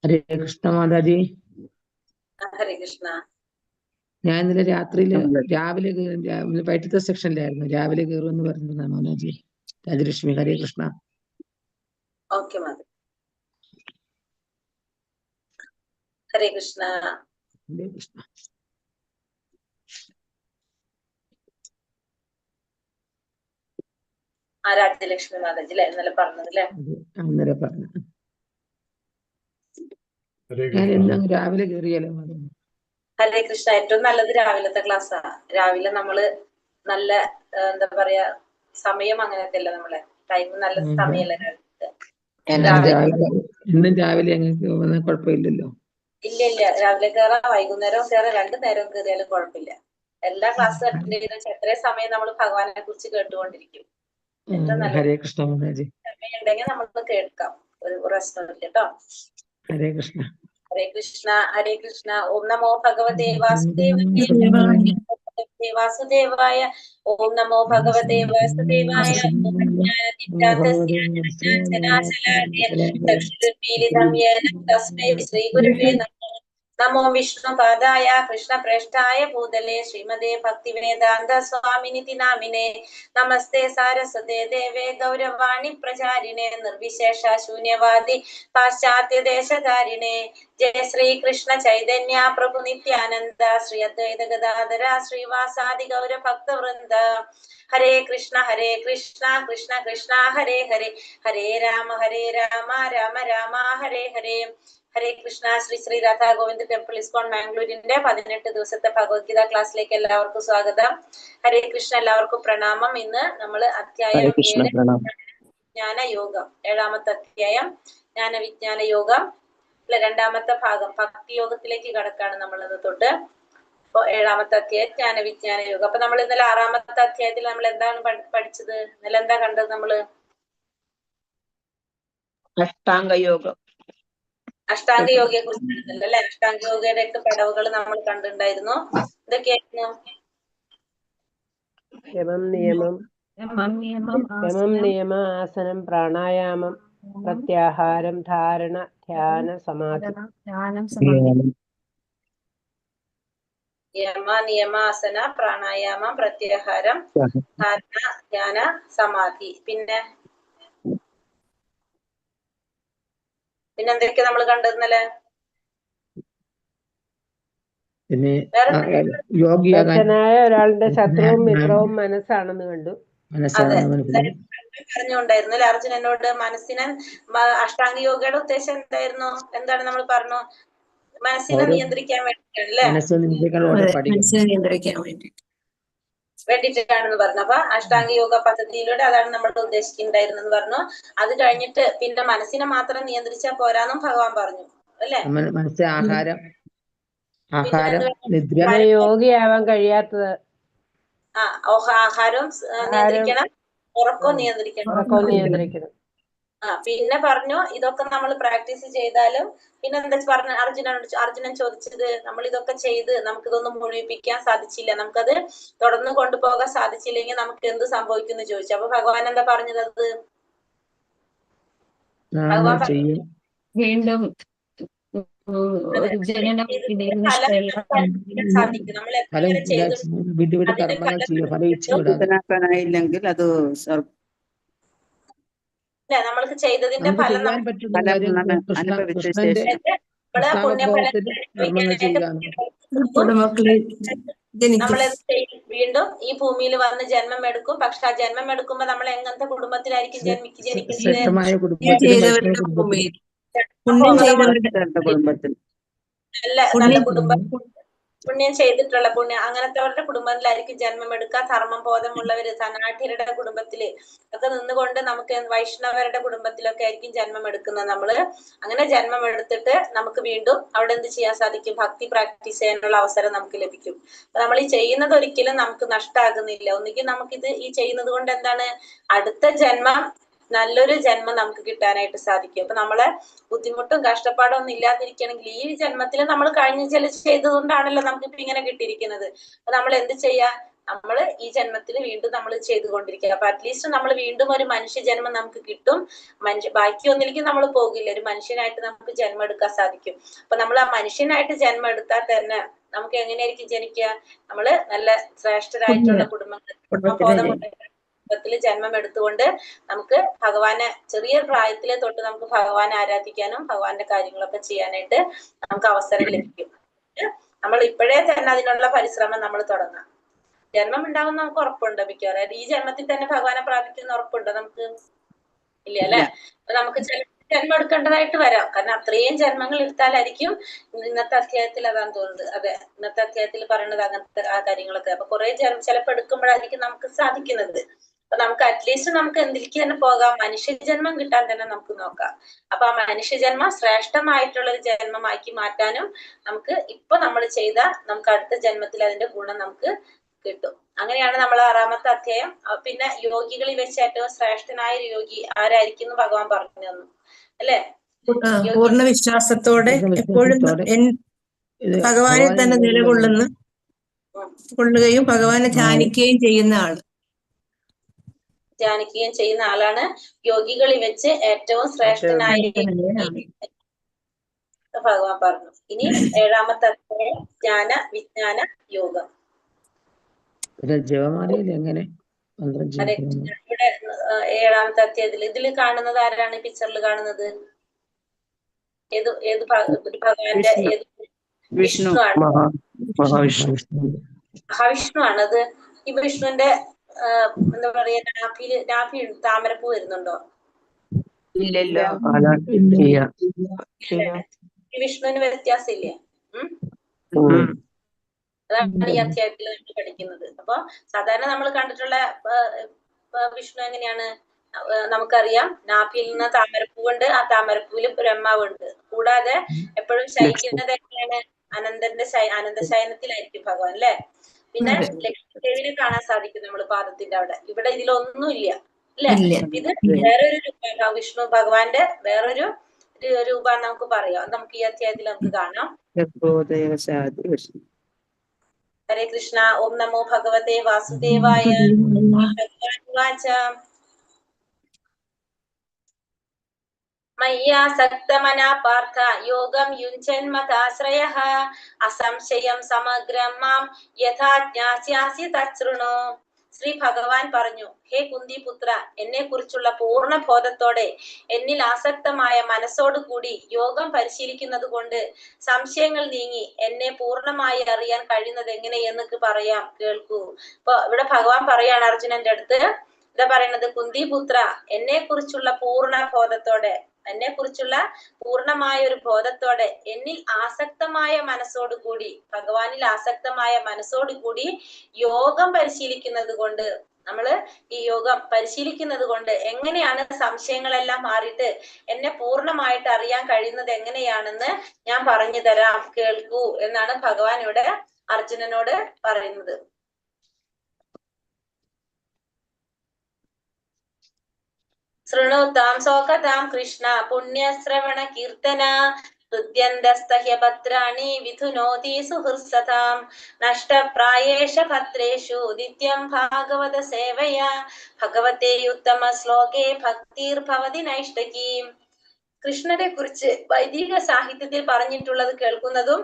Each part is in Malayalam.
ഹരേ കൃഷ്ണ മാതാജി. ഹരേ കൃഷ്ണ. ഞാൻ ഇന്നലെ രാവിലെ വൈകിട്ടത്തെ സെക്ഷനിലായിരുന്നു. രാവിലെ കയറുമെന്ന് പറഞ്ഞു മാതാജി. രാജലക്ഷ്മി. ഹരേ കൃഷ്ണ. ഓക്കെ മാതാജി. ഹരേ കൃഷ്ണ. ഹരേ കൃഷ്ണ. രാജലക്ഷ്മി മാതാജി അല്ലെ ഇന്നലെ പറഞ്ഞതല്ലേ? ഇന്നലെ പറഞ്ഞു. ഞാൻ എന്നും രാവിലെ കയറിയാലോ മാതാജി. ഹരേ കൃഷ്ണ. ഏറ്റവും നല്ലത് രാവിലത്തെ ക്ലാസ്സാ. രാവിലെ നമ്മള് നല്ല എന്താ പറയാ സമയം അങ്ങനത്തെ അല്ല, നമ്മളെ ടൈം നല്ല സമയല്ല എന്നും രാവിലെ ഞങ്ങൾക്ക് കുഴപ്പമില്ലല്ലോ. ഇല്ല രാവിലെ കയറാം, വൈകുന്നേരം കയറാം, 2 നേരം കയറിയാലും കുഴപ്പമില്ല. എല്ലാ ക്ലാസ്സും അറ്റൻഡ് ചെയ്തെന്ന് വെച്ചാൽ എത്രയും സമയം നമ്മൾ ഭഗവാനെ കുറിച്ച് കേട്ടുകൊണ്ടിരിക്കും. ഏറ്റവും നല്ല ഹരേ കൃഷ്ണ മാതാജി. സമയം ഉണ്ടെങ്കിൽ നമുക്ക് കേൾക്കാം, ഒരു പ്രശ്നമില്ല കേട്ടോ. ഹരേ കൃഷ്ണ. ഹരേ കൃഷ്ണ. ഹരേ കൃഷ്ണ. ഓം നമോ ഭഗവതേ വാസുദേവായ. ഓം നമോ ഭഗവതേ വാസുദേവായ. തസ്മൈ ശ്രീ ഗുരുവേ നമഃ. നമോ വിഷ്ണു പാദായ കൃഷ്ണ പ്രേഷ്ഠായ ഭൂതലേ ശ്രീമതേ ഭക്തിവേദാന്ത സ്വാമിനിതി നാമിനെ. നമസ്തേ സാരസ്വതേ ദേവേ ഗൗരവാണി പ്രചാരിണേ നിർവിശേഷ ശൂന്യവാദി പാശ്ചാത്യ ദേശധാരിണേ. ജയ ശ്രീ കൃഷ്ണ ചൈതന്യ പ്രഭു നിത്യാനന്ദ ശ്രീ അദ്വൈത ഗദാധര ശ്രീവാസാദി ഗൗര ഭക്തവൃന്ദ. ഹരേ കൃഷ്ണ കൃഷ്ണ കൃഷ്ണ ഹരേ ഹരേ, ഹരേ രാമ രാമ രാമ ഹരേ ഹരേ. ഹരേ കൃഷ്ണ. ശ്രീ രാധാ ഗോവിന്ദ് ടെമ്പിൾ ഇസ്കോൺ മാംഗ്ലൂരിന്റെ 18 ദിവസത്തെ ഭഗവത്ഗീത ക്ലാസ്സിലേക്ക് എല്ലാവർക്കും സ്വാഗതം. ഹരേ കൃഷ്ണ. എല്ലാവർക്കും പ്രണാമം. ഇന്ന് നമ്മൾ അധ്യായം 7 ജ്ഞാനയോഗം, 7ാമത്തെ അധ്യായം ജ്ഞാനവിജ്ഞാന യോഗം, രണ്ടാമത്തെ ഭാഗം ഭക്തിയോഗത്തിലേക്ക് കടക്കാണ് നമ്മൾ ഇന്ന് തൊട്ട്. അപ്പൊ 7ാമത്തെ അധ്യായം ജ്ഞാനവിജ്ഞാന യോഗം. അപ്പൊ നമ്മൾ ഇന്നലെ 6ാമത്തെ അധ്യായത്തിൽ നമ്മൾ എന്താണ് പഠിച്ചത്? ഇന്നലെ എന്താ കണ്ടത്? നമ്മള് അഷ്ടാംഗയോഗം, അഷ്ടാംഗയോഗയെ കുറിച്ച് അല്ലെ? അഷ്ടാംഗയോഗയുടെ 8 പടവുകൾ നമ്മൾ കണ്ടിട്ടുണ്ടായിരുന്നു. ഇതൊക്കെയായിരുന്നു നിയമം, ആസനം, പ്രാണായാമം, പ്രത്യാഹാരം, ധാരണ, ധ്യാന, സമാധി. യമ, നിയമാസന, പ്രാണായാമം, പ്രത്യാഹാരം, ധാരണ, ധ്യാന, സമാധി. പിന്നെ എന്തൊക്കെ നമ്മൾ കണ്ടതിന്നല്ലേ? യോഗ്യനായ ഒരാളുടെ ശത്രുവും മിത്രവും മനസ്സാണെന്ന് കണ്ടു. പറഞ്ഞുകൊണ്ടായിരുന്നു അല്ലെ അർജുൻ എന്നോട്? മനസ്സിനെ അഷ്ടാംഗ യോഗയുടെ ഉദ്ദേശം എന്തായിരുന്നു? എന്താണ് നമ്മൾ പറഞ്ഞു? മനസ്സിനെ നിയന്ത്രിക്കാൻ വേണ്ടിയിട്ടാണല്ലേ? വേണ്ടിയിട്ടാണെന്ന് പറഞ്ഞു. അപ്പൊ അഷ്ടാംഗ യോഗ പദ്ധതിയിലൂടെ അതാണ് നമ്മൾ ഉദ്ദേശിക്കുന്നുണ്ടായിരുന്നെന്ന് പറഞ്ഞു. അത് കഴിഞ്ഞിട്ട് പിന്നെ മനസ്സിനെ മാത്രം നിയന്ത്രിച്ചാൽ പോരാന്നും ഭഗവാൻ പറഞ്ഞു അല്ലെ? യോഗിയാവാൻ കഴിയാത്തത് ആഹാരവും നിയന്ത്രിക്കണം, ഉറക്കവും നിയന്ത്രിക്കണം. പിന്നെ പറഞ്ഞു ഇതൊക്കെ നമ്മൾ പ്രാക്ടീസ് ചെയ്താലും. പിന്നെ എന്താ പറഞ്ഞു അർജുനൻ ചോദിച്ചത്? നമ്മൾ ഇതൊക്കെ ചെയ്ത് നമുക്കിതൊന്നും മുഴുവിപ്പിക്കാൻ സാധിച്ചില്ല, നമുക്കത് തുടർന്ന് കൊണ്ടുപോകാൻ സാധിച്ചില്ലെങ്കിൽ നമുക്ക് എന്ത് സംഭവിക്കും എന്ന് ചോദിച്ചു. അപ്പൊ ഭഗവാൻ എന്താ പറഞ്ഞത്? അത് ഭഗവാൻ വീണ്ടും സാധിക്കും. നമ്മൾ എത്ര ചെയ്തില്ലെങ്കിൽ അത് നമ്മൾക്ക് ചെയ്തതിന്റെ ഫലം അനുഭവിച്ച ശേഷം വീണ്ടും ഈ ഭൂമിയിൽ വന്ന് ജന്മം എടുക്കും. പക്ഷെ ആ ജന്മം എടുക്കുമ്പോ നമ്മൾ എങ്ങനത്തെ കുടുംബത്തിലായിരിക്കും നല്ല കുടുംബം, പുണ്യം ചെയ്തിട്ടുള്ള അങ്ങനത്തെവരുടെ കുടുംബത്തിലായിരിക്കും ജന്മം എടുക്കുക. ധർമ്മം ബോധമുള്ളവര് ധനാഠ്യരുടെ കുടുംബത്തില് ഒക്കെ നിന്നുകൊണ്ട് നമുക്ക് വൈഷ്ണവരുടെ കുടുംബത്തിലൊക്കെ ആയിരിക്കും ജന്മം എടുക്കുന്നത്. നമ്മള് അങ്ങനെ ജന്മം എടുത്തിട്ട് നമുക്ക് വീണ്ടും അവിടെ എന്ത് ചെയ്യാൻ സാധിക്കും? ഭക്തി പ്രാക്ടീസ് ചെയ്യാനുള്ള അവസരം നമുക്ക് ലഭിക്കും. അപ്പൊ നമ്മൾ ഈ ചെയ്യുന്നത് ഒരിക്കലും നമുക്ക് നഷ്ടമാകുന്നില്ല. ഒന്നുകിൽ നമുക്കിത് ഈ ചെയ്യുന്നത് കൊണ്ട് എന്താണ് അടുത്ത ജന്മം, നല്ലൊരു ജന്മം നമുക്ക് കിട്ടാനായിട്ട് സാധിക്കും. അപ്പൊ നമ്മളെ ബുദ്ധിമുട്ടും കഷ്ടപ്പാടും ഒന്നും ഇല്ലാതിരിക്കണമെങ്കിൽ ഈ ജന്മത്തിൽ നമ്മൾ കഴിഞ്ഞ ചെയ്തതുകൊണ്ടാണല്ലോ നമുക്കിപ്പോ ഇങ്ങനെ കിട്ടിയിരിക്കുന്നത്. അപ്പൊ നമ്മൾ എന്ത് ചെയ്യാ? നമ്മൾ ഈ ജന്മത്തിൽ വീണ്ടും നമ്മൾ ചെയ്തുകൊണ്ടിരിക്കുക. അപ്പൊ അറ്റ്ലീസ്റ്റ് നമ്മൾ വീണ്ടും ഒരു മനുഷ്യ ജന്മം നമുക്ക് കിട്ടും. ബാക്കി ഒന്നിലേക്കും നമ്മൾ പോകില്ല. ഒരു മനുഷ്യനായിട്ട് നമുക്ക് ജന്മം എടുക്കാൻ സാധിക്കും. അപ്പൊ നമ്മൾ ആ മനുഷ്യനായിട്ട് ജന്മം എടുത്താൽ തന്നെ നമുക്ക് എങ്ങനെയായിരിക്കും ജനിക്കുക? നമ്മള് നല്ല ശ്രേഷ്ഠരായിട്ടുള്ള കുടുംബത്തിൽ ജന്മം എടുത്തുകൊണ്ട് നമുക്ക് ഭഗവാനെ ചെറിയ പ്രായത്തിലെ തൊട്ട് നമുക്ക് ഭഗവാനെ ആരാധിക്കാനും ഭഗവാന്റെ കാര്യങ്ങളൊക്കെ ചെയ്യാനായിട്ട് നമുക്ക് അവസരം ലഭിക്കും. നമ്മൾ ഇപ്പോഴേ തന്നെ അതിനുള്ള പരിശ്രമം നമ്മൾ തുടങ്ങാം. ജന്മം ഉണ്ടാവുന്ന നമുക്ക് ഉറപ്പുണ്ടോ? മിക്കവാറും ഈ ജന്മത്തിൽ തന്നെ ഭഗവാനെ പ്രാപിക്കുന്ന ഉറപ്പുണ്ടോ നമുക്ക്? ഇല്ല അല്ലെ? അപ്പൊ നമുക്ക് ജന്മം എടുക്കേണ്ടതായിട്ട് വരാം. കാരണം അത്രയും ജന്മങ്ങൾ എടുത്താലായിരിക്കും ഇന്നത്തെ അധ്യായത്തിൽ അതാണ് തോന്നുന്നത്. അതെ, ഇന്നത്തെ അധ്യായത്തിൽ പറയുന്നത് അങ്ങനത്തെ ആ കാര്യങ്ങളൊക്കെ. അപ്പൊ കുറെ ചിലപ്പോൾ എടുക്കുമ്പോഴായിരിക്കും നമുക്ക് സാധിക്കുന്നത്. അപ്പൊ നമുക്ക് അറ്റ്ലീസ്റ്റ് നമുക്ക് എന്തിലേക്ക് തന്നെ പോകാം, മനുഷ്യജന്മം കിട്ടാൻ തന്നെ നമുക്ക് നോക്കാം. അപ്പൊ ആ മനുഷ്യജന്മം ശ്രേഷ്ഠമായിട്ടുള്ള ഒരു ജന്മമാക്കി മാറ്റാനും നമുക്ക് ഇപ്പൊ നമ്മൾ ചെയ്ത നമുക്ക് അടുത്ത ജന്മത്തിൽ അതിന്റെ ഗുണം നമുക്ക് കിട്ടും. അങ്ങനെയാണ് നമ്മൾ 6ാമത്തെ അധ്യായം. പിന്നെ യോഗികളിൽ വെച്ച് ഏറ്റവും ശ്രേഷ്ഠനായ ഒരു യോഗി ആരായിരിക്കും എന്ന് ഭഗവാൻ പറഞ്ഞു തന്നു അല്ലെ? പൂർണ്ണ വിശ്വാസത്തോടെ എപ്പോഴും ഭഗവാനിൽ തന്നെ നിലകൊള്ളുകയും ഭഗവാനെ ധ്യാനിക്കുകയും ചെയ്യുന്ന ആളാണ് യോഗികളിൽ വെച്ച് ഏറ്റവും ശ്രേഷ്ഠനായ ഭഗവാൻ പറഞ്ഞു. ഇനി 7ാമത്തെ അധ്യായം ജ്ഞാന വിജ്ഞാന യോഗം. എങ്ങനെ ഇവിടെ 7ാമത്തെ അധ്യായത്തിൽ ഇതിൽ കാണുന്നത് ആരാണ്? പിക്ചറിൽ കാണുന്നത് ഏത് ഭഗവാന്റെ ഏത്? വിഷ്ണു ആണ്. മഹാവിഷ്ണു ആണത്. ഈ വിഷ്ണുവിന്റെ എന്താ പറയാ, നാഭി താമരപ്പൂ വരുന്നുണ്ടോ? ഈ വിഷ്ണുവിന് വ്യത്യാസം ഇല്ലേ? അതാണ് ഈ അധ്യായത്തിൽ നമ്മൾ പഠിക്കുന്നത്. അപ്പൊ സാധാരണ നമ്മൾ കണ്ടിട്ടുള്ള വിഷ്ണു എങ്ങനെയാണ്? നമുക്കറിയാം, നാഭിയിൽ നിന്ന് താമരപ്പൂവുണ്ട്, ആ താമരപ്പൂവിൽ ബ്രഹ്മാവുണ്ട്. കൂടാതെ എപ്പോഴും ശയിക്കുന്നത് എങ്ങനെയാണ്? അനന്തശയനത്തിലായിരിക്കും ഭഗവാൻ അല്ലെ? പിന്നെ ലക്ഷ്മിദേവിനെ കാണാൻ സാധിക്കും നമ്മൾ പാദത്തിന്റെ അവിടെ. ഇവിടെ ഇതിലൊന്നുമില്ല അല്ലെ? ഇത് വേറൊരു രൂപ, വിഷ്ണു ഭഗവാന്റെ വേറൊരു രൂപം നമുക്ക് പറയാം. നമുക്ക് ഈ അധ്യായത്തിൽ നമുക്ക് കാണാം. ഹരേ കൃഷ്ണ. ഓം നമോ ഭഗവതേ വാസുദേവായ. മയ്യാസക്തമനാ പാർത്ഥ യോഗം യുഞ്ജന്മതാശ്രയഃ അസംശയം സമഗ്രം മാം യഥാ ജ്ഞാസ്യാസി തച്ഛൃണു. ശ്രീ ഭഗവാൻ പറഞ്ഞു, ഹേ കുന്തിപുത്ര, എന്നെ കുറിച്ചുള്ള പൂർണ്ണ ബോധത്തോടെ എന്നിൽ ആസക്തമായ മനസ്സോടു കൂടി യോഗം പരിശീലിക്കുന്നത് കൊണ്ട് സംശയങ്ങൾ നീങ്ങി എന്നെ പൂർണ്ണമായി അറിയാൻ കഴിയുന്നത് എങ്ങനെയെന്ന് പറയാം, കേൾക്കൂ. അപ്പൊ ഇവിടെ ഭഗവാൻ പറയാണ് അർജുനന്റെ അടുത്ത്, എന്താ പറയുന്നത്? കുന്തിപുത്ര, എന്നെ കുറിച്ചുള്ള പൂർണ്ണ ബോധത്തോടെ, എന്നെ കുറിച്ചുള്ള പൂർണ്ണമായ ഒരു ബോധത്തോടെ എന്നിൽ ആസക്തമായ മനസ്സോടു കൂടി, ഭഗവാനിൽ ആസക്തമായ മനസ്സോടു കൂടി യോഗം പരിശീലിക്കുന്നത് കൊണ്ട്, നമ്മള് ഈ യോഗം പരിശീലിക്കുന്നത് കൊണ്ട് എങ്ങനെയാണ് സംശയങ്ങളെല്ലാം മാറിയിട്ട് എന്നെ പൂർണ്ണമായിട്ട് അറിയാൻ കഴിയുന്നത് എങ്ങനെയാണെന്ന് ഞാൻ പറഞ്ഞു തരാം, കേൾക്കൂ എന്നാണ് ഭഗവാൻ ഇവിടെ അർജുനനോട് പറയുന്നത്. ശൃണുതാം സോകതാം കൃഷ്ണ പുണ്യശ്രവണ കീർത്തന ഹൃദ്യന്തസ്തഹ്യപത്രാണി വിധുനോതി സുഹൃത്സതാം നഷ്ടപ്രായേഷ ഭദ്രേഷു നിത്യം ഭാഗവത സേവയാ ഭഗവതേ ഉത്തമ ശ്ലോകേ ഭക്തിർഭവതി നൈഷ്ടകീം. കൃഷ്ണനെ കുറിച്ച് വൈദിക സാഹിത്യത്തിൽ പറഞ്ഞിട്ടുള്ളത് കേൾക്കുന്നതും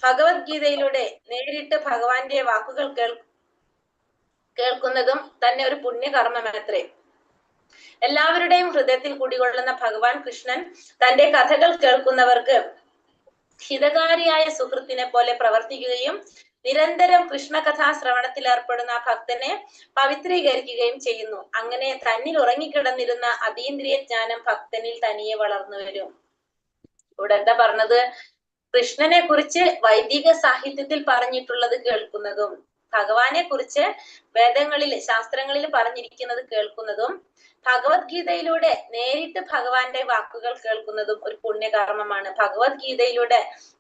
ഭഗവത്ഗീതയിലൂടെ നേരിട്ട് ഭഗവാന്റെ വാക്കുകൾ കേൾക്കുന്നതും തന്നെ ഒരു പുണ്യകർമ്മമത്രേ. എല്ലാവരുടെയും ഹൃദയത്തിൽ കുടികൊള്ളുന്ന ഭഗവാൻ കൃഷ്ണൻ തന്റെ കഥകൾ കേൾക്കുന്നവർക്ക് ഹിതകാരിയായ സുഹൃത്തിനെ പോലെ പ്രവർത്തിക്കുകയും നിരന്തരം കൃഷ്ണകഥാ ശ്രവണത്തിൽ ഏർപ്പെടുന്ന ഭക്തനെ പവിത്രീകരിക്കുകയും ചെയ്യുന്നു. അങ്ങനെ തന്നിൽ ഉറങ്ങിക്കിടന്നിരുന്ന അതീന്ദ്രിയ ജ്ഞാനം ഭക്തനിൽ തനിയെ വളർന്നു വരും. ഇവിടെ എന്താ പറഞ്ഞത്? കൃഷ്ണനെ കുറിച്ച് വൈദിക സാഹിത്യത്തിൽ പറഞ്ഞിട്ടുള്ളത് കേൾക്കുന്നതും ഭഗവാനെ കുറിച്ച് വേദങ്ങളിൽ ശാസ്ത്രങ്ങളിൽ പറഞ്ഞിരിക്കുന്നത് കേൾക്കുന്നതും ഭഗവത്ഗീതയിലൂടെ നേരിട്ട് ഭഗവാന്റെ വാക്കുകൾ കേൾക്കുന്നതും ഒരു പുണ്യകർമ്മമാണ്. ഭഗവത്ഗീതയിലൂടെ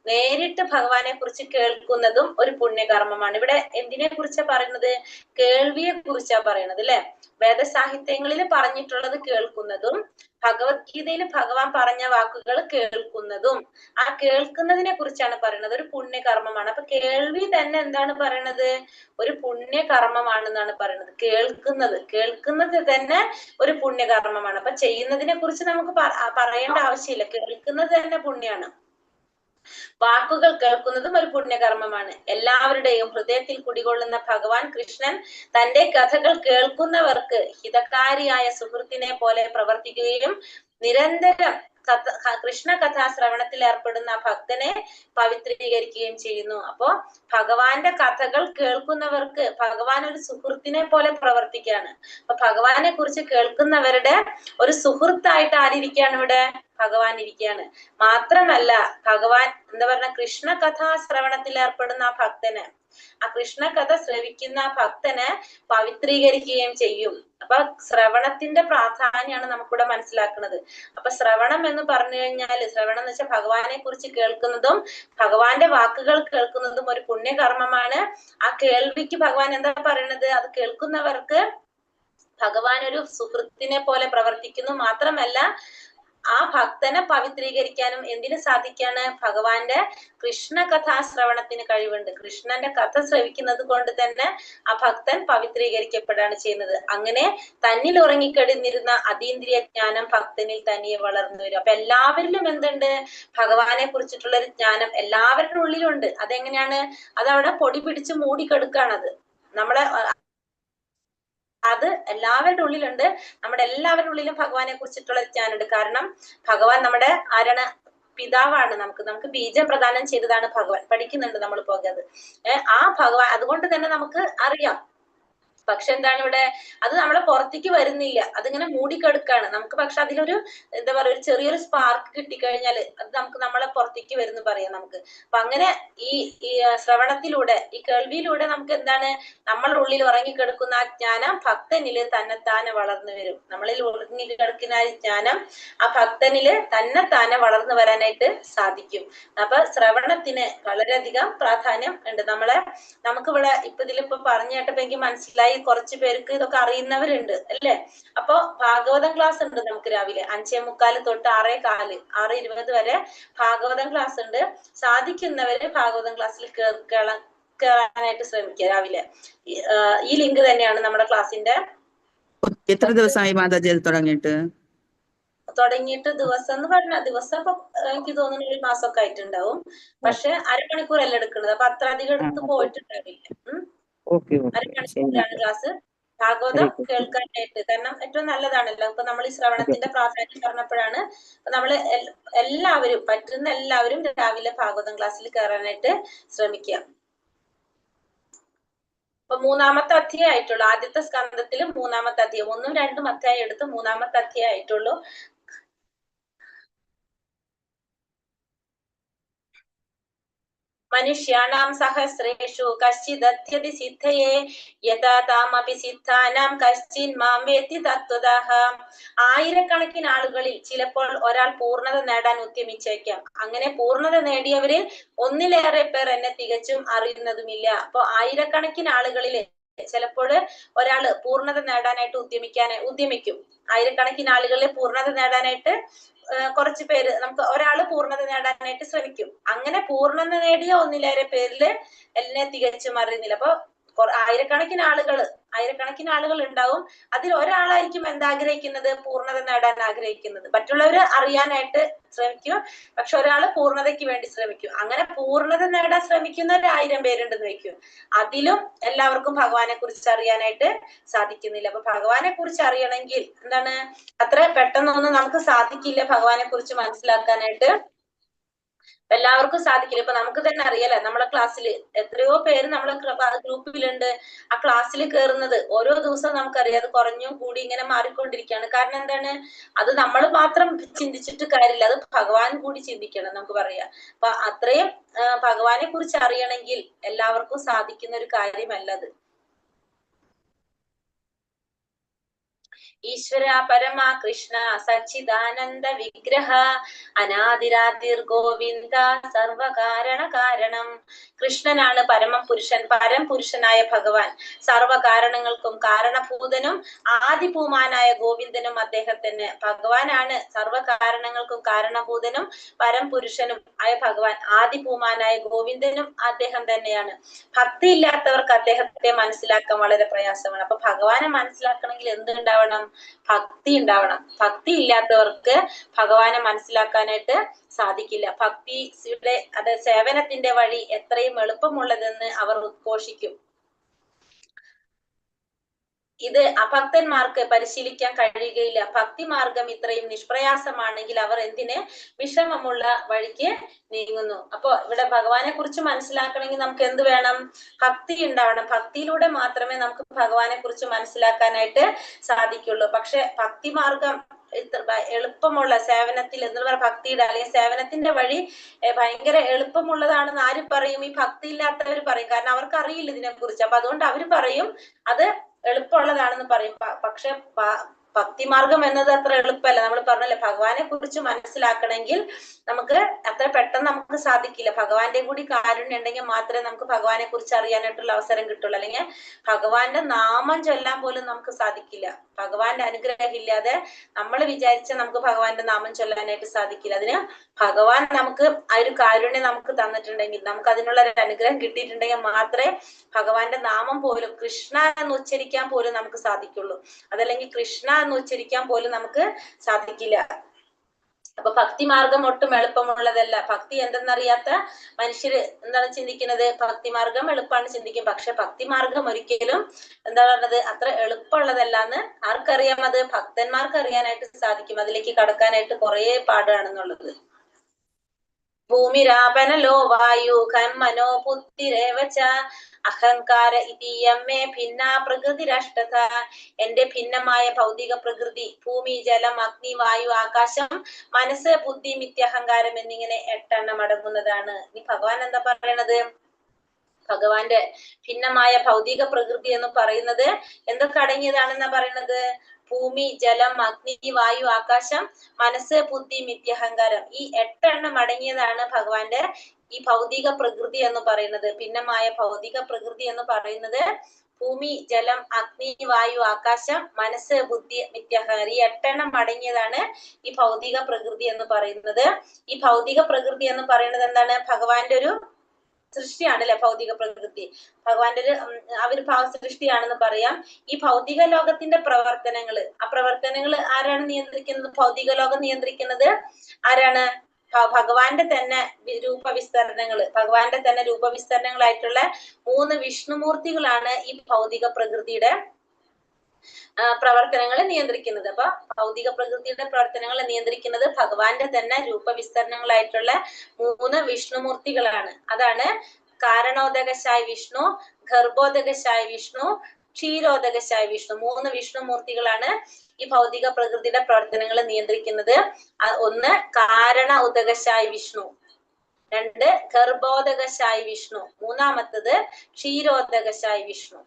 നേരിട്ട് ഭഗവാനെ കുറിച്ച് കേൾക്കുന്നതും ഒരു പുണ്യകർമ്മമാണ്. ഇവിടെ എന്തിനെ കുറിച്ചാ പറയുന്നത്? കേൾവിയെ കുറിച്ചാ പറയുന്നത് അല്ലെ. വേദസാഹിത്യങ്ങളിൽ പറഞ്ഞിട്ടുള്ളത് കേൾക്കുന്നതും ഭഗവത്ഗീതയിൽ ഭഗവാൻ പറഞ്ഞ വാക്കുകൾ കേൾക്കുന്നതും, ആ കേൾക്കുന്നതിനെ കുറിച്ചാണ് പറയുന്നത്. ഒരു പുണ്യകർമ്മമാണ്. അപ്പൊ കേൾവി തന്നെ എന്താണ് പറയണത്? ഒരു പുണ്യകർമ്മമാണെന്നാണ് പറയുന്നത്. കേൾക്കുന്നത് തന്നെ ഒരു പുണ്യകർമ്മമാണ്. അപ്പൊ ചെയ്യുന്നതിനെ കുറിച്ച് നമുക്ക് പറയേണ്ട ആവശ്യമില്ല. കേൾക്കുന്നത് തന്നെ പുണ്യാണ്. വാക്കുകൾ കേൾക്കുന്നതും ഒരു പുണ്യകർമ്മമാണ്. എല്ലാവരുടെയും ഹൃദയത്തിൽ കുടികൊള്ളുന്ന ഭഗവാൻ കൃഷ്ണൻ തന്റെ കഥകൾ കേൾക്കുന്നവർക്ക് ഹിതകാരിയായ സുഹൃത്തിനെ പോലെ പ്രവർത്തിക്കുകയും നിരന്തരം കൃഷ്ണ കഥാശ്രവണത്തിൽ ഏർപ്പെടുന്ന ഭക്തനെ പവിത്രീകരിക്കുകയും ചെയ്യുന്നു. അപ്പോ ഭഗവാന്റെ കഥകൾ കേൾക്കുന്നവർക്ക് ഭഗവാൻ ഒരു സുഹൃത്തിനെ പോലെ പ്രവർത്തിക്കുകയാണ്. അപ്പൊ ഭഗവാനെ കുറിച്ച് കേൾക്കുന്നവരുടെ ഒരു സുഹൃത്തായിട്ട് ആരിയ്ക്കുകയാണ് ഇവിടെ? ഭഗവാൻ ഇരിക്കുകയാണ്. മാത്രമല്ല ഭഗവാൻ എന്താ പറഞ്ഞ കൃഷ്ണ കഥാശ്രവണത്തിൽ ഏർപ്പെടുന്ന ആ ഭക്തന്, ആ കൃഷ്ണ കഥ ശ്രവിക്കുന്ന ഭക്തനെ പവിത്രീകരിക്കുകയും ചെയ്യും. അപ്പൊ ശ്രവണത്തിന്റെ പ്രാധാന്യമാണ് നമുക്കിവിടെ മനസ്സിലാക്കുന്നത്. അപ്പൊ ശ്രവണം എന്ന് പറഞ്ഞു കഴിഞ്ഞാല്, ശ്രവണം എന്ന് വെച്ചാൽ ഭഗവാനെ കുറിച്ച് കേൾക്കുന്നതും ഭഗവാന്റെ വാക്കുകൾ കേൾക്കുന്നതും ഒരു പുണ്യകർമ്മമാണ്. ആ കേൾവിക്ക് ഭഗവാൻ എന്താ പറയണത്? അത് കേൾക്കുന്നവർക്ക് ഭഗവാൻ ഒരു സുഹൃത്തിനെ പോലെ പ്രവർത്തിക്കുന്നു. മാത്രമല്ല ആ ഭക്തനെ പവിത്രീകരിക്കാനും എന്തിനു സാധിക്കാണ്? ഭഗവാന്റെ കൃഷ്ണ കഥാശ്രവണത്തിന് കഴിവുണ്ട്. കൃഷ്ണന്റെ കഥ ശ്രവിക്കുന്നത് കൊണ്ട് തന്നെ ആ ഭക്തൻ പവിത്രീകരിക്കപ്പെടുകയാണ് ചെയ്യുന്നത്. അങ്ങനെ തന്നിൽ ഉറങ്ങിക്കിടന്നിരുന്ന അതീന്ദ്രിയ ജ്ഞാനം ഭക്തനിൽ തനിയെ വളർന്നു വരും. അപ്പൊ എല്ലാവരിലും എന്തുണ്ട്? ഭഗവാനെ കുറിച്ചിട്ടുള്ള ഒരു ജ്ഞാനം എല്ലാവരുടെ ഉള്ളിലുണ്ട്. അതെങ്ങനെയാണ്? അതവിടെ പൊടി പിടിച്ച് മൂടിക്കെടുക്കാണത്. അത് എല്ലാവരുടെ ഉള്ളിലുണ്ട്. നമ്മുടെ എല്ലാവരുടെ ഉള്ളിലും ഭഗവാനെ കുറിച്ചിട്ടുള്ള ജ്ഞാനമുണ്ട്. കാരണം ഭഗവാൻ നമ്മുടെ ആരാണ്? പിതാവാണ്. നമുക്ക് ബീജം പ്രദാനം ചെയ്തതാണ് ഭഗവാൻ. പഠിക്കുന്നുണ്ട് നമ്മൾ പോകാതെ. ആ ഭഗവാൻ അതുകൊണ്ട് തന്നെ നമുക്ക് അറിയാം. പക്ഷെ എന്താണ് ഇവിടെ? അത് നമ്മളെ പുറത്തേക്ക് വരുന്നില്ല. അതിങ്ങനെ മൂടിക്കെടുക്കാണ് നമുക്ക്. പക്ഷെ അതിലൊരു എന്താ പറയുക, ഒരു ചെറിയൊരു സ്പാർക്ക് കിട്ടിക്കഴിഞ്ഞാല് അത് നമുക്ക് നമ്മളെ പുറത്തേക്ക് വരുന്നു പറയാം നമുക്ക്. അപ്പൊ അങ്ങനെ ഈ ശ്രവണത്തിലൂടെ, ഈ കേൾവിയിലൂടെ നമുക്ക് എന്താണ്? നമ്മളുടെ ഉള്ളിൽ ഉറങ്ങിക്കിടക്കുന്ന ആ ജ്ഞാനം ഭക്തനില് തന്നെത്താനെ വളർന്നു വരും. നമ്മളിൽ ഉറങ്ങിക്കിടക്കുന്ന ആ ജ്ഞാനം ആ ഭക്തനില് തന്നെത്താനെ വളർന്നു വരാനായിട്ട് സാധിക്കും. അപ്പൊ ശ്രവണത്തിന് വളരെയധികം പ്രാധാന്യം ഉണ്ട്. നമുക്കിവിടെ ഇതിലിപ്പോ പറഞ്ഞു കേട്ടപ്പോ എനിക്ക് മനസ്സിലായി കുറച്ചു പേർക്ക് ഇതൊക്കെ അറിയുന്നവരുണ്ട് അല്ലേ. അപ്പൊ ഭാഗവതം ക്ലാസ് ഉണ്ട് നമുക്ക് രാവിലെ 5:45 തൊട്ട് 6:15, 6:20 വരെ ഭാഗവതം ക്ലാസ് ഉണ്ട്. സാധിക്കുന്നവര് ഭാഗവതം ക്ലാസ്സിൽ കേറാനായിട്ട് ശ്രമിക്കുക രാവിലെ. ഈ ലിങ്ക് തന്നെയാണ് നമ്മുടെ ക്ലാസ്സിന്റെ. എത്ര ദിവസമായി മാതാജി തുടങ്ങിയിട്ട് ദിവസം എന്ന് പറഞ്ഞാൽ ദിവസം ഇപ്പൊ എനിക്ക് തോന്നുന്നു 1 മാസമൊക്കെ ആയിട്ടുണ്ടാവും. പക്ഷെ അരമണിക്കൂറല്ല എടുക്കുന്നത്. അപ്പൊ അത്ര അധികം എടുത്ത് പോയിട്ടുണ്ടാവില്ല. അരമണിക്കൂറാണ് ക്ലാസ്. ഭാഗവതം കേൾക്കാനായിട്ട്. കാരണം ഏറ്റവും നല്ലതാണല്ലോ. ഇപ്പൊ നമ്മൾ ഈ ശ്രവണത്തിന്റെ പ്രാധാന്യം പറഞ്ഞപ്പോഴാണ് നമ്മള് എല്ലാവരും, പറ്റുന്ന എല്ലാവരും രാവിലെ ഭാഗവതം ക്ലാസ്സിൽ കയറാനായിട്ട് ശ്രമിക്കുക. അപ്പൊ 3-ാമത്തെ അധ്യായം ആയിട്ടുള്ളൂ. ആദ്യത്തെ സ്കന്ധത്തില് 3-ാമത്തെ അധ്യായം. 1ഉം 2ഉം അധ്യായം എടുത്ത് 3-ാമത്തെ അധ്യായം ആയിട്ടുള്ളൂ. മനുഷ്യാണാം സഹസ്രേഷു കശ്ചിദധ്യതി സിദ്ധയേ യഥാ താമപി സിദ്ധാനാം കശ്ചിൻ മാം വേത്തി തത്വതഃ. ആയിരക്കണക്കിന് ആളുകളിൽ ചിലപ്പോൾ ഒരാൾ പൂർണ്ണത നേടാൻ ഉദ്യമിച്ചേക്കാം. അങ്ങനെ പൂർണ്ണത നേടിയവരിൽ ഒന്നിലേറെ പേർ എന്നെ തികച്ചും അറിയുന്നതുമില്ല. അപ്പൊ ആയിരക്കണക്കിന് ആളുകളിൽ ചിലപ്പോൾ ഒരാള് പൂർണ്ണത നേടാനായിട്ട് ഉദ്യമിക്കും. ആയിരക്കണക്കിന് ആളുകളിൽ പൂർണ്ണത നേടാനായിട്ട് കുറച്ച് പേര്, നമുക്ക് ഒരാള് പൂർണ്ണത നേടാനായിട്ട് ശ്രമിക്കും. അങ്ങനെ പൂർണ്ണത നേടിയ ഒന്നിലേറെ പേരില് എന്നെ തികച്ചും അറിയുന്നില്ല. അപ്പൊ ആയിരക്കണക്കിന് ആളുകൾ ഉണ്ടാവും. അതിൽ ഒരാളായിരിക്കും എന്താഗ്രഹിക്കുന്നത്? പൂർണ്ണത നേടാൻ ആഗ്രഹിക്കുന്നത്. മറ്റുള്ളവര് അറിയാനായിട്ട് ശ്രമിക്കും. പക്ഷെ ഒരാള് പൂർണ്ണതയ്ക്ക് വേണ്ടി ശ്രമിക്കും. അങ്ങനെ പൂർണ്ണത നേടാൻ ശ്രമിക്കുന്ന 1000 പേരുണ്ടെന്ന് വെക്കും. അതിലും എല്ലാവർക്കും ഭഗവാനെ കുറിച്ച് അറിയാനായിട്ട് സാധിക്കുന്നില്ല. അപ്പൊ ഭഗവാനെ കുറിച്ച് അറിയണമെങ്കിൽ എന്താണ്? അത്ര പെട്ടെന്നൊന്നും നമുക്ക് സാധിക്കില്ല ഭഗവാനെ കുറിച്ച് മനസ്സിലാക്കാനായിട്ട്. എല്ലാവർക്കും സാധിക്കില്ല. ഇപ്പൊ നമുക്ക് തന്നെ അറിയാലോ, നമ്മളെ ക്ലാസ്സിൽ എത്രയോ പേര് നമ്മളെ ഗ്രൂപ്പിലുണ്ട്. ആ ക്ലാസ്സിൽ കയറുന്നത് ഓരോ ദിവസവും നമുക്കറിയാം അത് കുറഞ്ഞും കൂടി ഇങ്ങനെ മാറിക്കൊണ്ടിരിക്കുകയാണ്. കാരണം എന്താണ്? അത് നമ്മൾ മാത്രം ചിന്തിച്ചിട്ട് കാര്യമില്ല, അത് ഭഗവാൻ കൂടി ചിന്തിക്കണം നമുക്ക് പറയാം. അപ്പൊ അത്രയും ഭഗവാനെ കുറിച്ച് അറിയണമെങ്കിൽ എല്ലാവർക്കും സാധിക്കുന്ന ഒരു കാര്യമല്ല അത്. ഈശ്വര പരമാ കൃഷ്ണ സച്ചിദാനന്ദ വിഗ്രഹ അനാദിരാതിർ ഗോവിന്ദ സർവകാരണ കാരണം. കൃഷ്ണനാണ് പരമപുരുഷൻ, പരംപുരുഷനായ ഭഗവാൻ. സർവകാരണങ്ങൾക്കും കാരണഭൂതനും ആദിപൂമാനായ ഗോവിന്ദനും അദ്ദേഹത്തിന്. ഭഗവാനാണ് സർവകാരണങ്ങൾക്കും കാരണഭൂതനും പരംപുരുഷനും ആയ ഭഗവാൻ. ആദിപൂമാനായ ഗോവിന്ദനും അദ്ദേഹം തന്നെയാണ്. ഭക്തി ഇല്ലാത്തവർക്ക് അദ്ദേഹത്തെ മനസ്സിലാക്കാൻ വളരെ പ്രയാസമാണ്. അപ്പൊ ഭഗവാനെ മനസ്സിലാക്കണമെങ്കിൽ എന്തുണ്ടാവണം? ഭക്തി ഉണ്ടാവണം. ഭക്തി ഇല്ലാത്തവർക്ക് ഭഗവാനെ മനസ്സിലാക്കാനായിട്ട് സാധിക്കില്ല. ഭക്തിയുടെ സേവനത്തിന്റെ വഴി എത്രയും എളുപ്പമുള്ളതെന്ന് അവർ ഉദ്ഘോഷിക്കും. ഇത് അഭക്തന്മാർക്ക് പരിശീലിക്കാൻ കഴിയുകയില്ല. ഭക്തി മാർഗം ഇത്രയും നിഷ്പ്രയാസമാണെങ്കിൽ അവർ എന്തിന് വിഷമമുള്ള വഴിക്ക് നീങ്ങുന്നു. അപ്പൊ ഇവിടെ ഭഗവാനെ കുറിച്ച് മനസ്സിലാക്കണമെങ്കിൽ നമുക്ക് എന്ത് വേണം? ഭക്തി ഉണ്ടാവണം. ഭക്തിയിലൂടെ മാത്രമേ നമുക്ക് ഭഗവാനെ കുറിച്ച് മനസ്സിലാക്കാനായിട്ട് സാധിക്കുള്ളൂ. പക്ഷെ ഭക്തി മാർഗം എളുപ്പമുള്ള സേവനത്തിൽ എന്ന് പറയുന്ന ഭക്തിയുടെ അല്ലെങ്കിൽ സേവനത്തിന്റെ വഴി ഭയങ്കര എളുപ്പമുള്ളതാണെന്ന് ആര് പറയും? ഈ ഭക്തി ഇല്ലാത്തവർ പറയും. കാരണം അവർക്ക് അറിയില്ല ഇതിനെ കുറിച്ച്. അപ്പൊ അതുകൊണ്ട് അവര് പറയും അത് എളുപ്പമുള്ളതാണെന്ന് പറയും. പക്ഷെ ഭക്തിമാർഗം എന്നത് അത്ര എളുപ്പമല്ല. നമ്മൾ പറഞ്ഞല്ലേ, ഭഗവാനെ കുറിച്ച് മനസ്സിലാക്കണമെങ്കിൽ നമുക്ക് അത്ര പെട്ടെന്ന് നമുക്ക് സാധിക്കില്ല. ഭഗവാന്റെ കൂടി കാരുണ്യം ഉണ്ടെങ്കിൽ മാത്രമേ നമുക്ക് ഭഗവാനെ കുറിച്ച് അറിയാനായിട്ടുള്ള അവസരം കിട്ടുള്ളൂ. അല്ലെങ്കിൽ ഭഗവാന്റെ നാമം ചൊല്ലാൻ പോലും നമുക്ക് സാധിക്കില്ല. ഭഗവാന്റെ അനുഗ്രഹം ഇല്ലാതെ നമ്മൾ വിചാരിച്ച നമുക്ക് ഭഗവാന്റെ നാമം ചൊല്ലാനായിട്ട് സാധിക്കില്ല. അതിന് ഭഗവാൻ നമുക്ക് ആ ഒരു കാരുണ്യം നമുക്ക് തന്നിട്ടുണ്ടെങ്കിൽ, നമുക്ക് അതിനുള്ള ഒരു അനുഗ്രഹം കിട്ടിയിട്ടുണ്ടെങ്കിൽ മാത്രമേ ഭഗവാന്റെ നാമം പോലും, കൃഷ്ണ എന്ന് ഉച്ചരിക്കാൻ പോലും നമുക്ക് സാധിക്കുള്ളൂ. അതല്ലെങ്കിൽ കൃഷ്ണ എന്ന് ഉച്ചരിക്കാൻ പോലും നമുക്ക് സാധിക്കില്ല. അപ്പൊ ഭക്തി മാർഗം ഒട്ടും എളുപ്പമുള്ളതല്ല. ഭക്തി എന്തെന്നറിയാത്ത മനുഷ്യര് എന്താണ് ചിന്തിക്കുന്നത്? ഭക്തി മാർഗം എളുപ്പമാണ് ചിന്തിക്കും. പക്ഷെ ഭക്തി മാർഗം ഒരിക്കലും എന്താ പറയുന്നത് അത്ര എളുപ്പമുള്ളതല്ല എന്ന് ആർക്കറിയാം? അത് ഭക്തന്മാർക്ക് അറിയാനായിട്ട് സാധിക്കും. അതിലേക്ക് കടക്കാനായിട്ട് കുറെ പാടാണെന്നുള്ളത്. ഭൂമിരാപനലോ വായു ഖമ്മനോ ബുദ്ധിരേവച അഹങ്കാര ഇതീയമ്മേ ഭിന്ന പ്രകൃതിരഷ്ടത. എന്റെ ഭിന്നമായ ഭൗതിക പ്രകൃതി, ഭൂമി, ജലം, അഗ്നി, വായു, ആകാശം, മനസ്സ്, ബുദ്ധി, മിഥ്യാഹങ്കാരം എന്നിങ്ങനെ 8 എണ്ണം അടങ്ങുന്നതാണ്. ഇനി ഭഗവാൻ എന്താ പറയണത്? ഭഗവാന്റെ ഭിന്നമായ ഭൗതിക പ്രകൃതി എന്ന് പറയുന്നത് എന്തൊക്കെ അടങ്ങിയതാണെന്നാ പറയുന്നത്? ഭൂമി, ജലം, അഗ്നി, വായു, ആകാശം, മനസ്സ്, ബുദ്ധി, മിഥ്യാഹങ്കാരം. ഈ 8 എണ്ണം അടങ്ങിയതാണ് ഭഗവാന്റെ ഈ ഭൗതിക പ്രകൃതി എന്ന് പറയുന്നത്. ഭിന്നമായ ഭൗതിക പ്രകൃതി എന്ന് പറയുന്നത് ഭൂമി, ജലം, അഗ്നി, വായു, ആകാശം, മനസ്സ്, ബുദ്ധി, മിഥ്യാഹങ്കാരം. ഈ 8 എണ്ണം അടങ്ങിയതാണ് ഈ ഭൗതിക പ്രകൃതി എന്ന് പറയുന്നത്. ഈ ഭൗതിക പ്രകൃതി എന്ന് പറയുന്നത് എന്താണ്? ഭഗവാന്റെ ഒരു സൃഷ്ടിയാണ് അല്ലെ ഭൗതിക പ്രകൃതി. ഭഗവാന്റെ ഒരു ആവിർഭാവ സൃഷ്ടിയാണെന്ന് പറയാം. ഈ ഭൗതിക ലോകത്തിന്റെ പ്രവർത്തനങ്ങള്, ആ പ്രവർത്തനങ്ങൾ ആരാണ് നിയന്ത്രിക്കുന്നത്? ഭൗതിക ലോകം നിയന്ത്രിക്കുന്നത് ആരാണ്? ഭഗവാന്റെ തന്നെ രൂപവിസ്തരണങ്ങള്, ഭഗവാന്റെ തന്നെ രൂപവിസ്തരണങ്ങളായിട്ടുള്ള 3 വിഷ്ണുമൂർത്തികളാണ് ഈ ഭൗതിക പ്രകൃതിയുടെ പ്രവർത്തനങ്ങൾ നിയന്ത്രിക്കുന്നത്. അപ്പൊ ഭൗതിക പ്രകൃതിയുടെ പ്രവർത്തനങ്ങൾ നിയന്ത്രിക്കുന്നത് ഭഗവാന്റെ തന്നെ രൂപവിസ്തരണങ്ങളായിട്ടുള്ള 3 വിഷ്ണുമൂർത്തികളാണ്. അതാണ് കാരണോദകശായ വിഷ്ണു, ഗർഭോദകശായ വിഷ്ണു, ക്ഷീരോദകശായ വിഷ്ണു. 3 വിഷ്ണുമൂർത്തികളാണ് ഈ ഭൗതിക പ്രകൃതിയുടെ പ്രവർത്തനങ്ങൾ നിയന്ത്രിക്കുന്നത്. 1 കാരണ ഉദകശായ വിഷ്ണു, 2 ഗർഭോദകശായ വിഷ്ണു, 3-മത്തത് ക്ഷീരോദകശായ വിഷ്ണു.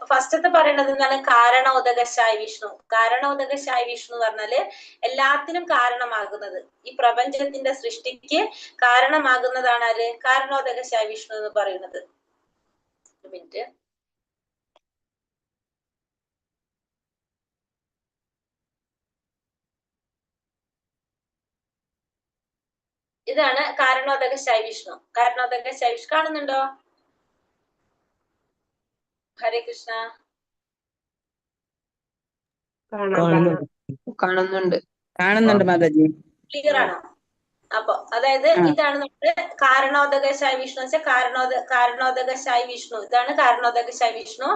ഫസ്റ്റത്തെ പറയുന്നത് എന്താണ്? കാരണോദകശായ വിഷ്ണു. കാരണോദകശായ വിഷ്ണു പറഞ്ഞാല് എല്ലാത്തിനും കാരണമാകുന്നത്, ഈ പ്രപഞ്ചത്തിന്റെ സൃഷ്ടിക്ക് കാരണമാകുന്നതാണ് ആര്? കാരണോദകശായ വിഷ്ണു എന്ന് പറയുന്നത്. ഒരു മിനിറ്റ്. ഇതാണ് കാരണോദകശായ വിഷ്ണു. കാരണോദകശായ വിഷ്ണു കാണുന്നുണ്ടോ? ഹരേ കൃഷ്ണ. കാണുന്നുണ്ട് മാതാജി. ക്ലിയർ ആണോ? അപ്പൊ അതായത് ഇതാണ് നമ്മുടെ കാരണോദകശായ വിഷ്ണു വെച്ചാൽ കാരണോദകശായ വിഷ്ണു. ഇതാണ് കാരണോദകശായ വിഷ്ണു.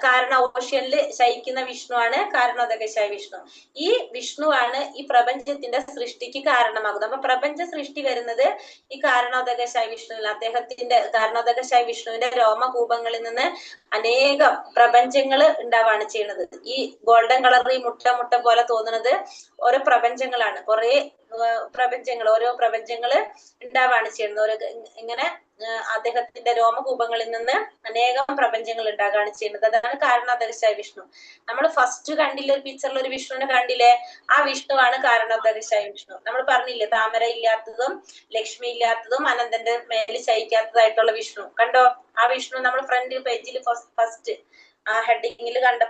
കാരണ ഓഷ്യനില് ശയിക്കുന്ന വിഷ്ണു ആണ് കാരണോദകശായ വിഷ്ണു. ഈ വിഷ്ണുവാണ് ഈ പ്രപഞ്ചത്തിന്റെ സൃഷ്ടിക്ക് കാരണമാകുന്നത്. അപ്പൊ പ്രപഞ്ച സൃഷ്ടി വരുന്നത് ഈ കാരണോദകശായ വിഷ്ണുവിൽ. അദ്ദേഹത്തിന്റെ കാരണോദകശായ വിഷ്ണുവിന്റെ രോമകൂപങ്ങളിൽ നിന്ന് അനേകം പ്രപഞ്ചങ്ങൾ ഉണ്ടാവാണ് ചെയ്യുന്നത്. ഈ ഗോൾഡൻ കളർ ഈ മുട്ട പോലെ തോന്നുന്നത് ഓരോ പ്രപഞ്ചങ്ങളാണ്. കുറെ പ്രപഞ്ചങ്ങൾ, ഓരോ പ്രപഞ്ചങ്ങള് ഉണ്ടാവാണ് ചെയ്യുന്നത്. ഇങ്ങനെ അദ്ദേഹത്തിന്റെ രോമകൂപങ്ങളിൽ നിന്ന് അനേകം പ്രപഞ്ചങ്ങൾ ഉണ്ടാകുകയാണ് ചെയ്യുന്നത്. അതാണ് കാരണോദകശായ വിഷ്ണു. നമ്മൾ ഫസ്റ്റ് കണ്ടില്ല ഒരു പിക്ചറിൽ ഒരു വിഷ്ണുവിനെ കണ്ടില്ലേ? ആ വിഷ്ണുവാണ് കാരണോദകശായ വിഷ്ണു. നമ്മൾ പറഞ്ഞില്ലേ താമര ഇല്ലാത്തതും ലക്ഷ്മി ഇല്ലാത്തതും അനന്തന്റെ മേലിൽ ശയിക്കാത്തതായിട്ടുള്ള വിഷ്ണു കണ്ടോ? ആ വിഷ്ണു നമ്മൾ ഫ്രണ്ട് പേജിൽ ഫസ്റ്റ് ആ ഹെഡിങ്ങിൽ കണ്ട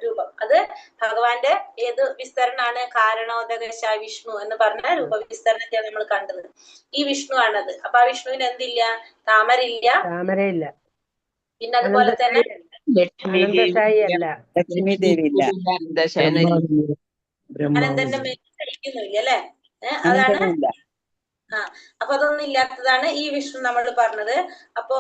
രൂപം അത് ഭഗവാന്റെ ഏത് വിസ്തരണാണ്? കാരണോദകശായ വിഷ്ണു എന്ന് പറഞ്ഞ രൂപവിസ്തരണത്തെയാണ് നമ്മൾ കണ്ടത്. ഈ വിഷ്ണു ആണത്. അപ്പൊ ആ വിഷ്ണുവിന് എന്തില്ല? താമരയില്ല. പിന്നെ അതുപോലെ തന്നെ അനന്തശായി അല്ല. ലക്ഷ്മി ദേവി ഇല്ല. അനന്തന്റെ മേൽ ശയിക്കുന്നില്ല അല്ലെ? അതാണ് അപ്പൊ അതൊന്നും ഇല്ലാത്തതാണ് ഈ വിഷ്ണു നമ്മൾ പറഞ്ഞത്. അപ്പോ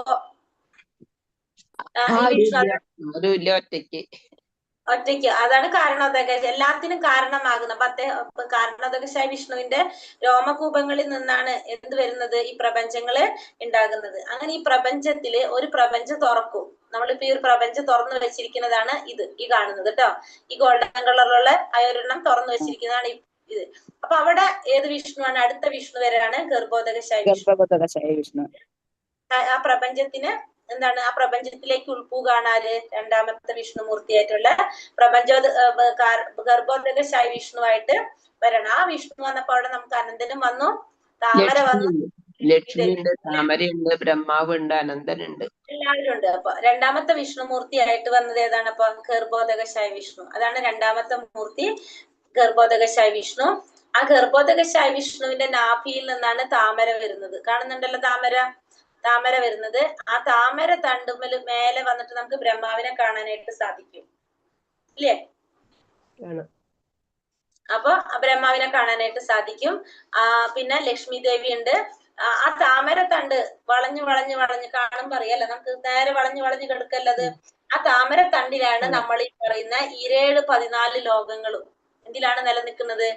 ഒറ്റയ്ക്ക് അതാണ് കാരണോദകശ എല്ലാത്തിനും കാരണമാകുന്ന. അപ്പൊ കാരണോദകശായ വിഷ്ണുവിന്റെ രോമകൂപങ്ങളിൽ നിന്നാണ് എന്ത് വരുന്നത്? ഈ പ്രപഞ്ചങ്ങള് ഉണ്ടാകുന്നത്. അങ്ങനെ ഈ പ്രപഞ്ചത്തില് ഒരു പ്രപഞ്ചം തുറക്കും. നമ്മളിപ്പോ ഈ ഒരു പ്രപഞ്ചം തുറന്നു വെച്ചിരിക്കുന്നതാണ് ഈ കാണുന്നത് കേട്ടോ. ഈ ഗോൾഡൻ കളറിലുള്ള ഒരെണ്ണം തുറന്നു വെച്ചിരിക്കുന്നതാണ് ഇത്. അപ്പൊ അവിടെ ഏത് വിഷ്ണുവാണ്? അടുത്ത വിഷ്ണു വരെയാണ് ഗർഭോദകശായ വിഷ്ണു. ആ പ്രപഞ്ചത്തിന് എന്താണ്? ആ പ്രപഞ്ചത്തിലേക്ക് ഉൾപ്പുകാണാല് രണ്ടാമത്തെ വിഷ്ണുമൂർത്തിയായിട്ടുള്ള ഗർഭോദകശായ വിഷ്ണുവായിട്ട് വരണം. ആ വിഷ്ണു വന്നപ്പോ അവിടെ നമുക്ക് അനന്തനും വന്നു, താമര വന്നു, ലക്ഷ്മിയുണ്ട്, താമരയുണ്ട്, ബ്രഹ്മാവുണ്ട്, അനന്തനുണ്ട്, എല്ലാവരും ഉണ്ട്. അപ്പൊ രണ്ടാമത്തെ വിഷ്ണുമൂർത്തിയായിട്ട് വന്നത് ഏതാണ്? അപ്പൊ ഗർഭോദകശായ വിഷ്ണു. അതാണ് രണ്ടാമത്തെ മൂർത്തി, ഗർഭോദകശായ വിഷ്ണു. ആ ഗർഭോദകശായ വിഷ്ണുവിന്റെ നാഭിയിൽ നിന്നാണ് താമര വരുന്നത്. കാണുന്നുണ്ടല്ലോ താമര വരുന്നത്. ആ താമര തണ്ടുമ്മൽ മേലെ വന്നിട്ട് നമുക്ക് ബ്രഹ്മാവിനെ കാണാനായിട്ട് സാധിക്കും ഇല്ലേ? അപ്പൊ ബ്രഹ്മാവിനെ കാണാനായിട്ട് സാധിക്കും. പിന്നെ ലക്ഷ്മി ദേവി ഉണ്ട്. ആ താമര തണ്ട് വളഞ്ഞു കാണുമ്പോ അറിയാലോ, നമുക്ക് നേരെ വളഞ്ഞു കിടക്കല്ലത്. ആ താമര തണ്ടിലാണ് നമ്മൾ ഈ പറയുന്ന 14 ലോകങ്ങളും എന്തിലാണ് നിലനിൽക്കുന്നത്?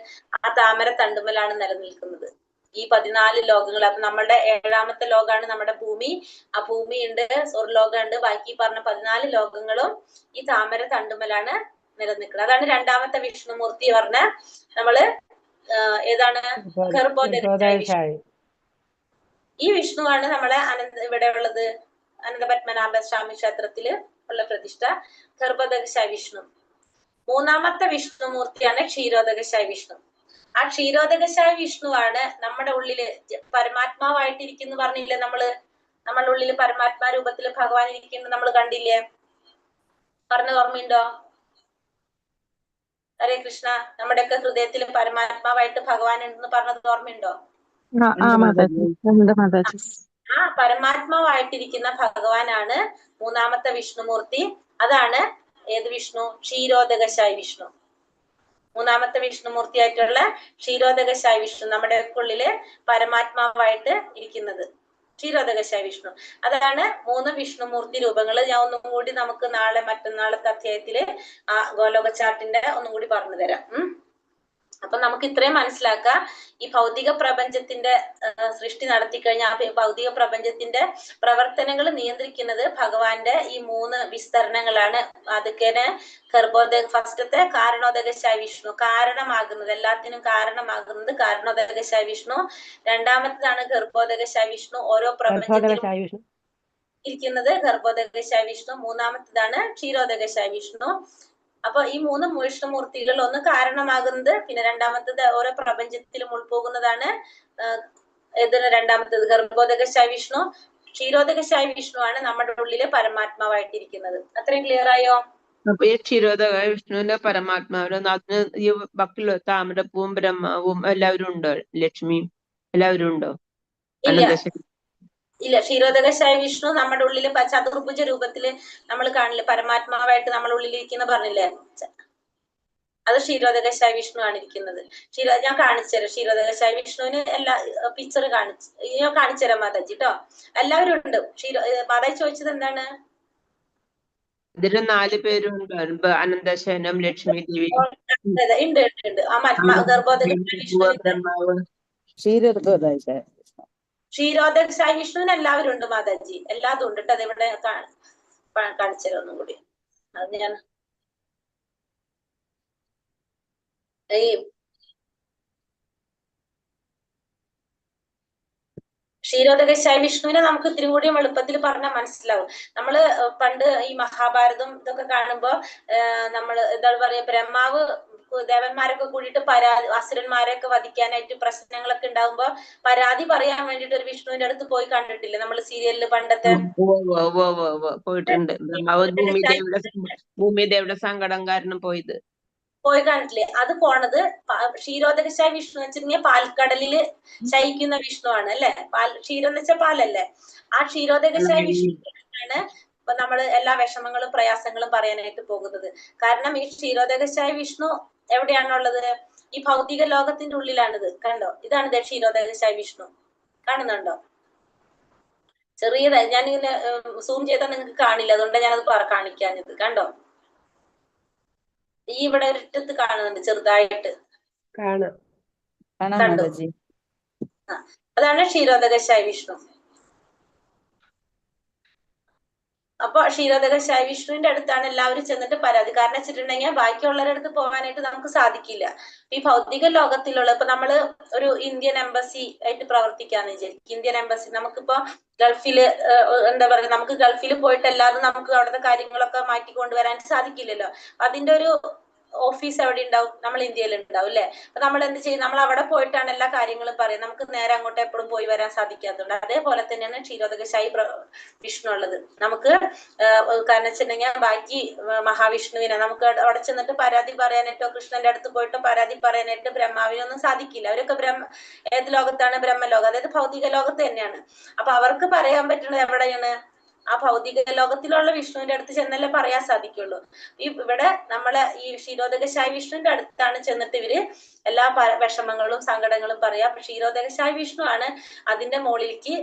ആ താമര തണ്ടുമ്മലാണ് നിലനിൽക്കുന്നത് ഈ 14 ലോകങ്ങൾ. അപ്പൊ നമ്മളുടെ 7ാമത്തെ ലോകമാണ് നമ്മുടെ ഭൂമി. ആ ഭൂമിയുണ്ട്, സ്വർലോകമുണ്ട്, ബാക്കി പറഞ്ഞ 14 ലോകങ്ങളും ഈ താമര തണ്ടുമ്മലാണ് നിലനിൽക്കുന്നത്. അതാണ് രണ്ടാമത്തെ വിഷ്ണുമൂർത്തി പറഞ്ഞ നമ്മള് ഏതാണ്? ഗർഭോദകശായി. ഈ വിഷ്ണുവാണ് നമ്മളെ ഇവിടെ ഉള്ളത് അനന്തപത്മനാഭ സ്വാമി ക്ഷേത്രത്തില് ഉള്ള പ്രതിഷ്ഠ, ഗർഭോദകശായ വിഷ്ണു. മൂന്നാമത്തെ വിഷ്ണുമൂർത്തിയാണ് ക്ഷീരോദകശായ വിഷ്ണു. ആ ക്ഷീരോദകശായ വിഷ്ണുവാണ് നമ്മുടെ ഉള്ളില് പരമാത്മാവായിട്ടിരിക്കുന്നു പറഞ്ഞില്ലേ? നമ്മളുടെ ഉള്ളില് പരമാത്മാ രൂപത്തില് ഭഗവാൻ ഇരിക്കുന്നു നമ്മൾ കണ്ടില്ലേ? പറഞ്ഞത് ഓർമ്മയുണ്ടോ? ഹരേ കൃഷ്ണ. നമ്മുടെയൊക്കെ ഹൃദയത്തിൽ പരമാത്മാവായിട്ട് ഭഗവാൻ ഉണ്ടെന്ന് പറഞ്ഞത് ഓർമ്മയുണ്ടോ? ആ പരമാത്മാവായിട്ടിരിക്കുന്ന ഭഗവാനാണ് മൂന്നാമത്തെ വിഷ്ണുമൂർത്തി. അതാണ് ഏത് വിഷ്ണു? ക്ഷീരോദകശായ വിഷ്ണു. മൂന്നാമത്തെ വിഷ്ണുമൂർത്തി ആയിട്ടുള്ള ക്ഷീരോദകശായ വിഷ്ണു നമ്മുടെ ഉള്ളില് പരമാത്മാവായിട്ട് ഇരിക്കുന്നത് ക്ഷീരോദകശായ വിഷ്ണു. അതാണ് 3 വിഷ്ണുമൂർത്തി രൂപങ്ങൾ. ഞാൻ ഒന്നും കൂടി നമുക്ക് നാളെ മറ്റന്നാളത്തെ അധ്യായത്തില് ആ ഗോലോക ചാർട്ടിന്റെ ഒന്നും കൂടി പറഞ്ഞു തരാം. അപ്പൊ നമുക്ക് ഇത്രയും മനസ്സിലാക്കാം. ഈ ഭൗതിക പ്രപഞ്ചത്തിന്റെ സൃഷ്ടി നടത്തി കഴിഞ്ഞാൽ ആ ഭൗതിക പ്രപഞ്ചത്തിന്റെ പ്രവർത്തനങ്ങൾ നിയന്ത്രിക്കുന്നത് ഭഗവാന്റെ ഈ 3 വിസ്തരണങ്ങളാണ്. അതൊക്കെ ഫസ്റ്റത്തെ കാരണോദകശായ വിഷ്ണു, കാരണമാകുന്നത്, എല്ലാത്തിനും കാരണമാകുന്നത് കാരണോദകശായ വിഷ്ണു. രണ്ടാമത്തേതാണ് ഗർഭോദകശായ വിഷ്ണു, ഓരോ പ്രപഞ്ചത്തിലും ഇരിക്കുന്നത് ഗർഭോദകശായ വിഷ്ണു. മൂന്നാമത്തേതാണ് ക്ഷീരോദകശായ വിഷ്ണു. അപ്പൊ ഈ 3 വിഷ്ണുമൂർത്തികൾ ഒന്ന് കാരണമാകുന്നത്, പിന്നെ രണ്ടാമത്തത് ഓരോ പ്രപഞ്ചത്തിലും ഉൾപോകുന്നതാണ് രണ്ടാമത്തത് ഗർഭോദകശായ വിഷ്ണു. ക്ഷീരോദകശായ വിഷ്ണു ആണ് നമ്മുടെ ഉള്ളില് പരമാത്മാവായിട്ടിരിക്കുന്നത്. അത്രയും ക്ലിയർ ആയോ? അപ്പൊ ഈ ക്ഷീരോദക വിഷ്ണുവിന്റെ പരമാത്മാവിന് അതിന് ഈ ബാക്കിയുള്ള താമരപ്പൂവും ബ്രഹ്മാവും എല്ലാവരും ഉണ്ടോ? ലക്ഷ്മിയും എല്ലാവരും ഉണ്ടോ? ഇല്ല. ക്ഷീരോദകശായ വിഷ്ണു നമ്മുടെ ഉള്ളില് ചതുർഭുജ രൂപത്തില് നമ്മൾ കാണില്ലേ? പരമാത്മാവായിട്ട് നമ്മുടെ ഉള്ളിൽ ഇരിക്കുന്ന പറഞ്ഞില്ലേ? അത് ക്ഷീരോദകശായ വിഷ്ണു ആണ് ഇരിക്കുന്നത്. ഞാൻ കാണിച്ചുതരാം. ക്ഷീരോദകശായ വിഷ്ണുവിന് എല്ലാ പിക്ചർ ഞാൻ കാണിച്ചുതരാം മാതാജി കേട്ടോ. എല്ലാവരും ഉണ്ട്. മാതാജി ചോദിച്ചത് എന്താണ്? ഇതിന് 4 പേരുണ്ട്, അനന്തശയനം, ലക്ഷ്മി ദേവി ഉണ്ട്. ആ ഗർഭോദകശായ ക്ഷീരോദകശായ വിഷ്ണുവിന് എല്ലാവരും ഉണ്ട് മാതാജി, എല്ലാതും ഉണ്ട്. അതെവിടെ കാണിച്ചുതരാം ഒന്നും കൂടി. അത് ഞാൻ ക്ഷീരോദകശായ വിഷ്ണുവിനെ നമുക്ക് ഇത്തിരി കൂടിയും എളുപ്പത്തിൽ പറഞ്ഞാൽ മനസ്സിലാവും. നമ്മള് പണ്ട് ഈ മഹാഭാരതം ഇതൊക്കെ കാണുമ്പോ നമ്മള് എന്താ പറയാ, ബ്രഹ്മാവ് ദേവന്മാരൊക്കെ കൂടിയിട്ട് അസുരന്മാരെയൊക്കെ വധിക്കാനായിട്ട് പ്രശ്നങ്ങളൊക്കെ ഉണ്ടാകുമ്പോ പരാതി പറയാൻ വേണ്ടിട്ട് ഒരു വിഷ്ണുവിന്റെ അടുത്ത് പോയി കണ്ടിട്ടില്ലേ നമ്മൾ സീരിയലില് പണ്ടത്തെ? പോയിട്ടുണ്ട്. ഭൂമിദേവിയുടെ സങ്കടം കാരണം പോയി കണ്ടിട്ടില്ലേ? അത് പോണത് ക്ഷീരോദകശായ വിഷ്ണു വെച്ചിട്ടുണ്ടെങ്കിൽ പാൽക്കടലില് ശയിക്കുന്ന വിഷ്ണു ആണ് അല്ലെ? ക്ഷീരം എന്ന് വെച്ചാൽ പാലല്ലേ? ആ ക്ഷീരോദകശായ വിഷ്ണുവാണ് ഇപ്പൊ നമ്മള് എല്ലാ വിഷമങ്ങളും പ്രയാസങ്ങളും പറയാനായിട്ട് പോകുന്നത്. കാരണം ഈ ക്ഷീരോദകശായ വിഷ്ണു എവിടെയാണുള്ളത്? ഈ ഭൗതിക ലോകത്തിന്റെ ഉള്ളിലാണിത്. കണ്ടോ? ഇതാണ് ക്ഷീരോദകശായ വിഷ്ണു. കാണുന്നുണ്ടോ? ചെറിയതായി ഞാനിങ്ങനെ സൂം ചെയ്താൽ നിങ്ങൾക്ക് കാണില്ല, അതുകൊണ്ടാണ് ഞാനത് കാണിക്കാഞ്ഞത്. കണ്ടോ? ഈ ഇവിടെ ഒരിടത്ത് കാണുന്നുണ്ട് ചെറുതായിട്ട്. കണ്ടോ? അതാണ് ക്ഷീരോദകശായ വിഷ്ണു. അപ്പൊ ക്ഷീരോദകശായ വിഷ്ണുവിന്റെ അടുത്താണ് എല്ലാവരും ചെന്നിട്ട് പരാതി. കാരണം വെച്ചിട്ടുണ്ടെങ്കിൽ ബാക്കിയുള്ളവരുടെ അടുത്ത് പോകാനായിട്ട് നമുക്ക് സാധിക്കില്ല. ഈ ഭൗതിക ലോകത്തിലുള്ള ഇപ്പൊ നമ്മള് ഒരു ഇന്ത്യൻ എംബസി ആയിട്ട് പ്രവർത്തിക്കാന്ന് വിചാരിക്കും. ഇന്ത്യൻ എംബസി നമുക്കിപ്പോ ഗൾഫില് എന്താ പറയാ, നമുക്ക് ഗൾഫിൽ പോയിട്ടല്ലാതെ നമുക്ക് അവിടുത്തെ കാര്യങ്ങളൊക്കെ മാറ്റി കൊണ്ടുവരാൻ സാധിക്കില്ലല്ലോ. അതിന്റെ ഒരു ഓഫീസ് എവിടെ ഉണ്ടാവും? നമ്മൾ ഇന്ത്യയിൽ ഉണ്ടാവും അല്ലെ? അപ്പൊ നമ്മൾ എന്ത് ചെയ്യും? നമ്മൾ അവിടെ പോയിട്ടാണ് എല്ലാ കാര്യങ്ങളും പറയും. നമുക്ക് നേരെ അങ്ങോട്ട് എപ്പോഴും പോയി വരാൻ സാധിക്കാത്തതുകൊണ്ട് അതേപോലെ തന്നെയാണ് ക്ഷീരോദകശായി വിഷ്ണു ഉള്ളത്. നമുക്ക് കാരണം വെച്ചിട്ടുണ്ടെങ്കിൽ ബാക്കി മഹാവിഷ്ണുവിനെ നമുക്ക് അവിടെ ചെന്നിട്ട് പരാതി പറയാനായിട്ടോ കൃഷ്ണന്റെ അടുത്ത് പോയിട്ട് പരാതി പറയാനായിട്ട് ബ്രഹ്മാവിനൊന്നും സാധിക്കില്ല. അവരൊക്കെ ഏത് ലോകത്താണ്? ബ്രഹ്മലോകം, അതായത് ഭൗതിക ലോകത്ത് തന്നെയാണ്. അപ്പൊ അവർക്ക് പറയാൻ പറ്റുന്നത് എവിടെയാണ്? ആ ഭൗതിക ലോകത്തിലുള്ള വിഷ്ണുവിന്റെ അടുത്ത് ചെന്നല്ലേ പറയാൻ സാധിക്കുള്ളൂ. ഇവിടെ നമ്മളെ ഈ ക്ഷീരോദകശായ വിഷ്ണുവിന്റെ അടുത്താണ് ചെന്നിട്ട് ഇവര് എല്ലാ വിഷമങ്ങളും സങ്കടങ്ങളും പറയാ. ക്ഷീരോദകശായ വിഷ്ണു ആണ് അതിന്റെ മുകളിലേക്ക്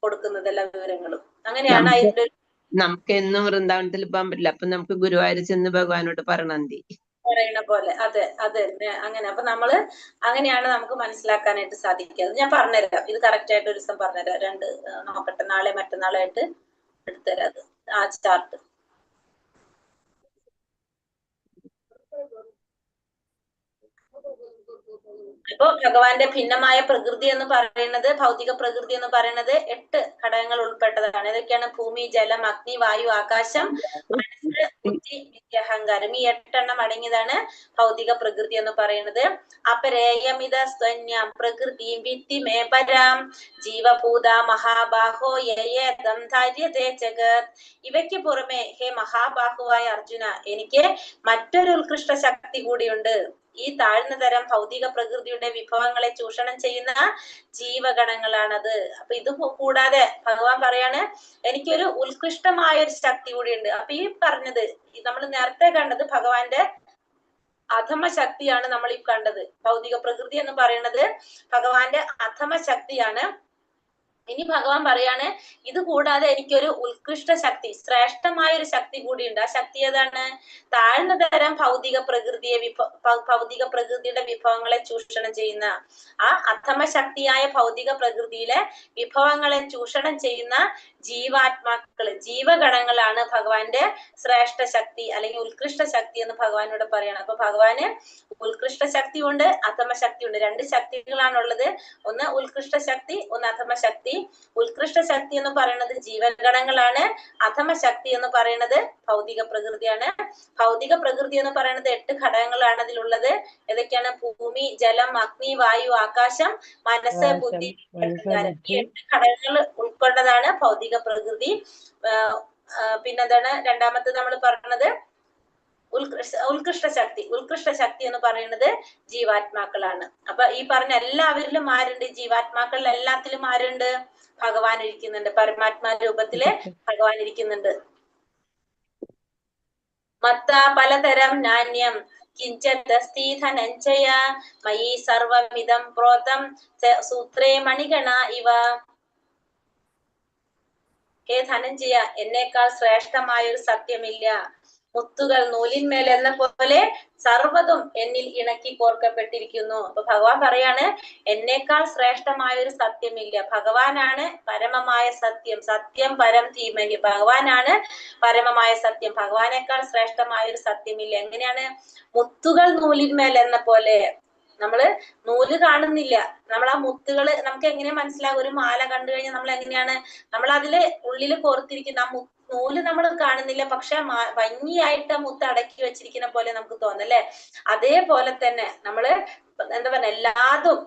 കൊടുക്കുന്നത് എല്ലാ വിവരങ്ങളും. അങ്ങനെയാണ് അതിന്റെ നമുക്ക് എന്നും വൃന്ദാവനത്തിൽ പോകാൻ പറ്റില്ല. അപ്പൊ നമുക്ക് ഗുരുവായൂർ ചെന്ന് ഭഗവാനോട് പറയണന്തി പറയണ പോലെ. അതെ അതെ അങ്ങനെ. അപ്പൊ നമ്മള് അങ്ങനെയാണ് നമുക്ക് മനസ്സിലാക്കാനായിട്ട് സാധിക്കുന്നത്. ഞാൻ പറഞ്ഞുതരാം, ഇത് കറക്റ്റ് ആയിട്ട് ഒരു ദിവസം പറഞ്ഞുതരാം. നോക്കട്ടെ, നാളെ മറ്റന്നാളായിട്ട് എടുത്തുതരാം അത് ആ ചാർട്ട്. അപ്പൊ ഭഗവാന്റെ ഭിന്നമായ പ്രകൃതി എന്ന് പറയുന്നത്, ഭൗതിക പ്രകൃതി എന്ന് പറയുന്നത് 8 ഘടകങ്ങൾ ഉൾപ്പെട്ടതാണ്. ഇതൊക്കെയാണ് ഭൂമി, ജലം, അഗ്നി, വായു, ആകാശം, മനസ്സ്, ബുദ്ധി, അഹങ്കാരം. ഈ 8 എണ്ണം അടങ്ങിയതാണ് ഭൗതിക പ്രകൃതി എന്ന് പറയുന്നത്. അപരേയമിത സ്വന്യം പ്രകൃതി വിത്തി മേ പരാം ജീവഭൂത മഹാബാഹോ യേദം ധാര്യതേ ജഗത്. ഇവയ്ക്ക് പുറമെ ഹേ മഹാബാഹുവായ അർജുന, എനിക്ക് മറ്റൊരു ഉത്കൃഷ്ട ശക്തി കൂടിയുണ്ട്. ഈ താഴ്ന്ന തരം ഭൗതിക പ്രകൃതിയുടെ വിഭവങ്ങളെ ചൂഷണം ചെയ്യുന്ന ജീവഗണങ്ങളാണത്. അപ്പൊ ഇത് കൂടാതെ ഭഗവാൻ പറയാണ് എനിക്കൊരു ഉത്കൃഷ്ടമായ ഒരു ശക്തി കൂടിയുണ്ട്. അപ്പൊ ഈ പറഞ്ഞത് നമ്മൾ നേരത്തെ കണ്ടത് ഭഗവാന്റെ അധമ ശക്തിയാണ്. നമ്മൾ ഈ കണ്ടത് ഭൗതിക പ്രകൃതി എന്ന് പറയുന്നത് ഭഗവാന്റെ അധമ ശക്തിയാണ്. ഇനി ഭഗവാൻ പറയാണ് ഇത് കൂടാതെ എനിക്കൊരു ഉത്കൃഷ്ട ശക്തി, ശ്രേഷ്ഠമായ ഒരു ശക്തി കൂടിയുണ്ട്. ആ ശക്തി ഏതാണ്? താഴ്ന്ന തരം ഭൗതിക പ്രകൃതിയുടെ വിഭവങ്ങളെ ചൂഷണം ചെയ്യുന്ന ആ അധമ ശക്തിയായ ഭൗതിക പ്രകൃതിയിലെ വിഭവങ്ങളെ ചൂഷണം ചെയ്യുന്ന ജീവാത്മാക്കള്, ജീവഗണങ്ങളാണ് ഭഗവാന്റെ ശ്രേഷ്ഠ ശക്തി അല്ലെങ്കിൽ ഉത്കൃഷ്ട ശക്തി എന്ന് ഭഗവാനോട് പറയണം. അപ്പൊ ഭഗവാന് ഉത്കൃഷ്ട ശക്തി ഉണ്ട്, അധമ ശക്തി ഉണ്ട്. 2 ശക്തികളാണുള്ളത്. ഒന്ന് ഉത്കൃഷ്ട ശക്തി, ഒന്ന് അധമ ശക്തി. ഉത്കൃഷ്ട ശക്തി എന്ന് പറയുന്നത് ജീവഗണങ്ങളാണ്. അധമ ശക്തി എന്ന് പറയുന്നത് ഭൗതിക പ്രകൃതിയാണ്. ഭൗതിക പ്രകൃതി എന്ന് പറയുന്നത് 8 ഘടകങ്ങളാണ് അതിലുള്ളത്. ഏതൊക്കെയാണ്? ഭൂമി, ജലം, അഗ്നി, വായു, ആകാശം, മനസ്സ്, ബുദ്ധി, അഹങ്കാരം. ഈ 8 ഘടകങ്ങൾ ഉൾക്കൊണ്ടതാണ് ഭൗതിക പ്രകൃതി. പിന്നെന്താണ് രണ്ടാമത്തെ നമ്മൾ പറഞ്ഞത്? ഉത്കൃഷ്ട ശക്തി. ഉത്കൃഷ്ട ശക്തി എന്ന് പറയുന്നത് ജീവാത്മാക്കളാണ്. അപ്പൊ ഈ പറഞ്ഞ എല്ലാവരിലും ആരുണ്ട്? ജീവാത്മാക്കളിൽ എല്ലാത്തിലും ആരുണ്ട്? ഭഗവാൻ ഇരിക്കുന്നുണ്ട്. പരമാത്മാ രൂപത്തില് ഭഗവാൻ ഇരിക്കുന്നുണ്ട്. മത്ത പലതരം നാണ്യം കിഞ്ചസ്തി ധനഞ്ജയ മയി സർവമിതം പ്രോതം സൂത്രേ മണിഗണ ഇവ. ഹേ ധനഞ്ജയ, എന്നേക്കാൾ ശ്രേഷ്ഠമായ ഒരു സത്യമില്ല. മുത്തുകൾ നൂലിന്മേൽ എന്ന പോലെ സർവ്വതും എന്നിൽ ഇണക്കി കോർക്കപ്പെട്ടിരിക്കുന്നു. അപ്പൊ ഭഗവാൻ പറയാണ് എന്നേക്കാൾ ശ്രേഷ്ഠമായ ഒരു സത്യമില്ല. ഭഗവാനാണ് പരമമായ സത്യം. സത്യം പരം ധീമഹി. ഭഗവാനാണ് പരമമായ സത്യം. ഭഗവാനേക്കാൾ ശ്രേഷ്ഠമായ ഒരു സത്യമില്ല. എങ്ങനെയാണ്? മുത്തുകൾ നൂലിന്മേൽ എന്ന പോലെ. നമ്മള് നൂല് കാണുന്നില്ല. നമ്മൾ ആ മുത്തുകള് നമുക്ക് എങ്ങനെ മനസ്സിലാകും? ഒരു മാല കണ്ടു കഴിഞ്ഞാൽ നമ്മൾ എങ്ങനെയാണ് നമ്മൾ അതില് ഉള്ളില് കോർത്തിരിക്കുന്ന ആ നൂല് നമ്മൾ കാണുന്നില്ല, പക്ഷെ ഭംഗിയായിട്ട് ആ മുത്ത് അടക്കി വെച്ചിരിക്കുന്ന പോലെ നമുക്ക് തോന്നല്ലേ? അതേപോലെ തന്നെ നമ്മള് എന്താ പറയുക, എല്ലാതും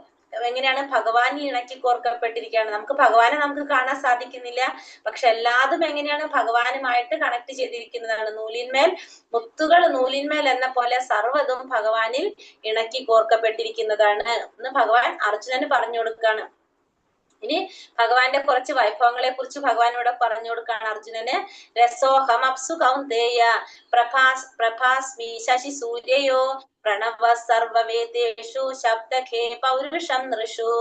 എങ്ങനെയാണ് ഭഗവാനിൽ ഇണക്കി കോർക്കപ്പെട്ടിരിക്കുകയാണ്. നമുക്ക് ഭഗവാനെ നമുക്ക് കാണാൻ സാധിക്കുന്നില്ല, പക്ഷെ എല്ലാതും എങ്ങനെയാണ് ഭഗവാനുമായിട്ട് കണക്ട് ചെയ്തിരിക്കുന്നതാണ്. നൂലിന്മേൽ മുത്തുകൾ നൂലിന്മേൽ എന്ന പോലെ സർവ്വതും ഭഗവാനിൽ ഇണക്കി കോർക്കപ്പെട്ടിരിക്കുന്നതാണ് എന്ന് ഭഗവാൻ അർജുനന് പറഞ്ഞു കൊടുക്കാണ്. ഇനി ഭഗവാന്റെ കുറച്ച് വൈഭവങ്ങളെ കുറിച്ച് ഭഗവാൻ ഇവിടെ പറഞ്ഞു കൊടുക്കാണ് അർജുനന്. രസോഹമപ്സു കൗന്ദേയ പ്രഭാസ്മി ശശി സൂര്യയോ പ്രണവ സർവവേദേഷു ശബ്ദഖേ പൗരുഷം നൃഷു.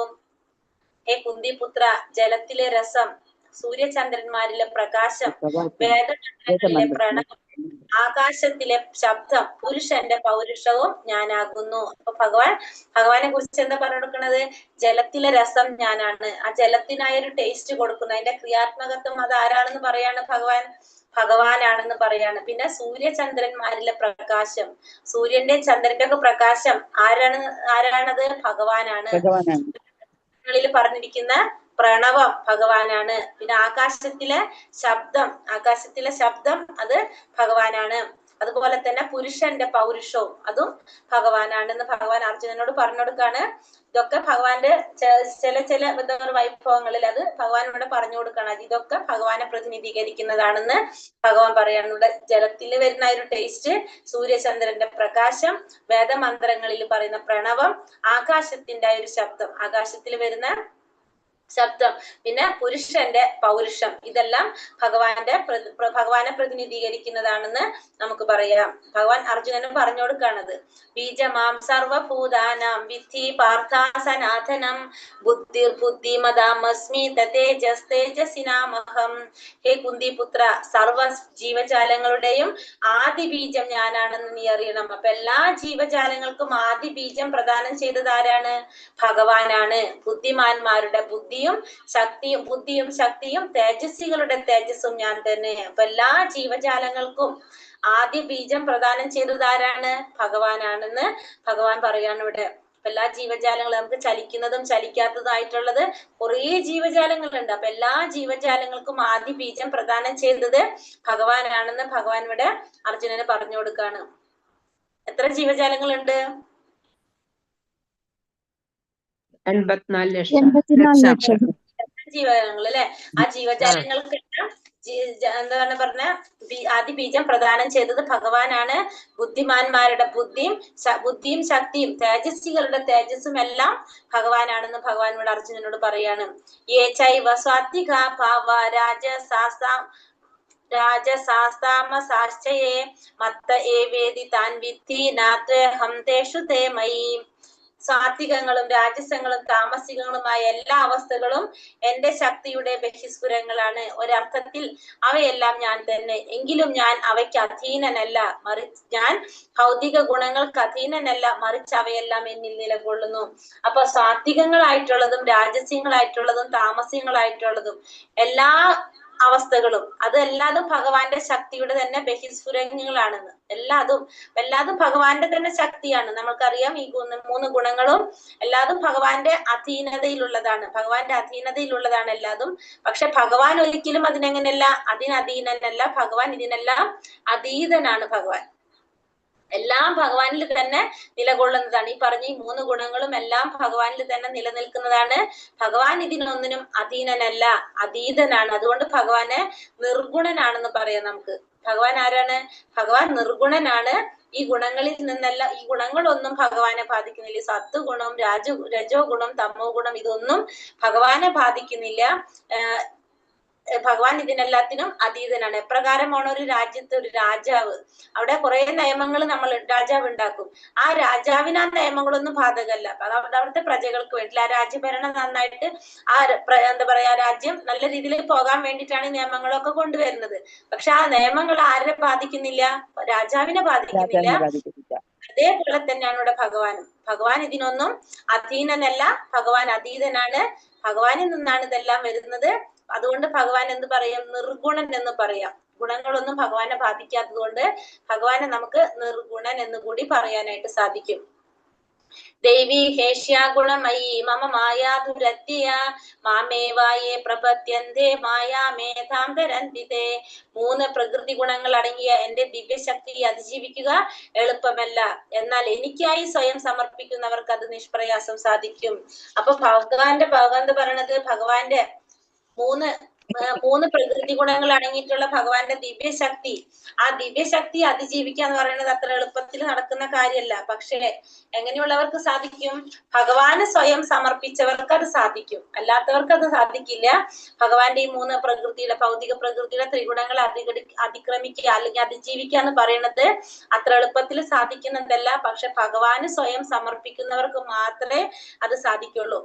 ഹേ കുന്തിപുത്ര, ജലത്തിലെ രസം, സൂര്യചന്ദ്രന്മാരിലെ പ്രകാശം, വേദമന്ത്രങ്ങളിലെ പ്രണവം, ആകാശത്തിലെ ശബ്ദം, പുരുഷന്റെ പൗരുഷവും ഞാനാകുന്നു. അപ്പൊ ഭഗവാനെ കുറിച്ച് എന്താ പറഞ്ഞു കൊടുക്കുന്നത്? ജലത്തിലെ രസം ഞാനാണ്. ആ ജലത്തിനായൊരു ടേസ്റ്റ് കൊടുക്കുന്നു. അതിന്റെ ക്രിയാത്മകത്വം അത് ആരാണെന്ന് പറയാണ് ഭഗവാനാണെന്ന് പറയാണ്. പിന്നെ സൂര്യചന്ദ്രന്മാരിലെ പ്രകാശം, സൂര്യന്റെ ചന്ദ്രന്റെ ഒക്കെ പ്രകാശം ആരാണത്? ഭഗവാനാണ്. പറഞ്ഞിരിക്കുന്ന പ്രണവം ഭഗവാനാണ്. പിന്നെ ആകാശത്തിലെ ശബ്ദം അത് ഭഗവാനാണ്. അതുപോലെ തന്നെ പുരുഷന്റെ പൗരുഷവും അതും ഭഗവാനാണെന്ന് ഭഗവാൻ അർജുനനോട് പറഞ്ഞു കൊടുക്കാണ്. ഇതൊക്കെ ഭഗവാന്റെ ചില വൈഭവങ്ങളിൽ അത് ഭഗവാൻ ഇവിടെ പറഞ്ഞു കൊടുക്കാണ്. ഇതൊക്കെ ഭഗവാനെ പ്രതിനിധീകരിക്കുന്നതാണെന്ന് ഭഗവാൻ പറയാനുണ്ട്. ജലത്തിൽ വരുന്ന ഒരു ടേസ്റ്റ്, സൂര്യചന്ദ്രന്റെ പ്രകാശം, വേദമന്ത്രങ്ങളിൽ പറയുന്ന പ്രണവം, ആകാശത്തിന്റെ ഒരു ശബ്ദം, ആകാശത്തിൽ വരുന്ന ശബ്ദം, പിന്നെ പുരുഷന്റെ പൗരുഷം, ഇതെല്ലാം ഭഗവാനെ പ്രതിനിധീകരിക്കുന്നതാണെന്ന് നമുക്ക് പറയാം. ഭഗവാൻ അർജുനന് പറഞ്ഞു കൊടുക്കാണത്. ബീജമാം സർവഭൂതാനാം വിദ്ധി പാർത്ഥ സനാതനം ബുദ്ധിർബുദ്ധിമതാമസ്മി തേജസ്തേജസിനാമഹം. ഹേ കുന്തിപുത്ര, സർവ ജീവജാലങ്ങളുടെയും ആദി ബീജം ഞാനാണെന്ന് നീ അറിയണം. അപ്പൊ എല്ലാ ജീവജാലങ്ങൾക്കും ആദി ബീജം പ്രദാനം ചെയ്തത് ആരാണ്? ഭഗവാനാണ്. ബുദ്ധിമാന്മാരുടെ ബുദ്ധിയും ശക്തിയും തേജസ്വികളുടെ തേജസ്സും ഞാൻ തന്നെ. അപ്പൊ എല്ലാ ജീവജാലങ്ങൾക്കും ആദ്യ ബീജം പ്രദാനം ചെയ്തത് ആരാണ്? ഭഗവാനാണെന്ന് ഭഗവാൻ പറയാണ് ഇവിടെ. എല്ലാ ജീവജാലങ്ങളും നമുക്ക് ചലിക്കുന്നതും ചലിക്കാത്തതായിട്ടുള്ളത് കുറേ ജീവജാലങ്ങളുണ്ട്. അപ്പൊ എല്ലാ ജീവജാലങ്ങൾക്കും ആദ്യ ബീജം പ്രദാനം ചെയ്തത് ഭഗവാനാണെന്ന് ഭഗവാൻ ഇവിടെ അർജുനന് പറഞ്ഞു കൊടുക്കാണ്. എത്ര ജീവജാലങ്ങളുണ്ട്? 84 ലക്ഷം ജീവജാലങ്ങൾ അല്ലെ? ആ ജീവജാലങ്ങൾക്കെല്ലാം എന്താണ് പറഞ്ഞ ആദ്യ ബീജം പ്രദാനം ചെയ്തത് ഭഗവാനാണ്. ബുദ്ധിമാന്മാരുടെ ബുദ്ധിയും ശക്തിയും തേജസ്വികളുടെ തേജസ്സും എല്ലാം ഭഗവാനാണെന്ന് ഭഗവാൻ ഇവിടെ അർജുനനോട് പറയാണ്. യേ ചൈവ സാത്വിക ഭാവ രാജസാസ്താമസാശ്ചയേ മത്ത ഏവേദി താൻ വിദ്ധി നാത്വേഹം തേഷു തേ മയി. സാത്വികങ്ങളും രാജസങ്ങളും താമസികങ്ങളുമായ എല്ലാ അവസ്ഥകളും എന്റെ ശക്തിയുടെ ബഹിസ്ഫുരങ്ങളാണ്. ഒരർത്ഥത്തിൽ അവയെല്ലാം ഞാൻ തന്നെ. എങ്കിലും ഞാൻ അവയ്ക്ക് അധീനനല്ല, ഞാൻ ഭൗതിക ഗുണങ്ങൾക്ക് അധീനനല്ല, മറിച്ച് അവയെല്ലാം എന്നിൽ നിലകൊള്ളുന്നു. അപ്പൊ സാത്വികങ്ങളായിട്ടുള്ളതും രാജസ്യങ്ങളായിട്ടുള്ളതും താമസികങ്ങളായിട്ടുള്ളതും എല്ലാ അവസ്ഥകളും അതെല്ലാതും ഭഗവാന്റെ ശക്തിയുടെ തന്നെ ബഹിസ്ഫുരങ്ങളാണെന്ന്. എല്ലാതും ഭഗവാന്റെ തന്നെ ശക്തിയാണ്. നമുക്കറിയാം ഈ 3 ഗുണങ്ങളും എല്ലാതും ഭഗവാന്റെ അധീനതയിലുള്ളതാണ്. എല്ലാതും. പക്ഷെ ഭഗവാൻ ഒരിക്കലും അതിനെങ്ങനെയല്ല, അതിനധീനനല്ല. ഭഗവാൻ ഇതിനെല്ലാം അതീതനാണ്. ഭഗവാൻ എല്ലാം ഭഗവാനിൽ തന്നെ നിലകൊള്ളുന്നതാണ്. ഈ പറഞ്ഞ ഈ 3 ഗുണങ്ങളും എല്ലാം ഭഗവാനിൽ തന്നെ നിലനിൽക്കുന്നതാണ്. ഭഗവാൻ ഇതിനൊന്നിനും അധീനനല്ല, അതീതനാണ്. അതുകൊണ്ട് ഭഗവാനെ നിർഗുണനാണെന്ന് പറയാം നമുക്ക്. ഭഗവാൻ ആരാണ്? ഭഗവാൻ നിർഗുണനാണ്. ഈ ഗുണങ്ങളിൽ നിന്നെല്ലാം ഈ ഗുണങ്ങളൊന്നും ഭഗവാനെ ബാധിക്കുന്നില്ല. സത്വഗുണം, രജോ ഗുണം, തമോ ഗുണം ഇതൊന്നും ഭഗവാനെ ബാധിക്കുന്നില്ല. ഭഗവാൻ ഇതിനെല്ലാത്തിനും അതീതനാണ്. എപ്രകാരമാണ് ഒരു രാജ്യത്ത് ഒരു രാജാവ്, അവിടെ കുറെ നിയമങ്ങൾ രാജാവ് ഉണ്ടാക്കും. ആ രാജാവിന് ആ നിയമങ്ങളൊന്നും ബാധകമല്ല. അവിടുത്തെ പ്രജകൾക്ക് വേണ്ടി ആ രാജ്യഭരണം നന്നായിട്ട് എന്താ പറയാ രാജ്യം നല്ല രീതിയിൽ പോകാൻ വേണ്ടിയിട്ടാണ് ഈ നിയമങ്ങളൊക്കെ കൊണ്ടുവരുന്നത്. പക്ഷെ ആ നിയമങ്ങൾ ആരെ ബാധിക്കുന്നില്ല? രാജാവിനെ ബാധിക്കുന്നില്ല. അതേപോലെ തന്നെയാണ് ഇവിടെ ഭഗവാൻ ഇതിനൊന്നും അധീനനല്ല, ഭഗവാൻ അതീതനാണ്. ഭഗവാനിൽ നിന്നാണ് ഇതെല്ലാം വരുന്നത്. അതുകൊണ്ട് ഭഗവാൻ എന്ത് പറയാം? നിർഗുണൻ എന്ന് പറയാം. ഗുണങ്ങളൊന്നും ഭഗവാനെ ബാധിക്കാത്തത് കൊണ്ട് ഭഗവാനെ നമുക്ക് നിർഗുണൻ എന്ന് കൂടി പറയാനായിട്ട് സാധിക്കും. ദേവി ഹേഷ്യാഗുണമയീ മമ മായാതുരത്യ മാമേവായേ പ്രപദ്യന്തേ മായാമേധാം തരന്തിതേ. 3 പ്രകൃതി ഗുണങ്ങൾ അടങ്ങിയ എന്റെ ദിവ്യശക്തി അതിജീവിക്കുക എളുപ്പമല്ല, എന്നാൽ എനിക്കായി സ്വയം സമർപ്പിക്കുന്നവർക്ക് അത് നിഷ്പ്രയാസം സാധിക്കും. അപ്പൊ ഭഗവാൻ പറയണത് ഭഗവാന്റെ മൂന്ന് പ്രകൃതി ഗുണങ്ങൾ അടങ്ങിയിട്ടുള്ള ഭഗവാന്റെ ദിവ്യശക്തി, ആ ദിവ്യശക്തി അതിജീവിക്കുക എന്ന് പറയുന്നത് അത്ര എളുപ്പത്തിൽ നടക്കുന്ന കാര്യമല്ല. പക്ഷേ എങ്ങനെയുള്ളവർക്ക് സാധിക്കും? ഭഗവാന് സ്വയം സമർപ്പിച്ചവർക്ക് അത് സാധിക്കും, അല്ലാത്തവർക്ക് അത് സാധിക്കില്ല. ഭഗവാന്റെ ഈ 3 പ്രകൃതിയുടെ ഭൗതിക പ്രകൃതിയുടെ ത്രിഗുണങ്ങൾ അതിക്രമിക്കുക അല്ലെങ്കിൽ അതിജീവിക്കുക എന്ന് പറയുന്നത് അത്ര എളുപ്പത്തിൽ സാധിക്കുന്നതല്ല. പക്ഷെ ഭഗവാന് സ്വയം സമർപ്പിക്കുന്നവർക്ക് മാത്രമേ അത് സാധിക്കുള്ളൂ.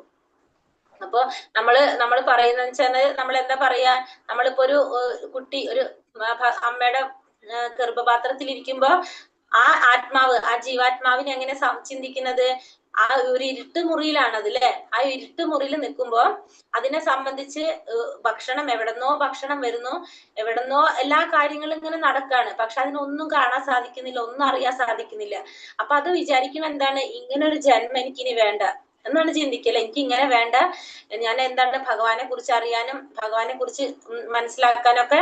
അപ്പൊ നമ്മള് പറയുന്ന വെച്ചാല് നമ്മൾ എന്താ പറയാ, നമ്മളിപ്പോ ഒരു കുട്ടി ഒരു അമ്മയുടെ ഗർഭപാത്രത്തിൽ ഇരിക്കുമ്പോ ആ ആത്മാവ്, ആ ജീവാത്മാവിനെ എങ്ങനെ ചിന്തിക്കുന്നത്? ആ ഒരു ഇരുട്ട് മുറിയിലാണത് അല്ലെ. ആ ഇരുട്ട് മുറിയിൽ നിൽക്കുമ്പോ അതിനെ സംബന്ധിച്ച് ഭക്ഷണം ഭക്ഷണം വരുന്നു, എവിടെന്നോ എല്ലാ കാര്യങ്ങളും ഇങ്ങനെ നടക്കാണ്. പക്ഷെ അതിനൊന്നും കാണാൻ സാധിക്കുന്നില്ല, ഒന്നും അറിയാൻ സാധിക്കുന്നില്ല. അപ്പൊ അത് വിചാരിക്കും എന്താണ്, ഇങ്ങനെ ഒരു ജന്മം എനിക്കിനി വേണ്ട എന്നാണ് ചിന്തിക്കല്. എനിക്ക് ഇങ്ങനെ വേണ്ട, ഞാൻ എന്താണ് ഭഗവാനെ കുറിച്ച് അറിയാനും ഭഗവാനെ കുറിച്ച് മനസ്സിലാക്കാനൊക്കെ